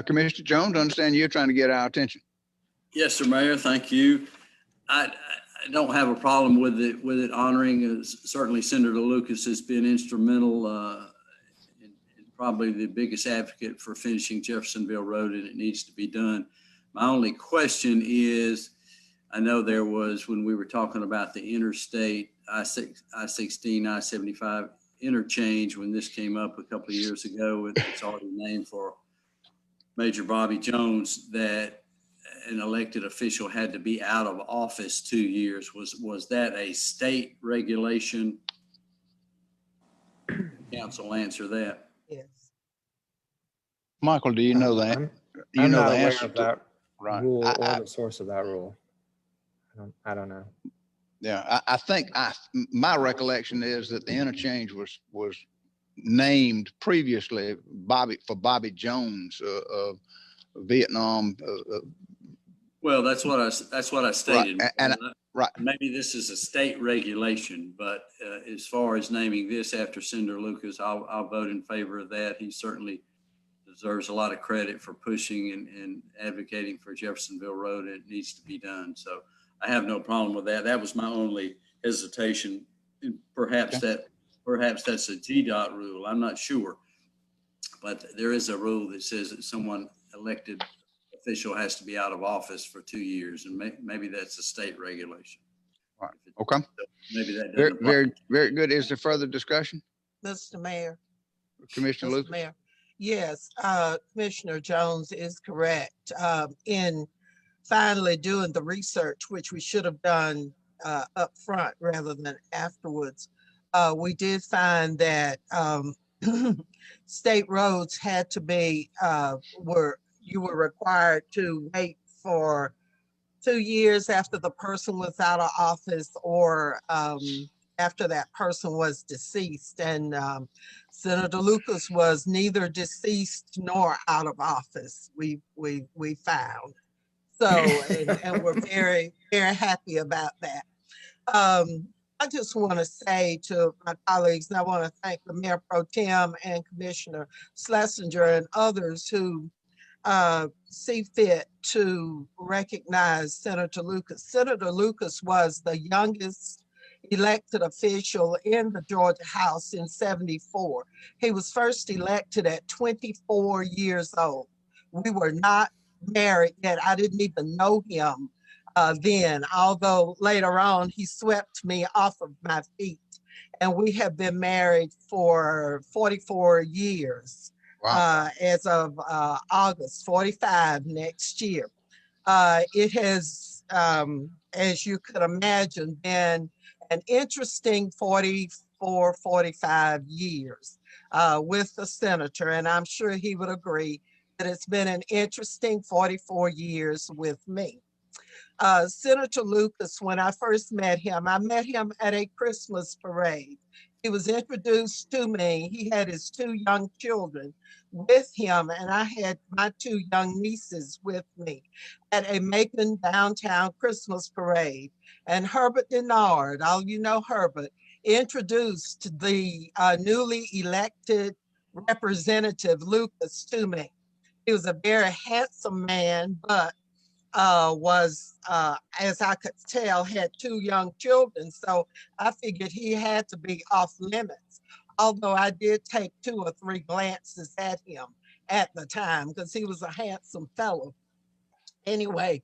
Commissioner Jones, understand you're trying to get our attention. Yes, sir, Mayor. Thank you. I don't have a problem with it honoring. Certainly, Senator Lucas has been instrumental and probably the biggest advocate for finishing Jeffersonville Road, and it needs to be done. My only question is, I know there was, when we were talking about the interstate I-16, I-75 interchange, when this came up a couple of years ago, it's already named for Major Bobby Jones, that an elected official had to be out of office 2 years. Was that a state regulation? Council answer that. Yes. Michael, do you know that? I'm know not the aware answer of to that right. rule or the source of that rule. I don't know. Yeah, I think my recollection is that the interchange was named previously for Bobby Jones of Vietnam. Well, that's what I stated. Right. And right. Maybe this is a state regulation, but as far as naming this after Senator Lucas, I'll vote in favor of that. He certainly deserves a lot of credit for pushing and advocating for Jeffersonville Road, and it needs to be done. So I have no problem with that. That was my only hesitation And perhaps that's a GDOT rule. I'm not sure. But there is a rule that says that someone elected official has to be out of office for 2 years, and maybe that's a state regulation. Right. Okay. Maybe that Very, doesn't apply. very good. Is there further discussion? Mr. Mayor. Commissioner Mr. Lucas? Mayor. Yes, Commissioner Jones is correct. In finally doing the research, which we should have done up front rather than afterwards, we did find that state roads had to be, you were required to wait for 2 years after the person was out of office, or after that person was deceased. And Senator Lucas was neither deceased nor out of office, we found. So, and we're very, very happy about that. I just want to say to my colleagues, and I want to thank the Mayor Pro Tem and Commissioner Schlesinger and others who see fit to recognize Senator Lucas. Senator Lucas was the youngest elected official in the Georgia House in '74. He was first elected at 24 years old. We were not married yet. I didn't even know him then, although later on he swept me off of my feet. And we have been married for 44 years. Wow. As of August, 45 next year. It has, as you could imagine, been an interesting 44, 45 years with the senator, and I'm sure he would agree that it's been an interesting 44 years with me. Senator Lucas, when I first met him, I met him at a Christmas parade. He was introduced to me. He had his 2 young children with him, and I had my 2 young nieces with me at a Macon downtown Christmas parade. And Herbert Denard, all you know Herbert, introduced the newly elected Representative Lucas to me. He was a very handsome man, but was, as I could tell, had 2 young children. So I figured he had to be off limits, although I did take 2 or 3 glances at him at the time because he was a handsome fellow. Anyway,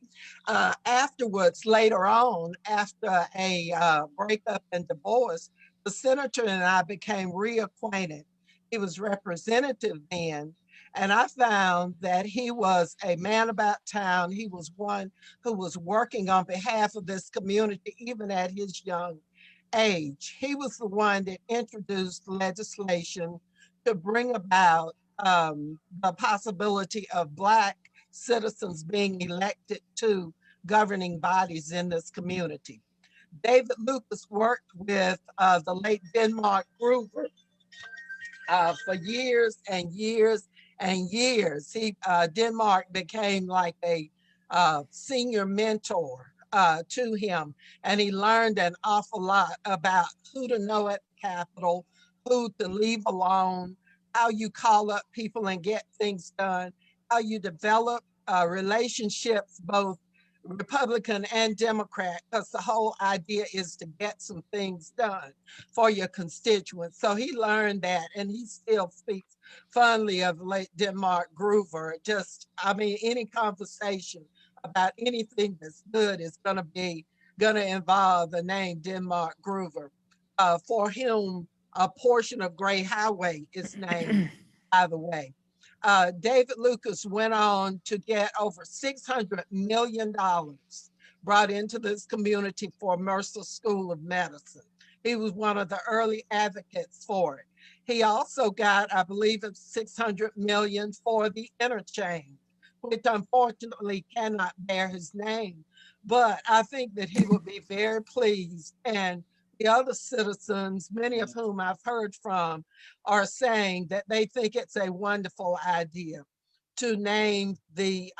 afterwards, later on, after a breakup and divorce, the senator and I became reacquainted. He was representative then, and I found that he was a man about town. He was one who was working on behalf of this community, even at his young age. He was the one that introduced legislation to bring about the possibility of Black citizens being elected to governing bodies in this community. David Lucas worked with the late Denmark Groover for years and years and years. Denmark became like a senior mentor to him, and he learned an awful lot about who to know at the Capitol, who to leave alone, how you call up people and get things done, how you develop relationships, both Republican and Democrat, because the whole idea is to get some things done for your constituents. So he learned that, and he still speaks fondly of late Denmark Groover. Just, I mean, any conversation about anything that's good is gonna involve the name Denmark Groover, for whom a portion of Gray Highway is named, by the way. David Lucas went on to get over $600 million brought into this community for Mercer School of Medicine. He was one of the early advocates for it. He also got, I believe it's 600 million for the interchange, which unfortunately cannot bear his name. But I think that he would be very pleased, and the other citizens, many of whom I've heard from, are saying that they think it's a wonderful idea to name the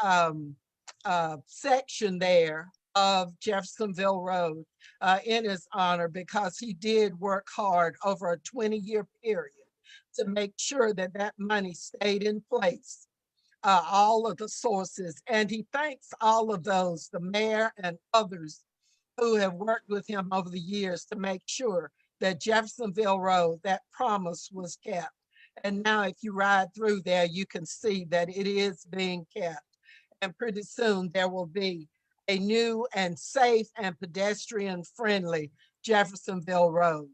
section there of Jeffersonville Road in his honor, because he did work hard over a 20-year period to make sure that that money stayed in place, all of the sources. And he thanks all of those, the mayor and others, who have worked with him over the years to make sure that Jeffersonville Road, that promise was kept. And now if you ride through there, you can see that it is being kept. And pretty soon there will be a new and safe and pedestrian friendly Jeffersonville Road.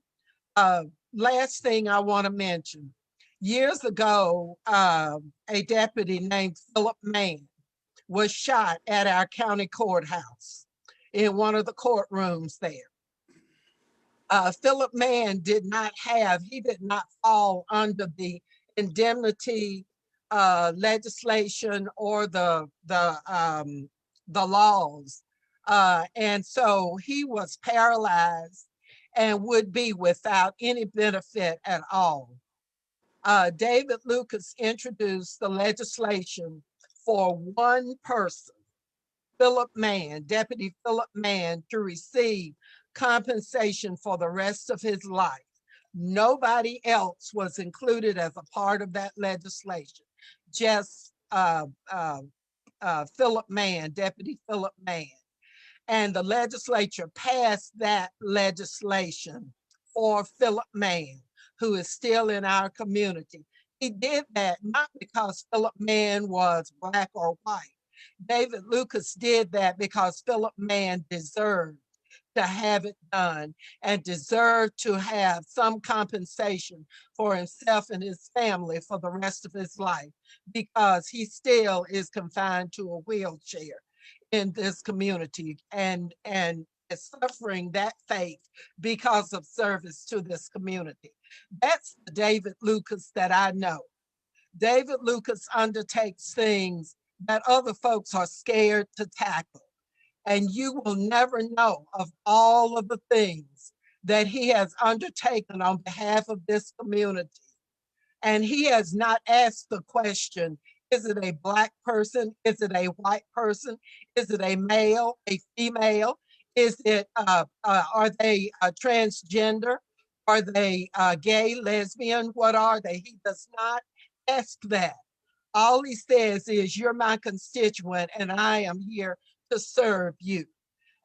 Last thing I want to mention, years ago, a deputy named Philip Mann was shot at our county courthouse in one of the courtrooms there. Philip Mann did not fall under the indemnity legislation or the laws. And so he was paralyzed and would be without any benefit at all. David Lucas introduced the legislation for one person, Philip Mann, Deputy Philip Mann, to receive compensation for the rest of his life. Nobody else was included as a part of that legislation, just Philip Mann, Deputy Philip Mann. And the legislature passed that legislation for Philip Mann, who is still in our community. He did that not because Philip Mann was Black or white. David Lucas did that because Philip Mann deserved to have it done and deserved to have some compensation for himself and his family for the rest of his life, because he still is confined to a wheelchair in this community and is suffering that fate because of service to this community. That's the David Lucas that I know. David Lucas undertakes things that other folks are scared to tackle. And you will never know of all of the things that he has undertaken on behalf of this community. And he has not asked the question, is it a Black person? Is it a white person? Is it a male, a female? Is it, are they transgender? Are they gay, lesbian? What are they? He does not ask that. All he says is, you're my constituent and I am here to serve you.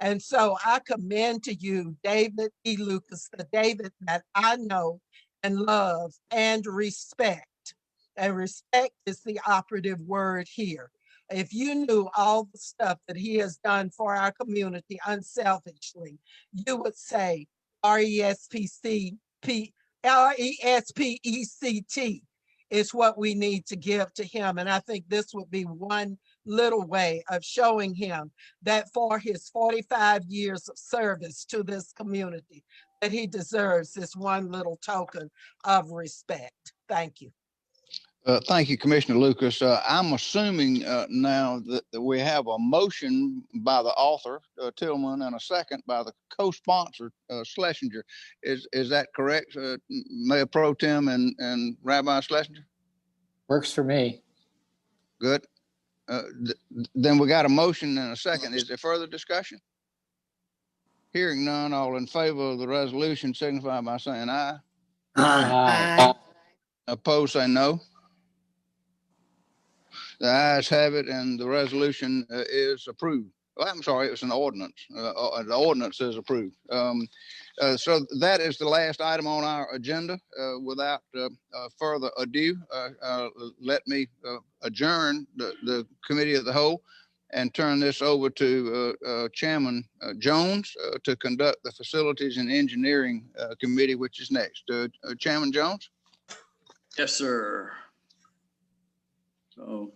And so I commend to you David E. Lucas, the David that I know and love and respect. And respect is the operative word here. If you knew all the stuff that he has done for our community unselfishly, you would say RESPECT is what we need to give to him. And I think this would be one little way of showing him that for his 45 years of service to this community, that he deserves this one little token of respect. Thank you. Thank you, Commissioner Lucas. I'm assuming now that we have a motion by the author, Tillman, and a second by the co-sponsor, Schlesinger. Is that correct, Mayor Pro Tem and Rabbi Schlesinger? Works for me. Good. Then we got a motion and a second. Is there further discussion? Hearing none, all in favor of the resolution signify by saying aye. Aye. Aye. Opposed, say no. The ayes have it, and the resolution is approved. Well, I'm sorry, it was an ordinance. The ordinance is approved. So that is the last item on our agenda. Without further ado, let me adjourn the committee of the whole and turn this over to Chairman Jones to conduct the Facilities and Engineering Committee, which is next. Chairman Jones? Yes, sir. So,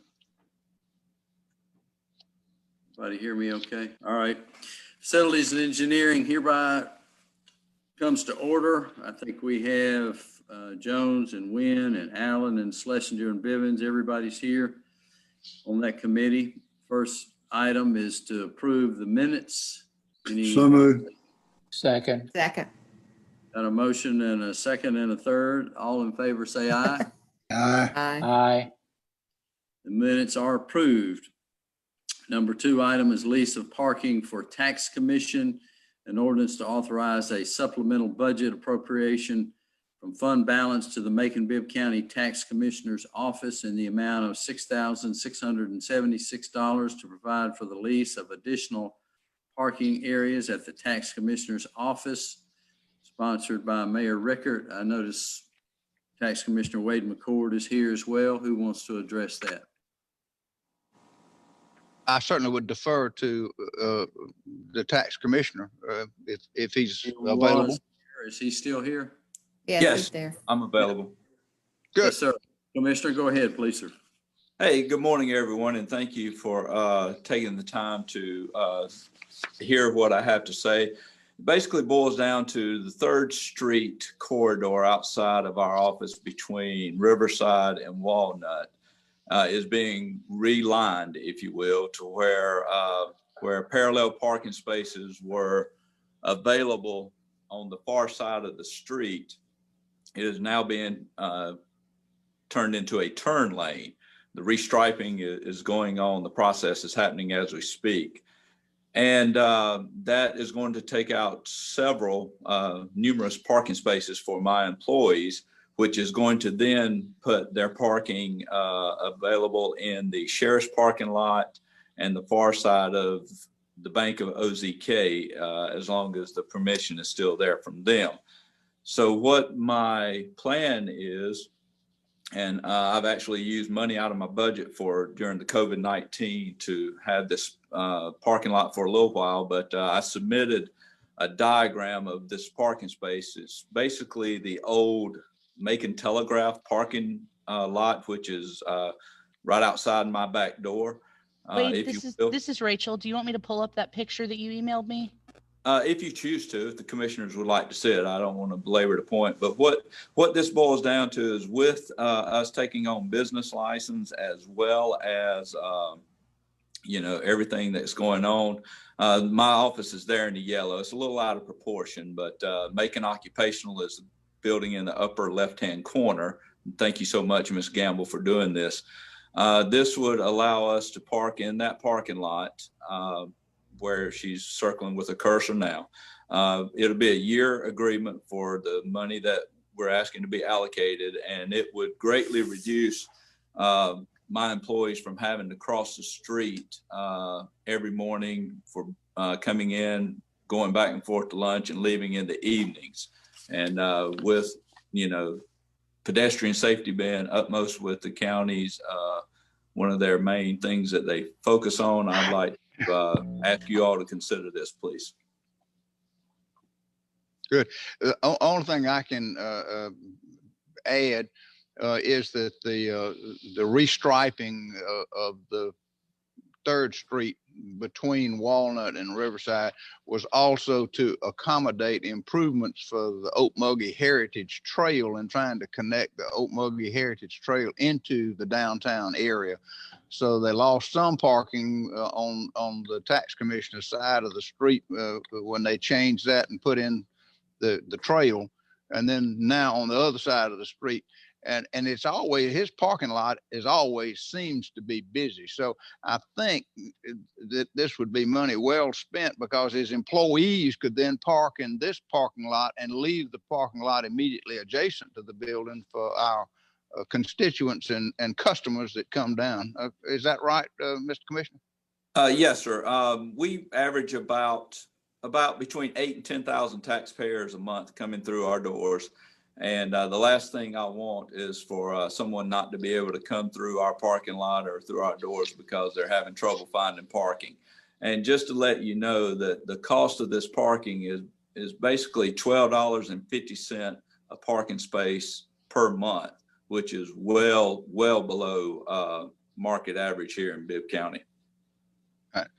everybody hear me okay? All right. Facilities and Engineering hereby comes to order. I think we have Jones and Wynn and Allen and Schlesinger and Bivens. Everybody's here on that committee. First item is to approve the minutes. So moved. Second. Second. Got a motion and a second and a third. All in favor say aye. Aye. Aye. Aye. The minutes are approved. Number 2 item is lease of parking for tax commission. An ordinance to authorize a supplemental budget appropriation from fund balance to the Macon-Bibb County Tax Commissioner's Office in the amount of $6,676 to provide for the lease of additional parking areas at the Tax Commissioner's Office. It's sponsored by Mayor Rickert. I notice Tax Commissioner Wade McCord is here as well. Who wants to address that? I certainly would defer to the tax commissioner if he's available. Is he still here? Yes, he's there. I'm available. Good. Yes, sir. Commissioner, go ahead, please, sir. Hey, good morning, everyone, and thank you for taking the time to hear what I have to say. It basically boils down to the 3rd Street corridor outside of our office between Riverside and Walnut is being relined, if you will, to where parallel parking spaces were available on the far side of the street. It is now being turned into a turn lane. The restriping is going on. The process is happening as we speak. And that is going to take out several numerous parking spaces for my employees, which is going to then put their parking available in the sheriff's parking lot and the far side of the Bank of OZK, as long as the permission is still there from them. So what my plan is, and I've actually used money out of my budget for during the COVID-19 to have this parking lot for a little while, but I submitted a diagram of this parking space. It's basically the old Macon Telegraph parking lot, which is right outside my back door. Wade, this is Rachel. Do you want me to pull up that picture that you emailed me? If you choose to, if the commissioners would like to see it, I don't want to belabor the point. But what this boils down to is with us taking on business license as well as everything that's going on. My office is there in the yellow. It's a little out of proportion, but Macon Occupational is the building in the upper left-hand corner. Thank you so much, Ms. Gamble, for doing this. This would allow us to park in that parking lot where she's circling with a cursor now. It'll be a year agreement for the money that we're asking to be allocated, and it would greatly reduce my employees from having to cross the street every morning for coming in, going back and forth to lunch, and leaving in the evenings. And with, pedestrian safety being utmost with the counties, one of their main things that they focus on, I'd like to ask you all to consider this, please. Good. The only thing I can add is that the restriping of the 3rd Street between Walnut and Riverside was also to accommodate improvements for the Okmulgee Heritage Trail and trying to connect the Okmulgee Heritage Trail into the downtown area. So they lost some parking on the tax commissioner's side of the street when they changed that and put in the trail. And then now on the other side of the street, and it's always, his parking lot is always seems to be busy. So I think that this would be money well spent, because his employees could then park in this parking lot and leave the parking lot immediately adjacent to the building for our constituents and customers that come down. Is that right, Mr. Commissioner? Yes, sir. We average about between 8,000 and 10,000 taxpayers a month coming through our doors. And the last thing I want is for someone not to be able to come through our parking lot or through our doors because they're having trouble finding parking. And just to let you know that the cost of this parking is basically $12.50 a parking space per month, which is well below market average here in Bibb County. All right.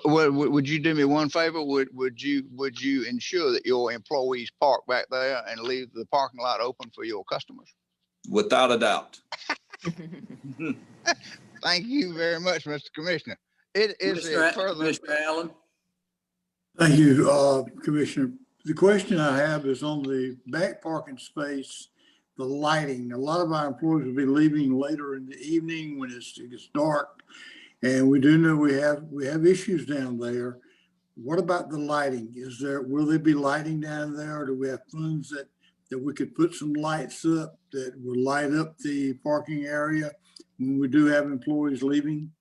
Would you do me one favor? Would you ensure that your employees park back there and leave the parking lot open for your customers? Without a doubt. Thank you very much, Mr. Commissioner. It is a further. Mr. Allen. Thank you, Commissioner. The question I have is on the back parking space, the lighting. A lot of our employees will be leaving later in the evening when it gets dark. And we do know we have issues down there. What about the lighting? Will there be lighting down there? Or do we have funds that we could put some lights up that will light up the parking area when we do have employees leaving?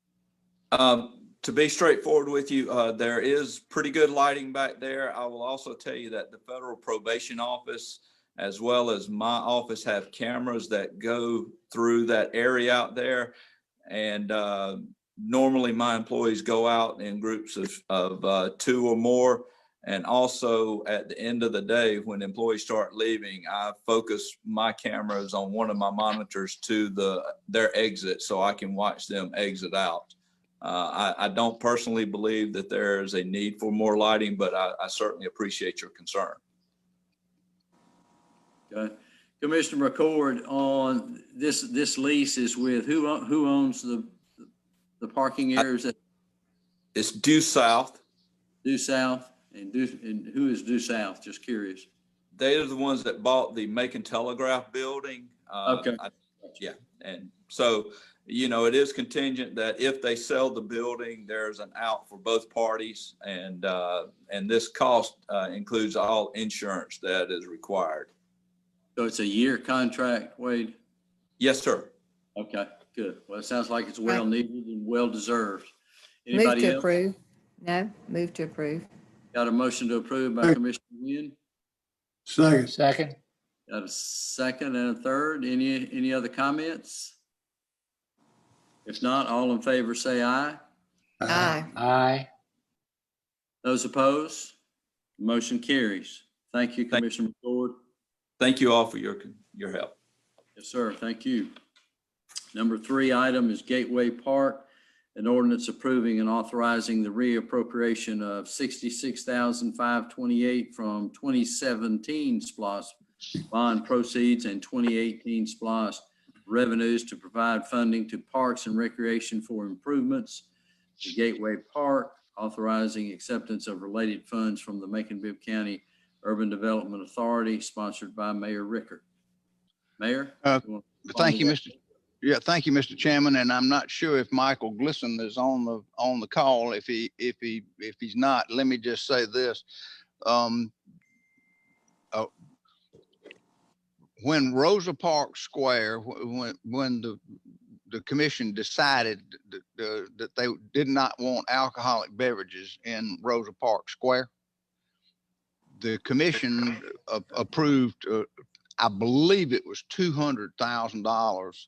To be straightforward with you, there is pretty good lighting back there. I will also tell you that the Federal Probation Office, as well as my office, have cameras that go through that area out there. And normally my employees go out in groups of 2 or more. And also at the end of the day, when employees start leaving, I focus my cameras on one of my monitors to their exit so I can watch them exit out. I don't personally believe that there is a need for more lighting, but I certainly appreciate your concern. Okay. Commissioner McCord, on this lease is with who owns the parking areas? It's due south. Due south, and who is due south? Just curious. They are the ones that bought the Macon Telegraph building. Okay. Yeah, and so, you know, it is contingent that if they sell the building, there's an out for both parties, and this cost includes all insurance that is required. So it's a year contract, Wade? Yes, sir. Okay, good. Well, it sounds like it's well needed and well deserved. Move Anybody to else? approve. No, move to approve. Got a motion to approve by Commissioner Wynn. Second. Second. Got a second and a third. Any other comments? If not, all in favor say aye. Aye. Aye. Those opposed? Motion carries. Thank you, Commissioner McCord. Thank you all for your help. Yes, sir. Thank you. Number 3 item is Gateway Park, an ordinance approving and authorizing the reappropriation of $66,528 from 2017 SPLOST bond proceeds and 2018 SPLOST revenues to provide funding to parks and recreation for improvements to Gateway Park, authorizing acceptance of related funds from the Macon-Bibb County Urban Development Authority, sponsored by Mayor Rickert. Mayor? Thank you, Mr. Yeah, thank you, Mr. Chairman. And I'm not sure if Michael Glisson is on the call. If he's not, let me just say this. When Rosa Parks Square, when the commission decided that they did not want alcoholic beverages in Rosa Parks Square, the commission approved, I believe it was $200,000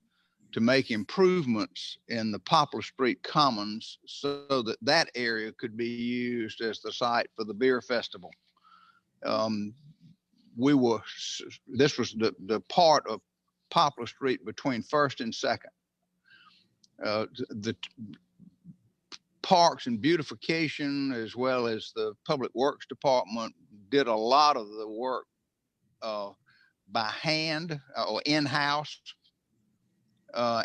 to make improvements in the Poplar Street Commons so that area could be used as the site for the beer festival. This was the part of Poplar Street between 1st and 2nd. The Parks and Beautification, as well as the Public Works Department, did a lot of the work by hand or in-house,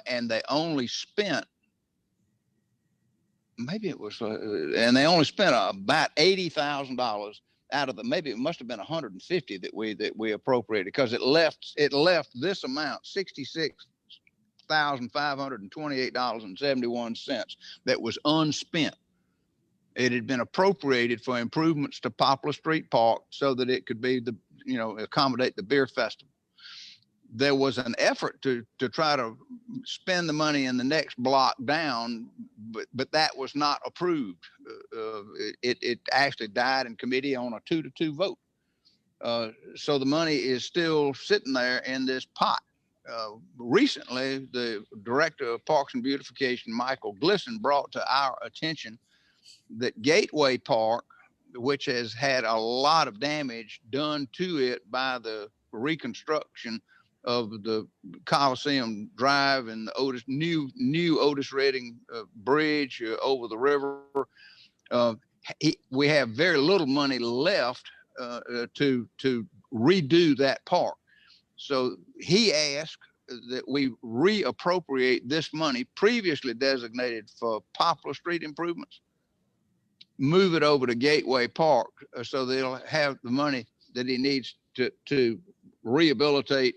and they only spent, maybe it was, and they only spent about $80,000 out of the, maybe it must have been 150 that we appropriated, because it left this amount, $66,528.71 that was unspent. It had been appropriated for improvements to Poplar Street Park so that it could be accommodate the beer festival. There was an effort to try to spend the money in the next block down, but that was not approved. It actually died in committee on a 2-2 vote. So the money is still sitting there in this pot. Recently, the director of Parks and Beautification, Michael Glisson, brought to our attention that Gateway Park, which has had a lot of damage done to it by the reconstruction of the Coliseum Drive and the new Otis Redding bridge over the river, we have very little money left to redo that park. So he asked that we reappropriate this money previously designated for Poplar Street improvements, move it over to Gateway Park so they'll have the money that he needs to rehabilitate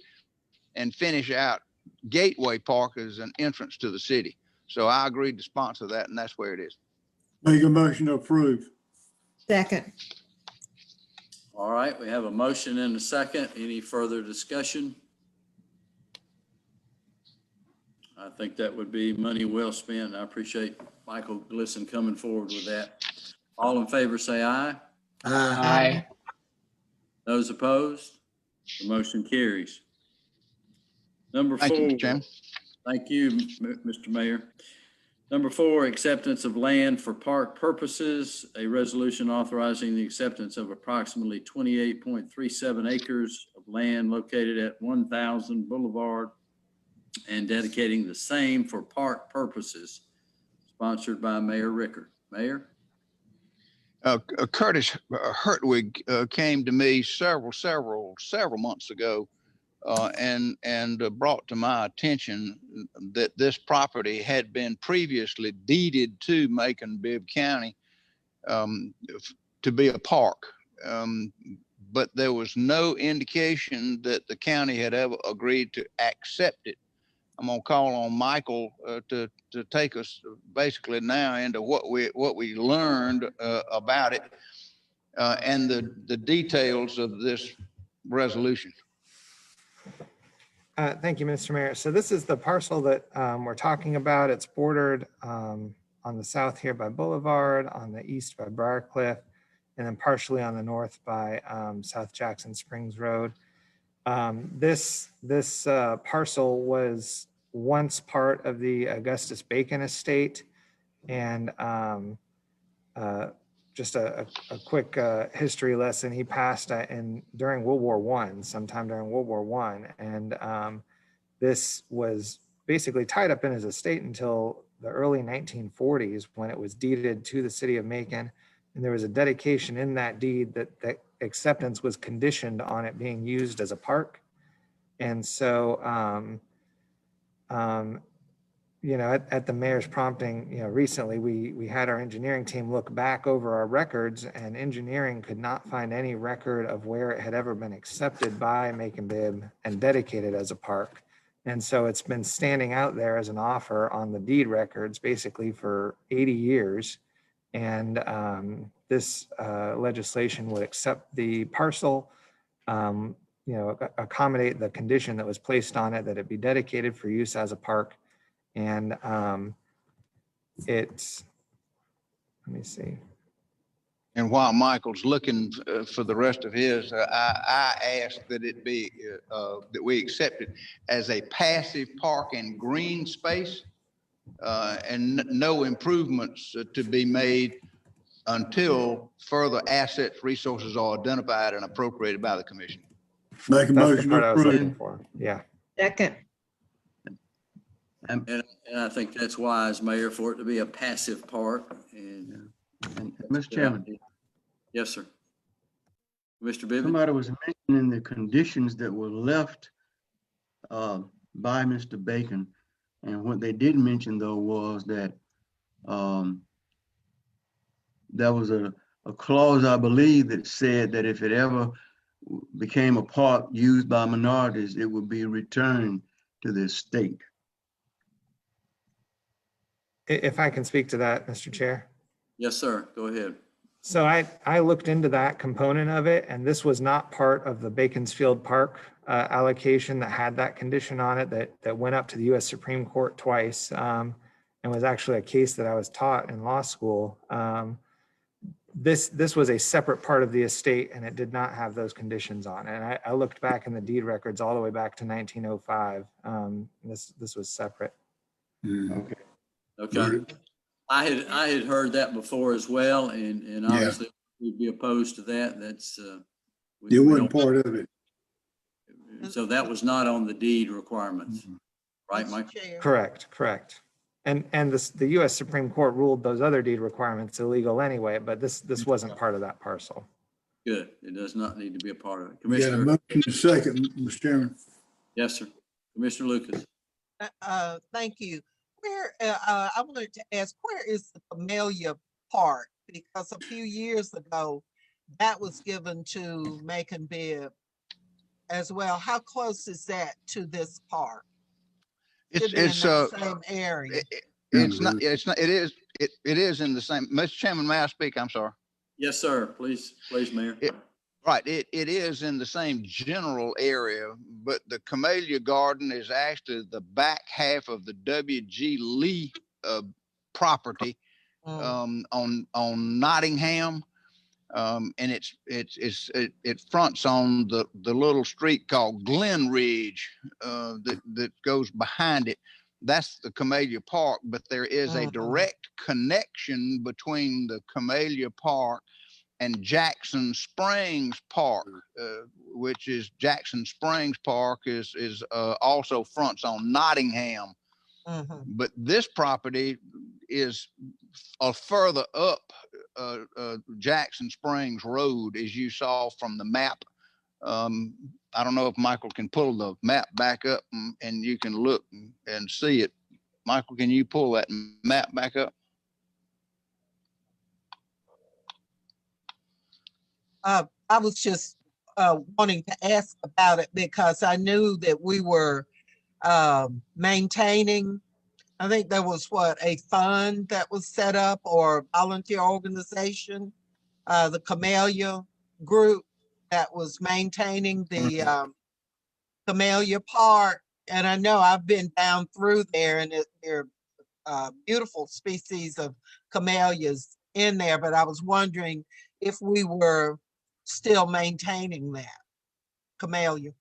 and finish out Gateway Park as an entrance to the city. So I agreed to sponsor that, and that's where it is. Make a motion to approve. Second. All right, we have a motion and a second. Any further discussion? I think that would be money well spent. I appreciate Michael Glisson coming forward with that. All in favor, say aye. Aye. Those opposed? The motion carries. Number Thank you, four. Mr. Chairman. Thank you, Mr. Mayor. Number four, acceptance of land for park purposes. A resolution authorizing the acceptance of approximately 28.37 acres of land located at 1000 Boulevard and dedicating the same for park purposes. Sponsored by Mayor Rickard. Mayor? Curtis Hertwig came to me several months ago and brought to my attention that this property had been previously deeded to Macon-Bibb County to be a park. But there was no indication that the county had ever agreed to accept it. I'm gonna call on Michael to take us basically now into what we learned about it and the details of this resolution. Thank you, Mr. Mayor. So this is the parcel that we're talking about. It's bordered on the south here by Boulevard, on the east by Briarcliff, and then partially on the north by South Jackson Springs Road. This parcel was once part of the Augustus Bacon estate, and just a quick history lesson. He passed during World War I, sometime during World War I, and this was basically tied up in his estate until the early 1940s when it was deeded to the city of Macon, and there was a dedication in that deed that acceptance was conditioned on it being used as a park. And so, you know, at the mayor's prompting, you know, recently we had our engineering team look back over our records, and engineering could not find any record of where it had ever been accepted by Macon-Bibb and dedicated as a park. And so it's been standing out there as an offer on the deed records basically for 80 years. And this legislation would accept the parcel, you know, accommodate the condition that was placed on it, that it be dedicated for use as a park. And it's, let me see. And while Michael's looking for the rest of his, I asked that it be, that we accept it as a passive park and green space and no improvements to be made until further assets, resources are identified and appropriated by the commission. Make a That's the motion part to I was approve. looking for. Yeah. Second. And I think that's wise, Mayor, for it to be a passive park. And Mr. Chairman. Yes, sir. Mr. Bibb. Somebody was mentioning the conditions that were left by Mr. Bacon. And what they did mention though was that there was a clause, I believe, that said that if it ever became a park used by minorities, it would be returned to the state. If I can speak to that, Mr. Chair. Yes, sir. Go ahead. So I looked into that component of it, and this was not part of the Baconsfield Park allocation that had that condition on it that went up to the U.S. Supreme Court twice, and was actually a case that I was taught in law school. This was a separate part of the estate, and it did not have those conditions on it. And I looked back in the deed records all the way back to 1905. This was separate. Okay. Okay. I had heard that before as well, and obviously we'd be opposed to that. That's It wasn't part of it. So that was not on the deed requirements, right, Mike? Correct. And the U.S. Supreme Court ruled those other deed requirements illegal anyway, but this wasn't part of that parcel. Good. It does not need to be a part of it. We got a Commissioner. motion and a second, Mr. Chairman. Yes, sir. Commissioner Lucas. Thank you. Where I wanted to ask, where is the Camellia Park? Because a few years ago, that was given to Macon-Bibb as well. How close is that to this park? It's in the same area. It's not. It is in the same. Mr. Chairman, may I speak? I'm sorry. Yes, sir. Please, Mayor. Right, it is in the same general area, but the Camellia Garden is actually the back half of the W.G. Lee property on Nottingham, and it fronts on the little street called Glen Ridge that goes behind it. That's the Camellia Park, but there is a direct connection between the Camellia Park and Jackson Springs Park, which is Jackson Springs Park is also fronts on Nottingham. But this property is further up Jackson Springs Road, as you saw from the map. I don't know if Michael can pull the map back up and you can look and see it. Michael, can you pull that map back up? I was just wanting to ask about it because I knew that we were maintaining, I think there was a fund that was set up or volunteer organization, the Camellia group that was maintaining the Camellia Park. And I know I've been down through there and there are beautiful species of camellias in there, but I was wondering if we were still maintaining that camellia.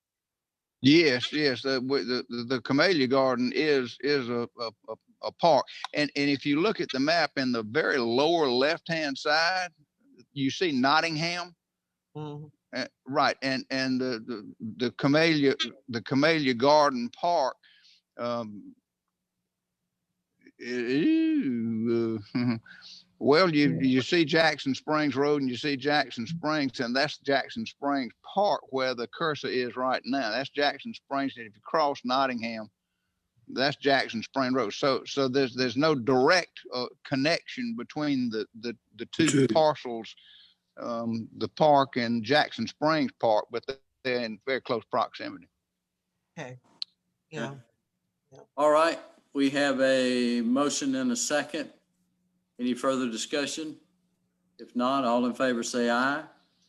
Yes, the Camellia Garden is a park, and if you look at the map in the very lower left hand side, you see Nottingham, right, and the Camellia Garden Park. Well, you see Jackson Springs Road and you see Jackson Springs, and that's Jackson Springs Park where the cursor is right now. That's Jackson Springs. And if you cross Nottingham, that's Jackson Springs Road. So there's no direct connection between the two parcels, the park and Jackson Springs Park, but they're in very close proximity. Okay. Yeah. All right. We have a motion and a second. Any further discussion? If not, all in favor say aye.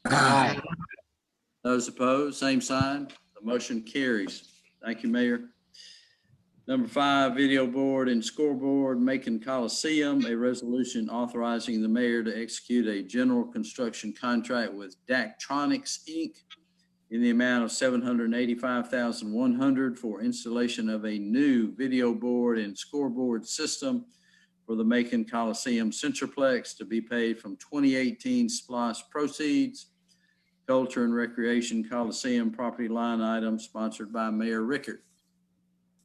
Aye. Those opposed, same sign. The motion carries. Thank you, Mayor. Number 5, video board and scoreboard, Macon Coliseum, a resolution authorizing the mayor to execute a general construction contract with Daktronics, Inc. in the amount of $785,100 for installation of a new video board and scoreboard system for the Macon Coliseum Centerplex to be paid from 2018 SPLOST proceeds. Culture and Recreation Coliseum property line item sponsored by Mayor Rickert.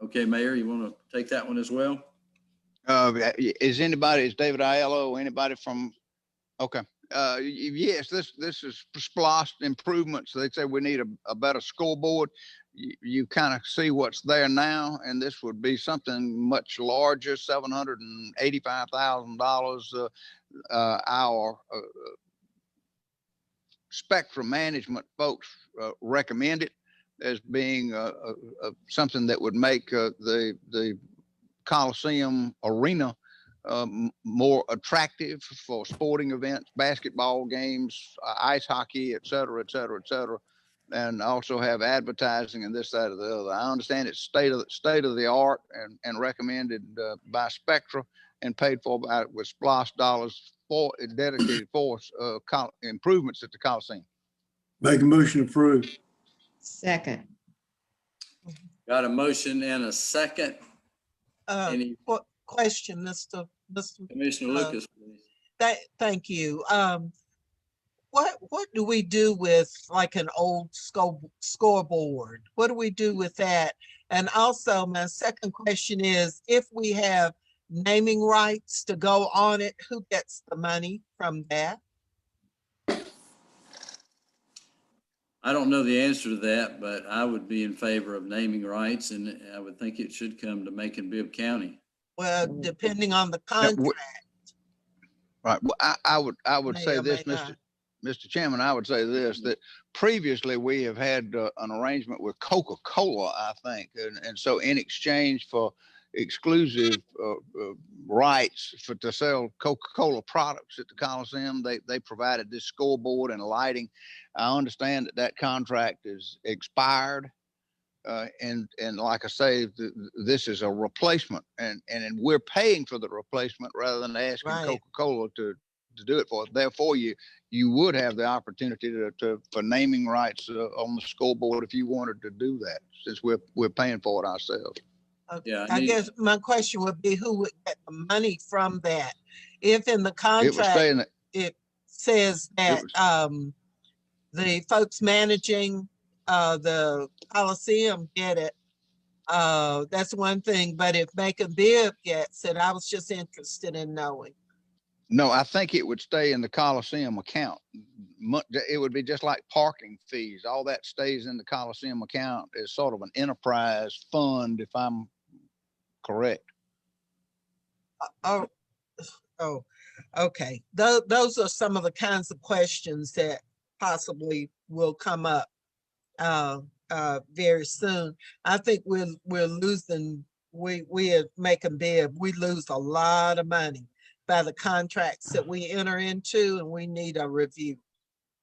Okay, Mayor, you want to take that one as well? Is David Aiello, anybody from, okay. Yes, this is SPLOST improvements. They say we need a better scoreboard. You kind of see what's there now, and this would be something much larger, $785,000. Our spectrum management folks recommend it as being something that would make the Coliseum arena more attractive for sporting events, basketball games, ice hockey, et cetera, et cetera, et cetera, and also have advertising and this, that, or the other. I understand it's state of the art and recommended by Spectra and paid for with SPLOST dollars for dedicated for improvements at the Coliseum. Make a motion approved. Second. Got a motion and a second. Any question, Mr. Commissioner Lucas, please. Thank you. What do we do with like an old scoreboard? What do we do with that? And also my second question is, if we have naming rights to go on it, who gets the money from that? I don't know the answer to that, but I would be in favor of naming rights, and I would think it should come to Macon-Bibb County. Well, depending on the contract. Right. Well, I would say this, Mr. Chairman, I would say this, that previously we have had an arrangement with Coca-Cola, I think. And so in exchange for exclusive rights to sell Coca-Cola products at the Coliseum. They provided this scoreboard and lighting. I understand that contract is expired. And like I say, this is a replacement, and we're paying for the replacement rather than asking Coca-Cola to do it for us. Therefore, you would have the opportunity for naming rights on the scoreboard if you wanted to do that, since we're paying for it ourselves. Yeah, I guess my question would be, who would get the money from that? If in the contract it says that the folks managing the Coliseum get it, that's one thing. But if Macon-Bibb gets it, I was just interested in knowing. No, I think it would stay in the Coliseum account. It would be just like parking fees. All that stays in the Coliseum account as sort of an enterprise fund, if I'm correct. Okay. Those are some of the kinds of questions that possibly will come up very soon. I think we're losing. We at Macon-Bibb, we lose a lot of money by the contracts that we enter into, and we need a review.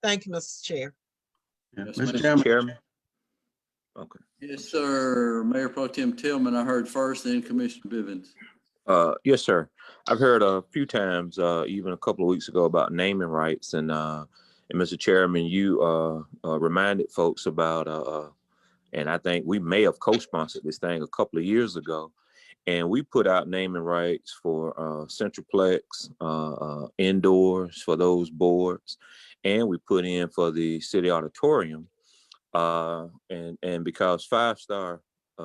Thank you, Mr. Chair. Yes, Mr. Chairman. Okay. Yes, sir. Mayor Pro Tem Tillman, I heard first, then Commissioner Bivens. Yes, sir. I've heard a few times, even a couple of weeks ago, about naming rights, and Mr. Chairman, you reminded folks about, and I think we may have co-sponsored this thing a couple of years ago, and we put out naming rights for Centralplex, indoors for those boards, and we put in for the city auditorium, and because Five Star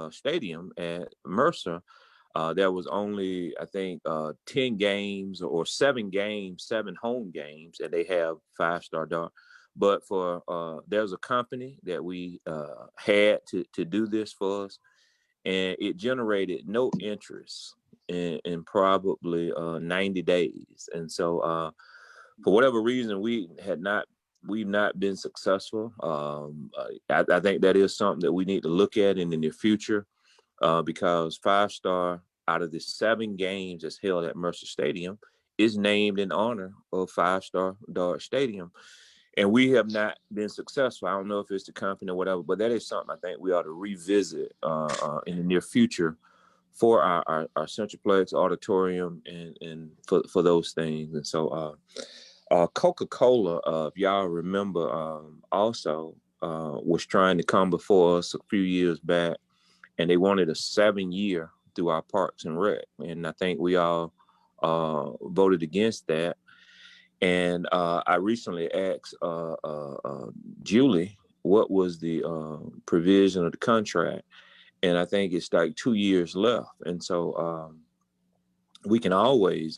Stadium at Mercer, there was only, I think, 10 games or 7 games, 7 home games, and they have 5-star dart. But for there's a company that we had to do this for us, and it generated no interest in probably 90 days. And so for whatever reason, we've not been successful. I think that is something that we need to look at in the near future. Because 5-star out of the 7 games that's held at Mercer Stadium is named in honor of 5-star Dart Stadium. And we have not been successful. I don't know if it's the company or whatever, but that is something I think we ought to revisit in the near future for our Centralplex auditorium and for those things. And so Coca-Cola, if y'all remember, also was trying to come before us a few years back, and they wanted a 7-year through our Parks and Rec. And I think we all voted against that. And I recently asked Julie what was the provision of the contract. And I think it's like 2 years left. And so we can always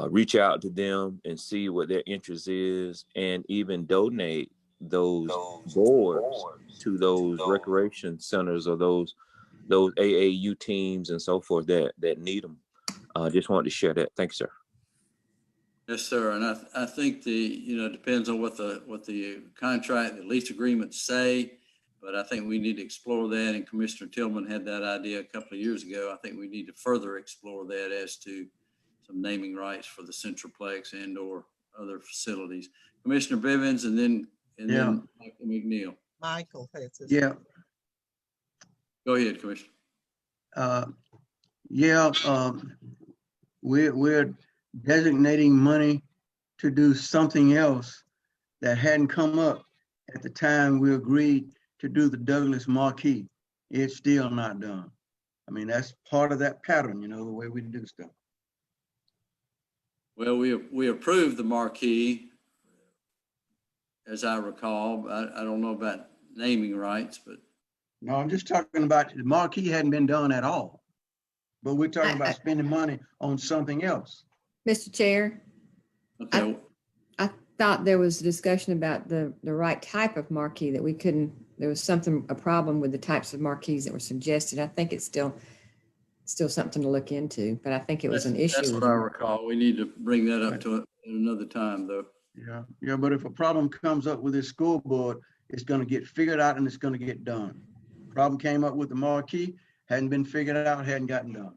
reach out to them and see what their interest is, and even donate those boards to those recreation centers or those AAU teams and so forth that need them. Just wanted to share that. Thank you, sir. Yes, sir. And I think depends on what the contract, the lease agreements say, but I think we need to explore that. And Commissioner Tillman had that idea a couple of years ago. I think we need to further explore that as to some naming rights for the Centralplex and or other facilities. Commissioner Bivens, and then Michael McNeil. Michael has his Yeah. Go ahead, Commissioner. We're designating money to do something else that hadn't come up at the time we agreed to do the Douglas Marquee. It's still not done. I mean, that's part of that pattern, the way we do stuff. Well, we approved the marquee, as I recall. I don't know about naming rights, but. No, I'm just talking about the marquee hadn't been done at all. But we're talking about spending money on something else. Mr. Chair. Okay. I thought there was a discussion about the right type of marquee that we couldn't, there was a problem with the types of marquees that were suggested. I think it's still something to look into, but I think it was an issue. That's what I recall. We need to bring that up to another time, though. Yeah, but if a problem comes up with this school board, it's going to get figured out and it's going to get done. Problem came up with the marquee. hadn't been figured out, hadn't gotten done.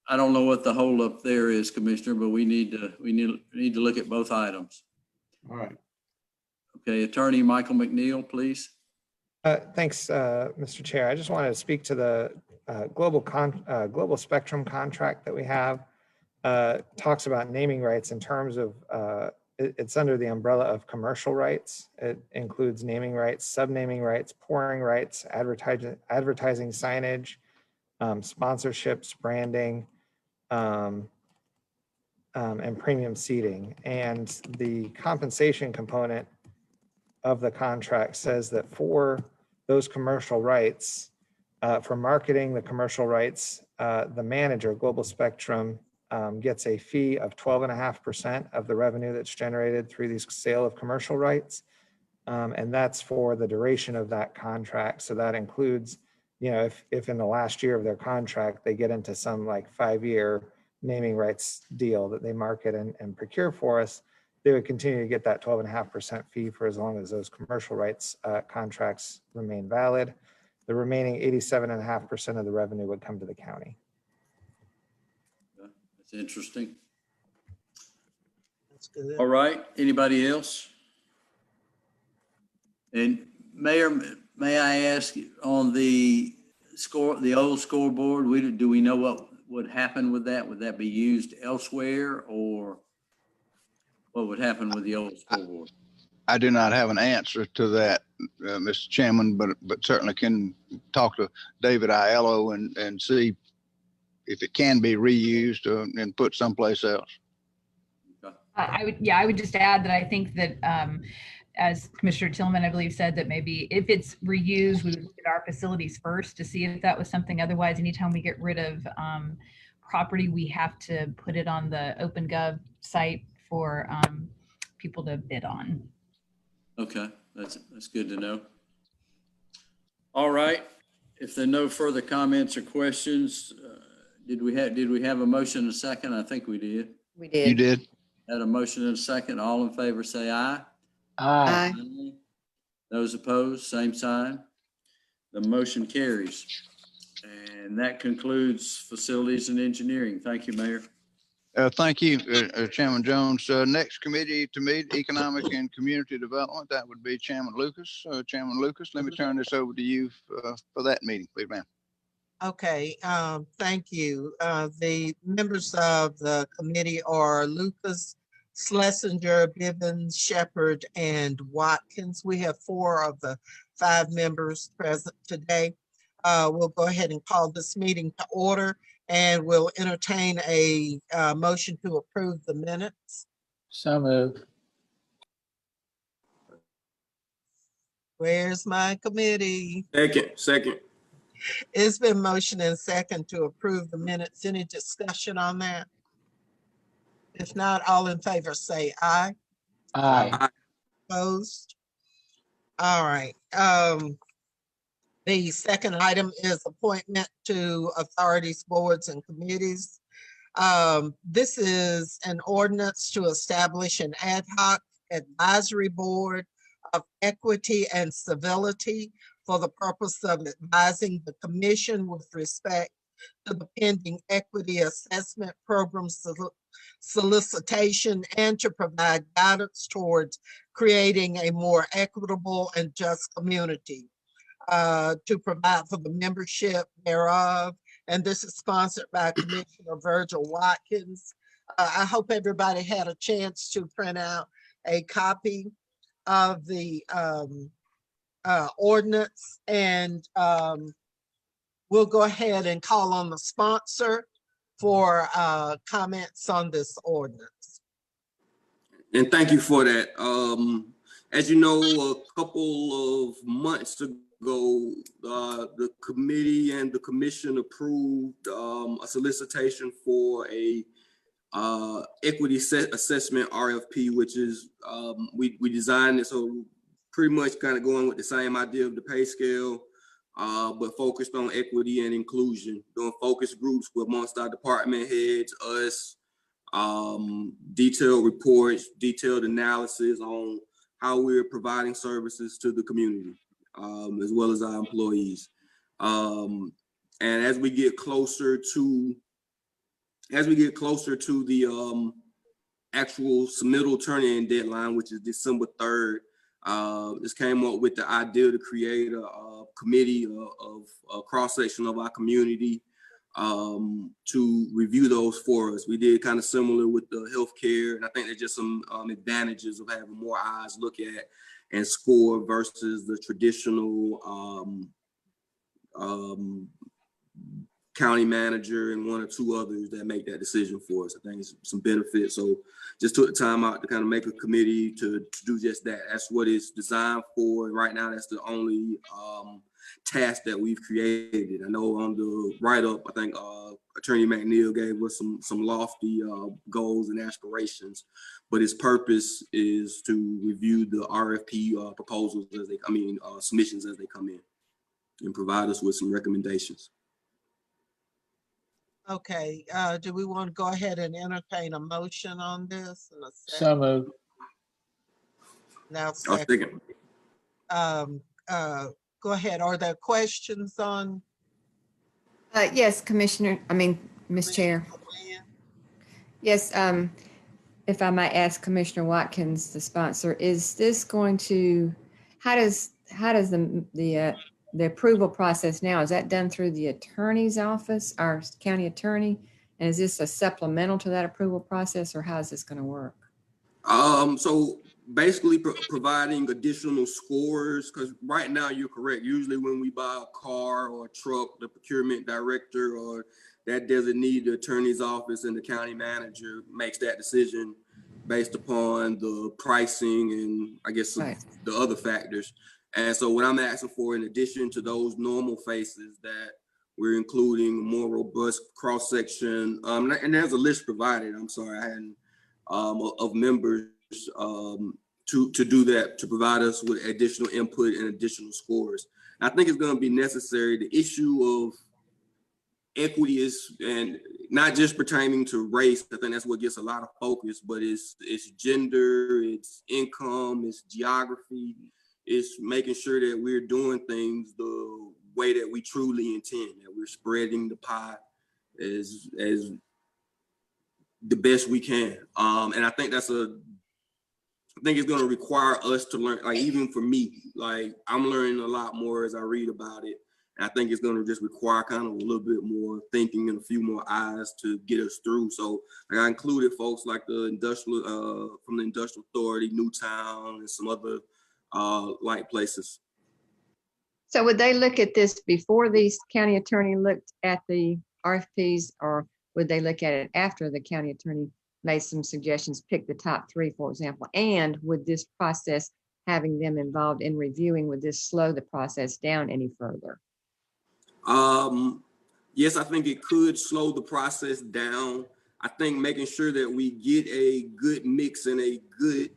I don't know what the holdup there is, Commissioner, but we need to look at both items. All right. Okay, Attorney Michael McNeil, please. Thanks, Mr. Chair. I just wanted to speak to the global spectrum contract that we have. Talks about naming rights in terms of it's under the umbrella of commercial rights. It includes naming rights, subnaming rights, pouring rights, advertising signage, sponsorships, branding, and premium seating. And the compensation component of the contract says that for those commercial rights, for marketing the commercial rights, the manager, Global Spectrum, gets a fee of 12.5% of the revenue that's generated through the sale of commercial rights. And that's for the duration of that contract. So that includes, if in the last year of their contract, they get into some like 5-year naming rights deal that they market and procure for us, they would continue to get that 12.5% fee for as long as those commercial rights contracts remain valid. The remaining 87.5% of the revenue would come to the county. That's interesting. That's good. All right, anybody else? And Mayor, may I ask on the old scoreboard, do we know what would happen with that? Would that be used elsewhere, or what would happen with the old scoreboard? I do not have an answer to that, Mr. Chairman, but certainly can talk to David Aiello and see if it can be reused and put someplace else. I would just add that I think that as Commissioner Tillman, I believe, said that maybe if it's reused, we would look at our facilities first to see if that was something. Otherwise, anytime we get rid of property, we have to put it on the OpenGov site for people to bid on. Okay, that's good to know. All right, if there are no further comments or questions, did we have a motion and a second? I think we did. We did. You did. Had a motion and a second. All in favor say aye. Aye. Aye. Those opposed, same sign. The motion carries. And that concludes facilities and engineering. Thank you, Mayor. Thank you, Chairman Jones. Next committee to meet, Economic and Community Development. That would be Chairman Lucas. Chairman Lucas, let me turn this over to you for that meeting, please, ma'am. Okay, thank you. The members of the committee are Lucas, Schlesinger, Bivens, Shepherd, and Watkins. We have 4 of the 5 members present today. We'll go ahead and call this meeting to order, and we'll entertain a motion to approve the minutes. So moved. Where's my committee? Second. It's been motion and second to approve the minutes. Any discussion on that? If not, all in favor say aye. Aye. Opposed? All right. The second item is appointment to authorities, boards, and committees. This is an ordinance to establish an ad hoc advisory board of equity and civility for the purpose of advising the commission with respect to the pending equity assessment program solicitation and to provide guidance towards creating a more equitable and just community, to provide for the membership thereof. And this is sponsored by Commissioner Virgil Watkins. I hope everybody had a chance to print out a copy of the ordinance, and we'll go ahead and call on the sponsor for comments on this ordinance. And thank you for that. As you know, a couple of months ago, the committee and the commission approved a solicitation for a equity assessment RFP, which is we designed it so pretty much kind of going with the same idea of the pay scale, but focused on equity and inclusion, doing focus groups with amongst our department heads, us, detailed reports, detailed analysis on how we're providing services to the community, as well as our employees. And as we get closer to the actual submittal turn-in deadline, which is December 3rd, this came up with the idea to create a committee of cross-section of our community to review those for us. We did kind of similar with the healthcare, and I think there's just some advantages of having more eyes look at and score versus the traditional county manager and one or two others that make that decision for us. I think it's some benefits. So just took the time out to kind of make a committee to do just that. That's what it's designed for. And right now, that's the only task that we've created. I know on the write-up, I think Attorney McNeil gave us some lofty goals and aspirations, but its purpose is to review the RFP proposals as they, submissions as they come in, and provide us with some recommendations. Okay, do we want to go ahead and entertain a motion on this? So moved. Now second. Go ahead. Are there questions on? Yes, Ms. Chair. Yes, if I might ask Commissioner Watkins, the sponsor, is this going to, how does the approval process now, is that done through the attorney's office, our county attorney? And is this a supplemental to that approval process, or how is this going to work? So basically providing additional scores, because right now you're correct. Usually when we buy a car or a truck, the procurement director or that designee, the attorney's office and the county manager makes that decision based upon the pricing and I guess the other factors. And so what I'm asking for, in addition to those normal faces, that we're including a more robust cross-section, and there's a list provided, I'm sorry, I hadn't, of members to do that, to provide us with additional input and additional scores. I think it's going to be necessary. The issue of equity is, and not just pertaining to race, I think that's what gets a lot of focus, but it's gender, it's income, it's geography, it's making sure that we're doing things the way that we truly intend, that we're spreading the pie as the best we can. And I think it's going to require us to learn, like, even for me, like, I'm learning a lot more as I read about it. And I think it's going to just require kind of a little bit more thinking and a few more eyes to get us through. So like, I included folks like the industrial, from the Industrial Authority, Newtown, and some other like places. So would they look at this before the county attorney looked at the RFPs, or would they look at it after the county attorney made some suggestions, pick the top 3, for example? And would this process, having them involved in reviewing, would this slow the process down any further? Yes, I think it could slow the process down. I think making sure that we get a good mix and a good,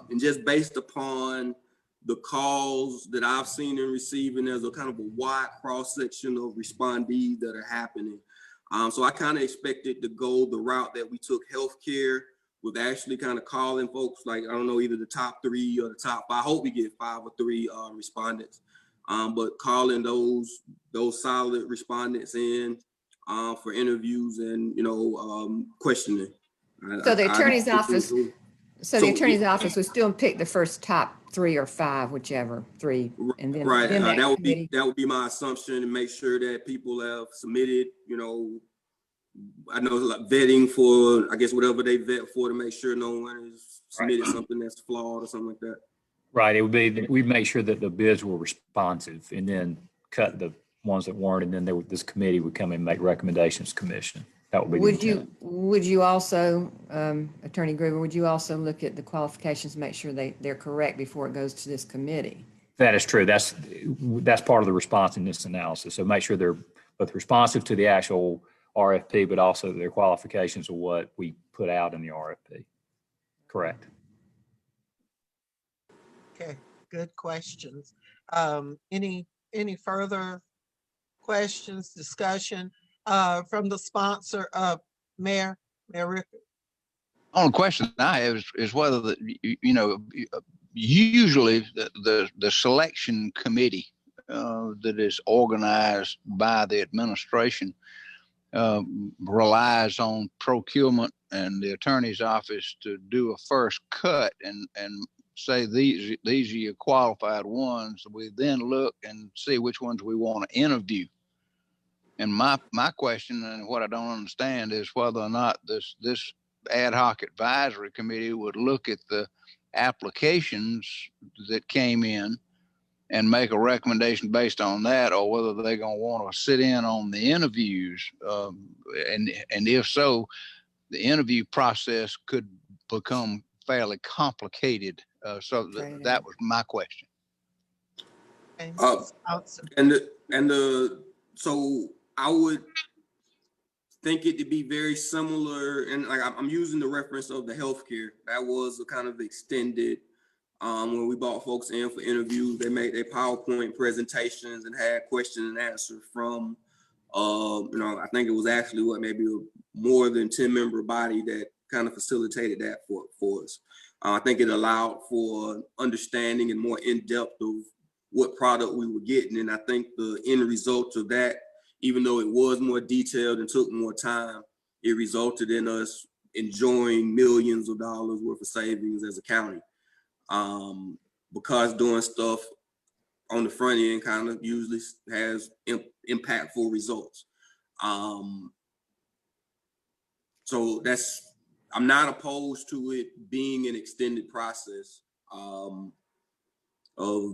and just based upon the calls that I've seen and receiving, there's a kind of a wide cross section of respondees that are happening. So I kind of expected to go the route that we took healthcare, with actually kind of calling folks, like, I don't know, either the top 3 or the top 5. I hope we get 5 or 3 respondents, but calling those solid respondents in for interviews and, questioning. So the attorney's office, the attorney's office would still pick the first top 3 or 5, whichever 3, and then right. Then that would be my assumption, and make sure that people have submitted, I know, like, vetting for, I guess, whatever they vet for, to make sure no one has submitted something that's flawed or something like that. Right. It would be, we'd make sure that the bids were responsive, and then cut the ones that weren't, and then this committee would come and make recommendations to commission. That would be would you also, Attorney Groover, would you also look at the qualifications, make sure they're correct before it goes to this committee? That is true. That's part of the responsiveness analysis. So make sure they're both responsive to the actual RFP, but also their qualifications of what we put out in the RFP. Correct. Okay, good questions. Any further questions, discussion from the sponsor, Mayor Rickard? Only question I have is whether usually the selection committee that is organized by the administration relies on procurement and the attorney's office to do a first cut and say these are your qualified ones. We then look and see which ones we want to interview. And my question, and what I don't understand, is whether or not this ad hoc advisory committee would look at the applications that came in and make a recommendation based on that, or whether they're going to want to sit in on the interviews. And if so, the interview process could become fairly complicated. That was my question. So I would think it to be very similar, and like I'm using the reference of the healthcare. That was a kind of extended. When we brought folks in for interviews, they made their PowerPoint presentations and had question and answer from, I think it was actually maybe a more than 10-member body that kind of facilitated that for us. I think it allowed for understanding and more in-depth of what product we were getting. And I think the end result of that, even though it was more detailed and took more time, it resulted in us enjoying millions of dollars worth of savings as a county. Because doing stuff on the front end kind of usually has impactful results. So I'm not opposed to it being an extended process of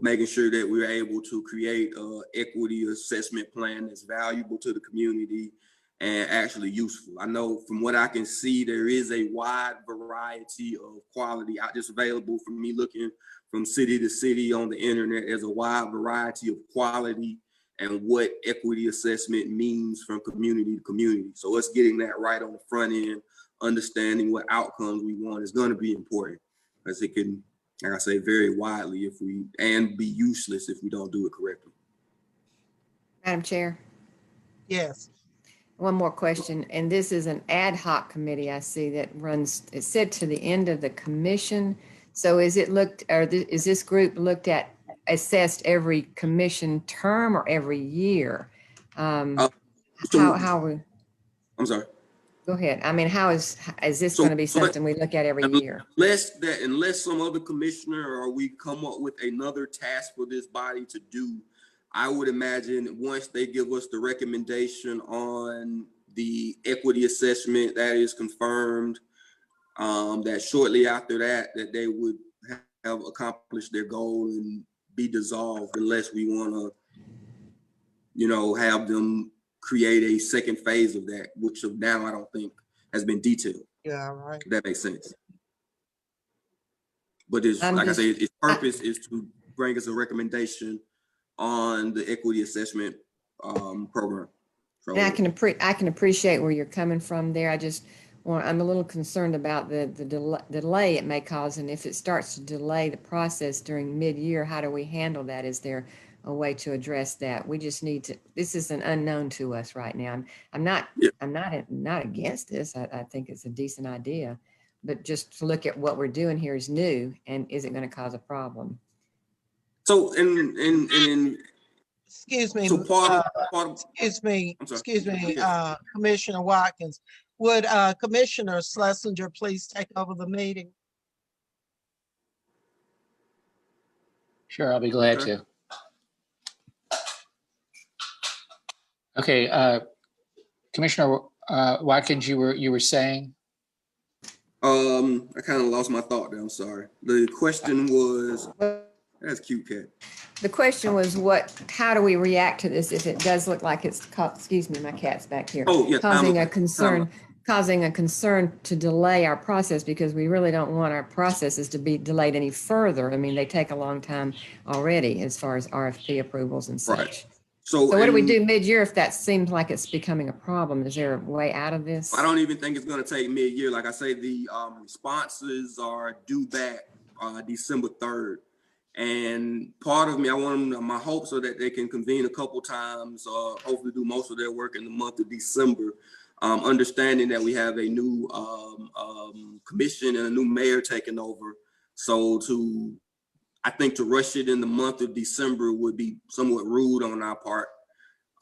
making sure that we're able to create an equity assessment plan that's valuable to the community and actually useful. I know from what I can see, there is a wide variety of quality out just available for me looking from city to city on the internet. There's a wide variety of quality and what equity assessment means from community to community. So us getting that right on the front end, understanding what outcomes we want is going to be important, because it can, like I say, vary widely and be useless if we don't do it correctly. Madam Chair. Yes. One more question, and this is an ad hoc committee I see that runs, it said to the end of the commission. So is this group assessed every commission term or every year? How are we? I'm sorry. Go ahead. I mean, how is this going to be something we look at every year? Unless some other commissioner or we come up with another task for this body to do, I would imagine once they give us the recommendation on the equity assessment that is confirmed, that shortly after that they would have accomplished their goal and be dissolved, unless we want to, have them create a second phase of that, which of now I don't think has been detailed. Yeah, right. If that makes sense. But its purpose is to bring us a recommendation on the equity assessment program. So, and I can appreciate where you're coming from there. I'm a little concerned about the delay it may cause, and if it starts to delay the process during mid-year, how do we handle that? Is there a way to address that? We just need to. This is an unknown to us right now. I'm not against this. I think it's a decent idea, but just to look at what we're doing here is new, and is it going to cause a problem? So excuse me. So excuse me, Commissioner Watkins. Would Commissioner Schlesinger please take over the meeting? Sure, I'll be glad to. Okay, Commissioner Watkins, you were saying? I kind of lost my thought there. I'm sorry. The question was, that's cute cat. The question was how do we react to this if it does look like it's, excuse me, my cat's back here. Oh, yeah, causing a concern to delay our process, because we really don't want our processes to be delayed any further. I mean, they take a long time already as far as RFP approvals and such. Right. So what do we do mid-year if that seems like it's becoming a problem? Is there a way out of this? I don't even think it's going to take mid-year. Like I say, the responses are due back December 3rd. And part of me, my hopes are that they can convene a couple times, hopefully do most of their work in the month of December, understanding that we have a new commission and a new mayor taking over. So to I think to rush it in the month of December would be somewhat rude on our part.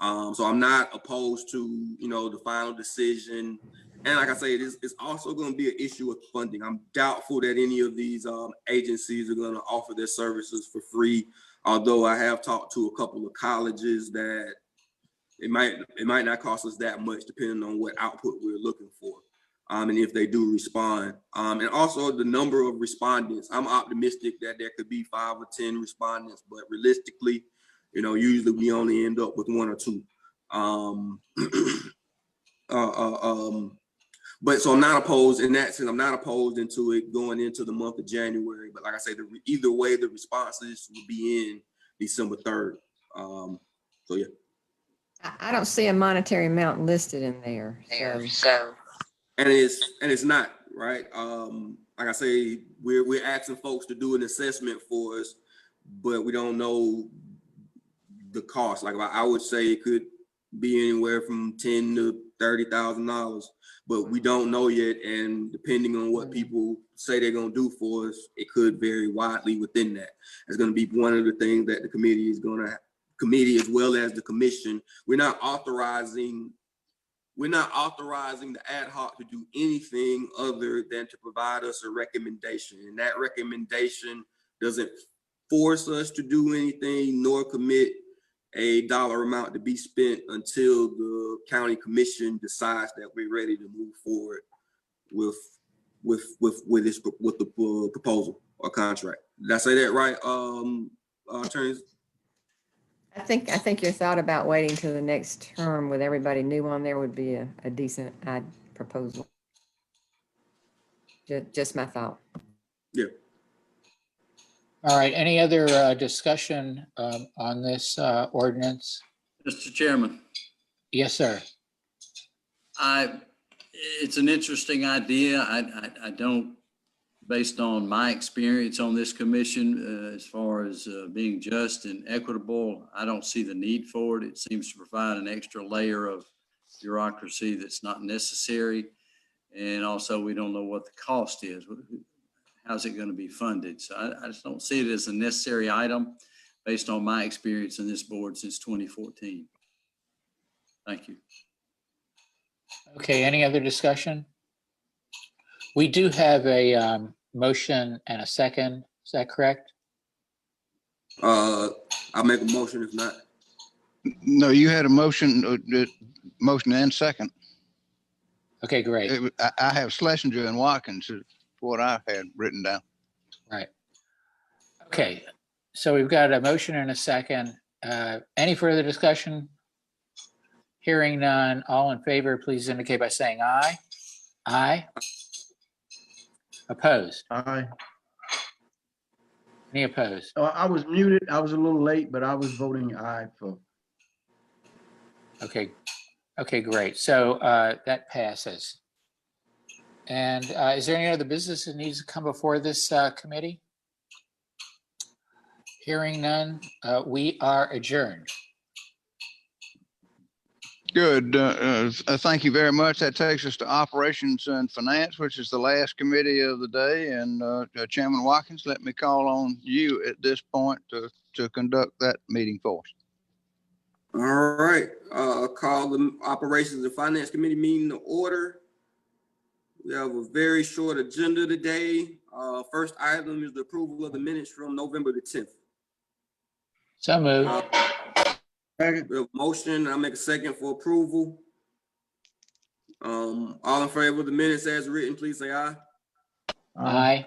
So I'm not opposed to, you know, the final decision. And like I say, it's also going to be an issue with funding. I'm doubtful that any of these agencies are going to offer their services for free. Although I have talked to a couple of colleges that it might not cost us that much, depending on what output we're looking for, and if they do respond. And also the number of respondents. I'm optimistic that there could be 5 or 10 respondents, but realistically, you know, usually we only end up with 1 or 2. But so I'm not opposed in that sense. I'm not opposed into it going into the month of January. But like I say, either way, the responses will be in December 3rd. So yeah. I don't see a monetary amount listed in there. So. And it's not right. Like I say, we're asking folks to do an assessment for us, but we don't know the cost. Like I would say, it could be anywhere from $10,000 to $30,000, but we don't know yet. And depending on what people say they're gonna do for us, it could vary widely within that. It's gonna be one of the things that the committee is gonna. Committee as well as the commission. We're not authorizing the ad hoc to do anything other than to provide us a recommendation. And that recommendation doesn't force us to do anything nor commit a dollar amount to be spent until the county commission decides that we're ready to move forward with the proposal or contract. Did I say that right, attorneys? I think your thought about waiting till the next term with everybody new on there would be a decent proposal. Just my thought. Yeah. All right. Any other discussion on this ordinance? Mr. Chairman. Yes, sir. It's an interesting idea. I don't, based on my experience on this commission, as far as being just and equitable, I don't see the need for it. It seems to provide an extra layer of bureaucracy that's not necessary. And also, we don't know what the cost is. How's it going to be funded? So I just don't see it as a necessary item based on my experience in this board since 2014. Thank you. Okay, any other discussion? We do have a motion and a second. Is that correct? I'll make a motion if not. No, you had a motion and second. Okay, great. I have Schlesinger and Watkins is what I had written down. Right. Okay, so we've got a motion and a second. Any further discussion? Hearing none, all in favor, please indicate by saying aye. Aye. Opposed? Aye. Any opposed? I was muted. I was a little late, but I was voting aye for. Okay. Okay, great. So that passes. And is there any other business that needs to come before this committee? Hearing none, we are adjourned. Good. Thank you very much. That takes us to Operations and Finance, which is the last committee of the day. And Chairman Watkins, let me call on you at this point to conduct that meeting for us. All right. Call the Operations and Finance Committee meeting to order. We have a very short agenda today. First item is the approval of the minutes from November the 10th. So moved. We have a motion. I'll make a second for approval. All in favor of the minutes as written, please say aye. Aye.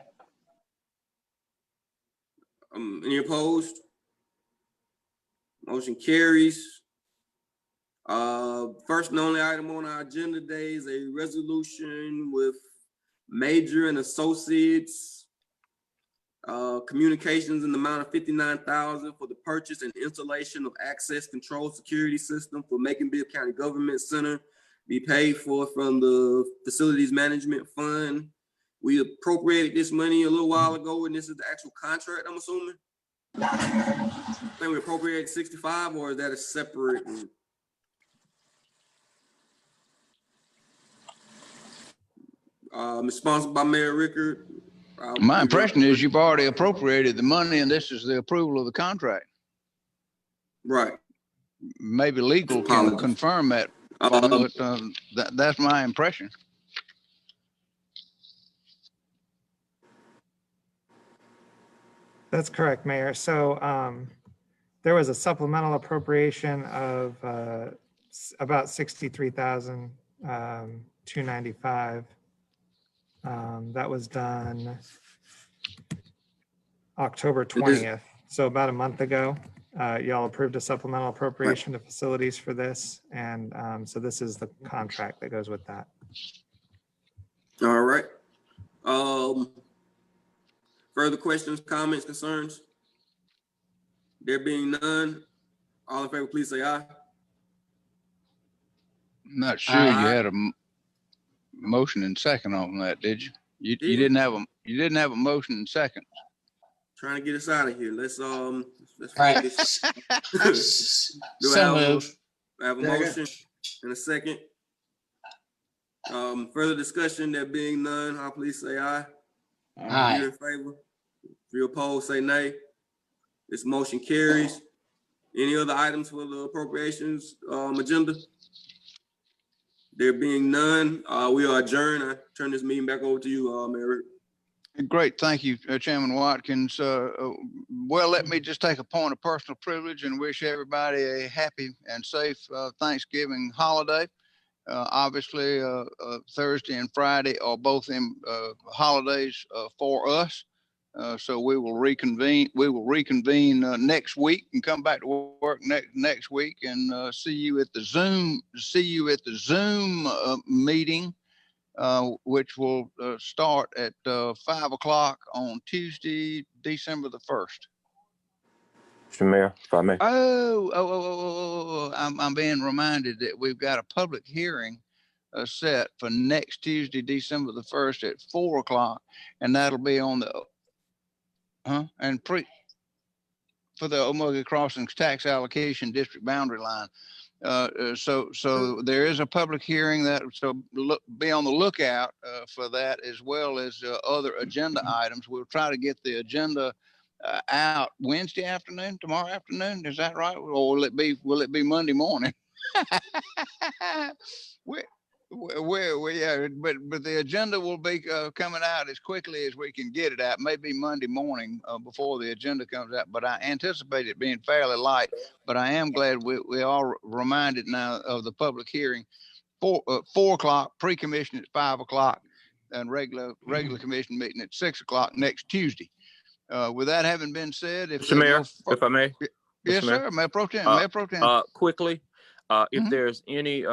Any opposed? Motion carries. First and only item on our agenda today is a resolution with Major and Associates Communications in the amount of $59,000 for the purchase and installation of access control security system for Macon-Bibb County Government Center, be paid for from the Facilities Management Fund. We appropriated this money a little while ago, and this is the actual contract, I'm assuming. I think we appropriated 65, or is that a separate one? Sponsored by Mayor Rickard. My impression is you've already appropriated the money and this is the approval of the contract. Right. Maybe legal can confirm that, but that's my impression. That's correct, Mayor. So there was a supplemental appropriation of about 63,295. That was done October 20th. So about a month ago, y'all approved a supplemental appropriation to facilities for this. And so this is the contract that goes with that. All right. Further questions, comments, concerns? There being none, all in favor, please say aye. I'm not sure you had a motion and second on that, did you? You didn't have a motion and second. Trying to get us out of here. Let's Right. focus. Do So moved. I have a motion and a second? Further discussion, there being none, all please say aye. Aye. If you're in favor? If you're opposed, say nay. This motion carries. Any other items for the appropriations agenda? There being none, we are adjourned. I turn this meeting back over to you, Mayor. Great, thank you, Chairman Watkins. Well, let me just take a point of personal privilege and wish everybody a happy and safe Thanksgiving holiday. Obviously, Thursday and Friday are both in holidays for us. So we will reconvene. We will reconvene next week and come back to work next week and see you at the Zoom. See you at the Zoom meeting, which will start at 5 o'clock on Tuesday, December the 1st. Mr. Mayor, if I may. I'm being reminded that we've got a public hearing set for next Tuesday, December the 1st at 4 o'clock, and that'll be on the for the Omega Crossings tax allocation district boundary line. So there is a public hearing be on the lookout for that, as well as other agenda items. We'll try to get the agenda out Wednesday afternoon, tomorrow afternoon. Is that right? Or will it be Monday morning? Yeah, but the agenda will be coming out as quickly as we can get it out. Maybe Monday morning before the agenda comes out, but I anticipate it being fairly light. But I am glad we are reminded now of the public hearing. 4 o'clock, pre-commission at 5 o'clock, and regular commission meeting at 6 o'clock next Tuesday. With that having been said, Mr. Mayor, if I may. Yes, sir. Mayor Pro Tem. Mayor Pro Tem. Quickly, if there's any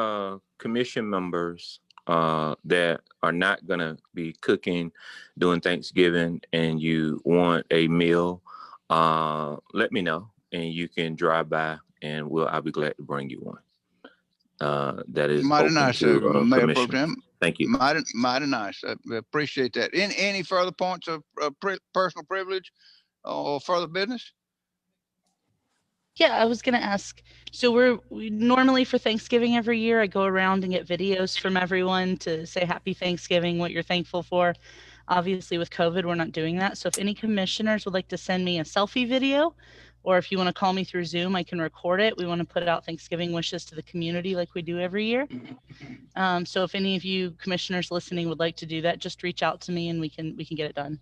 commission members that are not going to be cooking during Thanksgiving and you want a meal, let me know and you can drive by and I'll be glad to bring you one. That is mighty open nice, to Mayor Pro Tem. Thank you. Mighty nice. I appreciate that. Any further points of personal privilege or further business? Yeah, I was going to ask. So we normally for Thanksgiving every year, I go around and get videos from everyone to say Happy Thanksgiving, what you're thankful for. Obviously, with COVID, we're not doing that. So if any commissioners would like to send me a selfie video, or if you want to call me through Zoom, I can record it. We want to put out Thanksgiving wishes to the community like we do every year. So if any of you commissioners listening would like to do that, just reach out to me and we can get it done.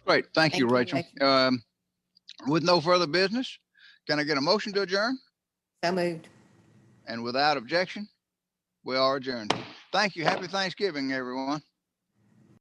Great. Thank you, Rachel. With no further business, can I get a motion to adjourn? So moved. And without objection, we are adjourned. Thank you. Happy Thanksgiving, everyone.